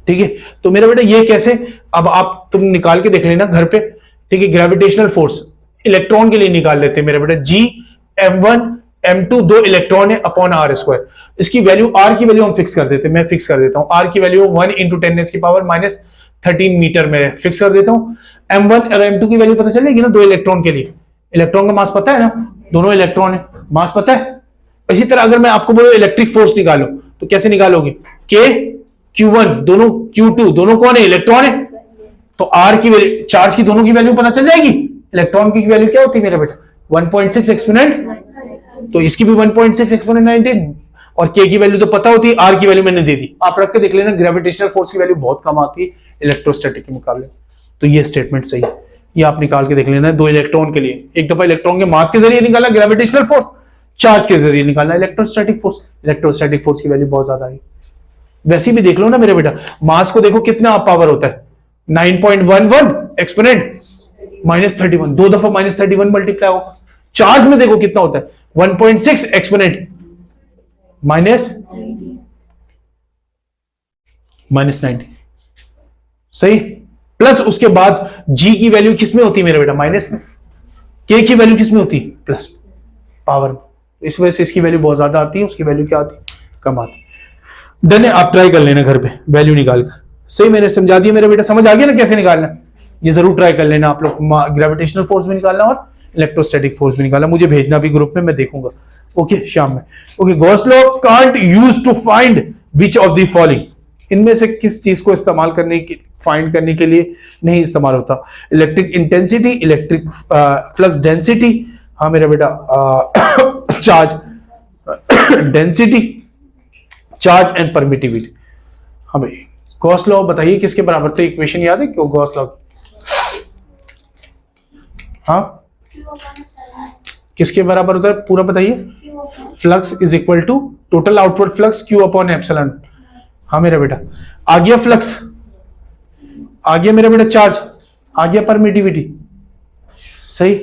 ठीक है। तो मेरा बेटा ये कैसे, अब आप तुम निकाल के देख लेना घर पे, ठीक है। ग्रेविटेशनल फोर्स इलेक्ट्रॉन के लिए निकाल लेते हैं मेरा बेटा, G m1 m2 दो इलेक्ट्रॉन है अपॉन आर स्क्वायर। इसकी वैल्यू आर की वैल्यू हम फिक्स कर देते हैं, मैं फिक्स कर देता हूं आर की वैल्यू 1 × 10⁻13 मीटर में फिक्स कर देता हूं। m1 और m2 की वैल्यू पता चल जाएगी ना दो इलेक्ट्रॉन के लिए, इलेक्ट्रॉन का मास पता है ना, दोनों इलेक्ट्रॉन है, मास पता है। इसी तरह अगर मैं आपको बोलूं इलेक्ट्रिक फोर्स निकालो तो कैसे निकालोगे, K Q1 दोनों Q2 दोनों कौन है, इलेक्ट्रॉन है। तो आर की वैल्यू, चार्ज की दोनों की वैल्यू पता चल जाएगी। इलेक्ट्रॉन की वैल्यू क्या होती है मेरा बेटा 1.6 एक्सपोनेंट, तो इसकी भी 1.6 एक्सपोनेंट 19, और K की वैल्यू तो पता होती है, R की वैल्यू मैंने दे दी। आप रख के देख लेना, ग्रेविटेशनल फोर्स की वैल्यू बहुत कम आती है इलेक्ट्रोस्टैटिक के मुकाबले। तो ये स्टेटमेंट सही है, ये आप निकाल के देख लेना। दो इलेक्ट्रॉन के लिए एक दफा इलेक्ट्रॉन के मास के जरिए निकाला ग्रेविटेशनल फोर्स, चार्ज के जरिए निकालना इलेक्ट्रोस्टैटिक फोर्स, इलेक्ट्रोस्टैटिक फोर्स की वैल्यू बहुत ज्यादा आई। वैसे भी देख लो ना मेरे बेटा, मास को देखो कितना पावर होता है 9.11 एक्सपोनेंट -31, दो दफा -31 मल्टीप्लाई हो। चार्ज में देखो कितना होता है 1.6 एक्सपोनेंट -90, सही। प्लस उसके बाद G की वैल्यू किसमें होती है मेरे बेटा, माइनस में। K की वैल्यू किसमें होती है, प्लस पावर में। इस वजह से इसकी वैल्यू बहुत ज्यादा आती है, उसकी वैल्यू क्या आती है, कम आती है। डन है, आप ट्राई कर लेना घर पे वैल्यू निकाल कर। सही मैंने समझा दिया मेरे बेटा, समझ आ गया ना कैसे निकालना, ये जरूर ट्राई कर लेना आप लोग। ग्रेविटेशनल फोर्स भी निकालना और इलेक्ट्रोस्टैटिक फोर्स भी निकालना, मुझे भेजना भी ग्रुप में, मैं देखूंगा। ओके शाम में। Okay, Gauss law can't use to find which of the following, इनमें से किस चीज को इस्तेमाल करने की, फाइंड करने के लिए नहीं इस्तेमाल होता। Electric intensity, electric flux density, हाँ मेरा बेटा charge density, charge and permittivity. हाँ भाई, गॉस लॉ बताइए किसके बराबर थे, इक्वेशन याद है क्यों गॉस लॉ, हाँ किसके बराबर होता है पूरा बताइए। Flux is equal to total outward flux Q upon epsilon. हाँ मेरा बेटा, आ गया फ्लक्स, आ गया मेरा बेटा चार्ज, आ गया परमिटिविटी, सही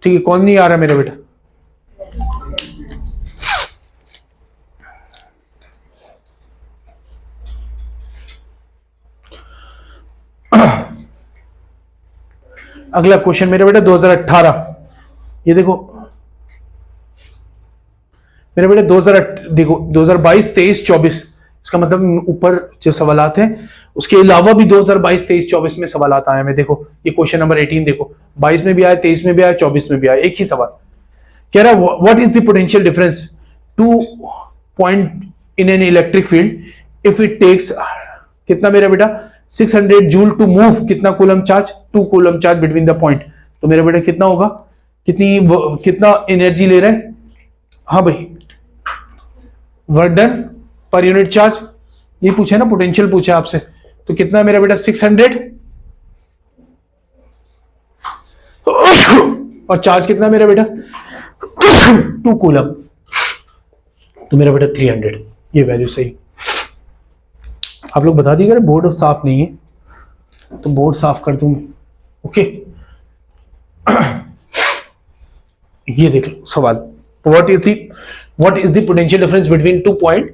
ठीक है। कौन नहीं आ रहा मेरा बेटा, अगला क्वेश्चन मेरे बेटा 2018, ये देखो मेरे बेटे 2022, 23, 24, इसका मतलब ऊपर जो सवालात हैं उसके अलावा भी 2022, 23, 24 में सवालात आए हैं। देखो ये क्वेश्चन नंबर 18 देखो, 22 में भी आया, 23 में भी आया, 24 में भी आया, एक ही सवाल कह रहा है what is the potential difference 2 point in an electric field if it takes कितना मेरा बेटा 600 जूल टू मूव कितना coulomb charge, 2 coulomb charge between the point. तो मेरा बेटा कितना होगा, कितना एनर्जी ले रहे हैं, हाँ भाई work done per unit charge, ये पूछे ना पोटेंशियल पूछा आपसे, तो कितना मेरा बेटा 600 और चार्ज कितना मेरा बेटा 2 कूलम, तो मेरा बेटा 300, ये वैल्यू सही। आप लोग बता दीजिएगा, बोर्ड साफ नहीं है तो बोर्ड साफ कर दूं मैं, ओके। ये देख लो सवाल, what is the potential difference between 2 point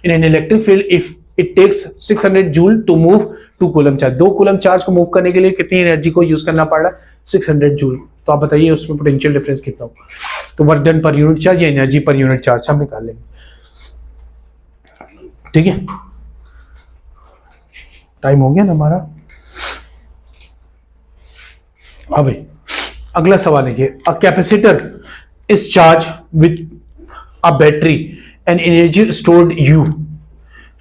in an electric field if it takes 600 joule to move 2 coulomb charge. 2 coulomb charge को मूव करने के लिए कितनी एनर्जी को यूज करना पड़ रहा है, 600 जूल। तो आप बताइए उसमें पोटेंशियल डिफरेंस कितना होगा। तो work done per unit charge या एनर्जी पर यूनिट चार्ज हम निकाल लेंगे, ठीक है। टाइम हो गया ना हमारा। हाँ भाई, अगला सवाल है, a capacitor is charge with a battery and energy stored U,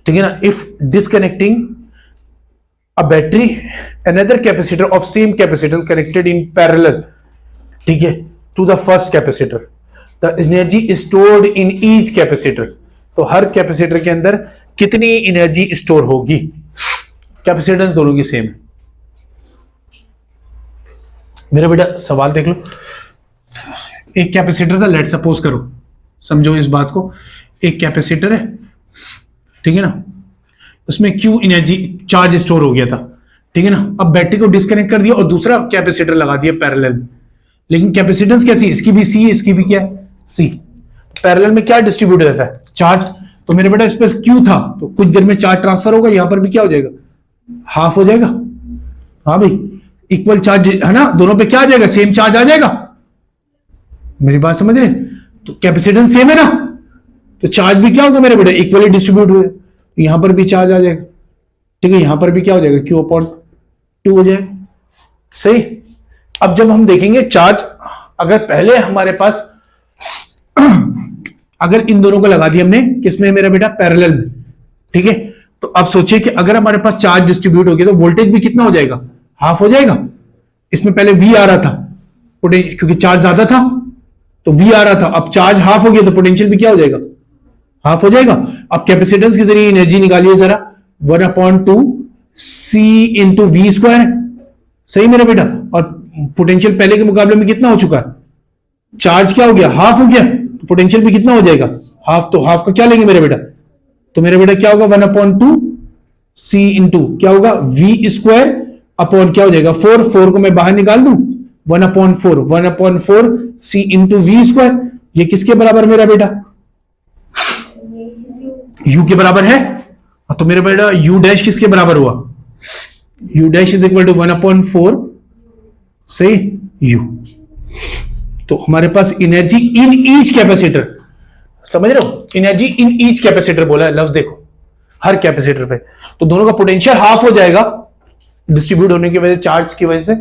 ठीक है ना। if disconnecting a battery another capacitor of same capacitance connected in parallel, ठीक है, to the first capacitor the energy is stored in each capacitor। तो हर capacitor के अंदर कितनी energy store होगी, कैपेसिटेंस दोनों की सेम है। मेरा बेटा सवाल देख लो, एक कैपेसिटर था, लेट सपोज करो, समझो इस बात को, एक कैपेसिटर है, ठीक है ना, उसमें क्यू एनर्जी चार्ज स्टोर हो गया था, ठीक है ना। अब बैटरी को डिस्कनेक्ट कर दिया और दूसरा कैपेसिटर लगा दिया पैरेलल में, लेकिन कैपेसिटेंस कैसी, इसकी भी सी है, इसकी भी क्या है, सी। पैरेलल में क्या डिस्ट्रीब्यूट रहता है, चार्ज। तो मेरे बेटा इस पर क्यू था, तो कुछ देर में चार्ज ट्रांसफर होगा, यहां पर भी क्या हो जाएगा, हाफ हो जाएगा। हाँ भाई, इक्वल चार्ज है ना, दोनों पे क्या आ जाएगा, सेम चार्ज आ जाएगा। मेरी बात समझ रहे, तो कैपेसिटेंस सेम है ना, तो चार्ज भी क्या होगा मेरे बेटा, इक्वली डिस्ट्रीब्यूट हुए, यहां पर भी चार्ज आ जाएगा। ठीक है, यहां पर भी क्या हो जाएगा, क्यू अपॉन 2 हो जाएगा। सही। अब जब हम देखेंगे चार्ज, अगर पहले हमारे पास अगर इन दोनों को लगा दिया हमने किसमें मेरा बेटा, पैरेलल में, ठीक है, तो अब सोचिए कि अगर हमारे पास चार्ज डिस्ट्रीब्यूट हो गया तो वोल्टेज भी कितना हो जाएगा, हाफ हो जाएगा। इसमें पहले V आ रहा था, क्योंकि चार्ज ज्यादा था तो V आ रहा था, अब चार्ज हाफ हो गया तो पोटेंशियल भी क्या हो जाएगा, हाफ हो जाएगा। अब कैपेसिटेंस के जरिए एनर्जी निकालिए जरा, 1/2 C इंटू वी स्क्वायर। सही मेरा बेटा, और पोटेंशियल पहले के मुकाबले में कितना हो चुका है, चार्ज क्या हो गया, हाफ हो गया, तो पोटेंशियल भी कितना हो जाएगा, हाफ। तो हाफ का क्या लेंगे मेरे बेटा, तो मेरे बेटा क्या होगा, 1/2 C इंटू क्या होगा, वी स्क्वायर अपॉन क्या हो जाएगा, 4 को मैं बाहर निकाल दूं, 1/4 C इंटू वी स्क्वायर। ये किसके बराबर मेरा बेटा, U के बराबर है। तो मेरे बेटा U डैश किसके बराबर हुआ, U dash is equal to 1/4 सही U। तो हमारे पास एनर्जी इन ईच कैपेसिटर, समझ रहे हो, एनर्जी इन ईच कैपेसिटर बोला है लफ्ज, देखो हर कैपेसिटर पे, तो दोनों का पोटेंशियल हाफ हो जाएगा डिस्ट्रीब्यूट होने की वजह से, चार्ज की वजह से।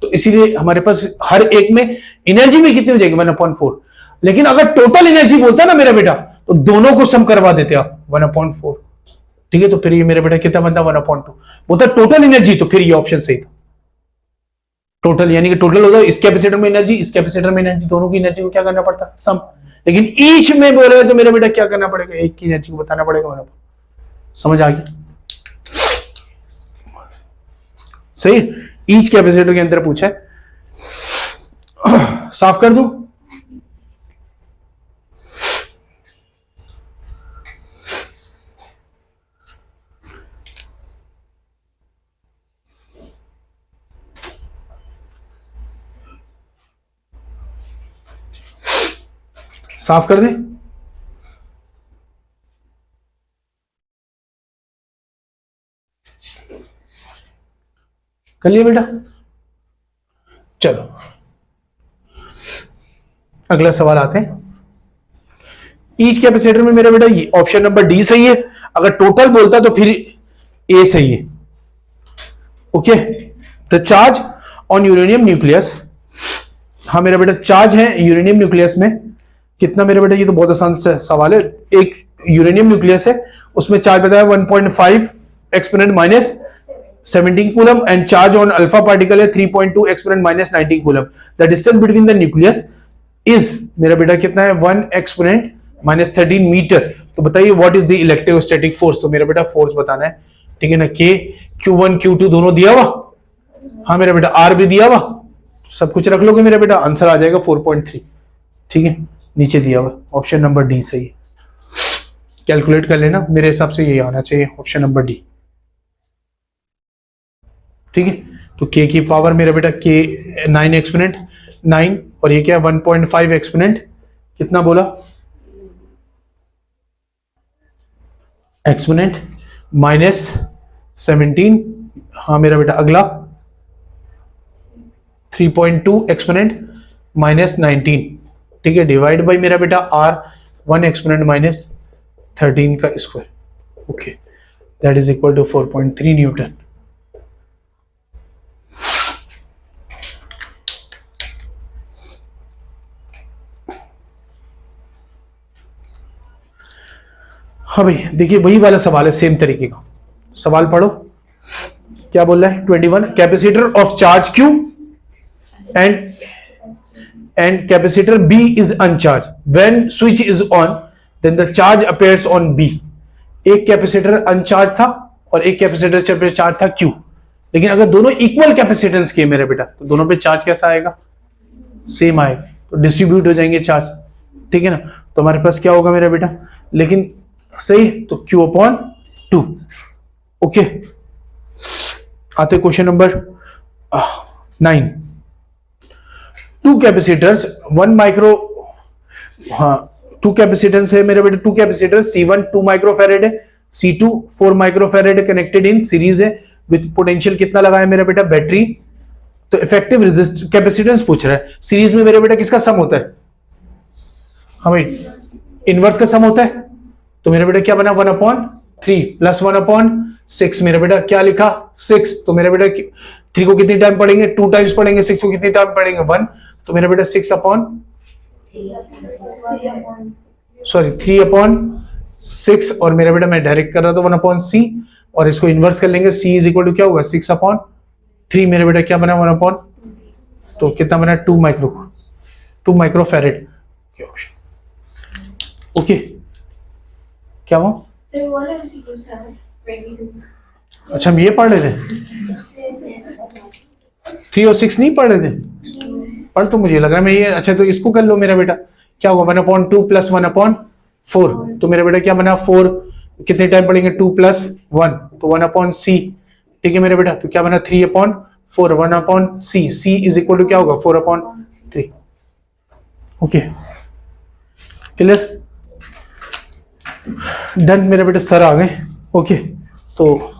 तो इसीलिए हमारे पास हर एक में एनर्जी में कितनी हो जाएगी, 1/4। लेकिन अगर टोटल एनर्जी बोलता है ना मेरा बेटा, तो दोनों को सम करवा देते आप 1/4। ठीक है, तो फिर ये मेरा बेटा कितना बनता, 1/2 बोलता टोटल एनर्जी, तो फिर ये ऑप्शन सही था। टोटल यानी कि टोटल होगा, इस कैपेसिटर में एनर्जी, इस कैपेसिटर में एनर्जी, दोनों की एनर्जी को क्या करना पड़ता, सम। लेकिन ईच में बोल रहे तो मेरा बेटा क्या करना पड़ेगा, एक की एनर्जी को बताना पड़ेगा। समझ आ गया, सही। ईच कैपेसिटर के अंदर पूछा है, साफ कर दूं, साफ कर दें, कर लिया बेटा। चलो अगला सवाल आते हैं। ईच कैपेसिटर में मेरा बेटा ये ऑप्शन नंबर डी सही है, अगर टोटल बोलता तो फिर ए सही है। Okay, the charge on uranium nucleus, हाँ मेरा बेटा चार्ज है यूरेनियम न्यूक्लियस में कितना मेरे बेटा, ये तो बहुत आसान सवाल है। एक यूरेनियम न्यूक्लियस है, उसमें चार्ज बताया 1.5 exponent minus 17 coulomb, and charge on alpha particle है 3.2 exponent minus 19 coulomb. The distance between the nucleus is मेरा बेटा कितना है, 1 एक्सपोनेंट माइनस 13 मीटर। तो बताइए what is the electrostatic force, तो मेरा बेटा फोर्स बताना है। ठीक है ना, के Q1 Q2 दोनों दिया हुआ, हाँ मेरा बेटा R भी दिया हुआ, सब कुछ रख लोगे मेरा बेटा, आंसर आ जाएगा 4.3। ठीक है, नीचे दिया हुआ, ऑप्शन नंबर डी सही है। कैलकुलेट कर लेना, मेरे हिसाब से ये आना चाहिए ऑप्शन नंबर डी। ठीक है, तो के की पावर मेरा बेटा के 9 एक्सपोनेंट 9, और ये क्या 1.5 एक्सपोनेंट कितना बोला, एक्सपोनेंट माइनस 17, हाँ मेरा बेटा अगला 3.2 एक्सपोनेंट माइनस 19। ठीक है, डिवाइड बाई मेरा बेटा R 1 एक्सपोनेंट माइनस 13 का square. Okay, that is equal to 4.3 newton. हाँ भाई देखिए, वही वाला सवाल है, सेम तरीके का सवाल पढ़ो। क्या बोल रहा है, 21 capacitor of charge Q and capacitor B is uncharged. When switch is on, then the charge appears on B. एक कैपेसिटर अनचार्ज था और एक कैपेसिटर चार्ज था Q, लेकिन अगर दोनों इक्वल कैपेसिटेंस के मेरे बेटा, तो दोनों पे चार्ज कैसा आएगा, सेम आएगा, तो डिस्ट्रीब्यूट हो जाएंगे चार्ज। ठीक है ना, तो हमारे पास क्या होगा मेरा बेटा, लेकिन सही, तो Q/2। ओके, आते question number 9। Two capacitors 1 micro, हाँ टू कैपेसिटेंस है मेरे बेटे, टू कैपेसिटर C1 2 माइक्रोफैरेड है, C2 4 microfarad connected in series है विद पोटेंशियल कितना लगा है मेरा बेटा बैटरी। तो इफेक्टिव रेजिस्ट कैपेसिटेंस पूछ रहा है, सीरीज में मेरे बेटा किसका सम होता है, हमें इनवर्स का सम होता है। तो मेरा बेटा क्या बना 1/3 प्लस 1/6, मेरा बेटा क्या लिखा 6। तो मेरा बेटा 3 को कितनी टाइम पढ़ेंगे, 2 टाइम्स पढ़ेंगे, 6 को कितनी टाइम पढ़ेंगे 1। तो मेरा बेटा 3/6 और मेरा बेटा मैं डायरेक्ट कर रहा था 1/c और इसको इन्वर्स कर लेंगे, c इज इक्वल टू क्या होगा 6/3 मेरे बेटा क्या बना 1/, तो कितना बना 2 माइक्रोफैरेड। ओके क्या हुआ, सर वो वाला मुझे पूछना है 22। अच्छा हम ये पढ़ रहे थे, 3 और 6 नहीं पढ़ रहे थे, पढ़ तो मुझे लग रहा है मैं ये, अच्छा तो इसको कर लो मेरा बेटा, क्या होगा 1/2 प्लस 1/4। तो मेरा बेटा क्या बना 4, कितने टाइम पढ़ेंगे 2 प्लस 1 तो 1/c, ठीक है मेरे बेटा। तो क्या बना 3/4 1/c, c is equal to क्या होगा 4/3। ओके क्लियर, डन मेरे बेटे, सर आ गए। ओके तो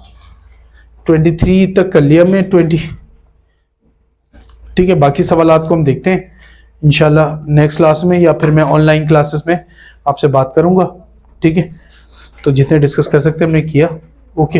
23 तक कर लिया मैं 20, ठीक है। बाकी सवालात को हम देखते हैं इंशाल्लाह नेक्स्ट क्लास में या फिर मैं ऑनलाइन क्लासेस में आपसे बात करूंगा, ठीक है। तो जितने डिस्कस कर सकते हैं हमने किया। ओके।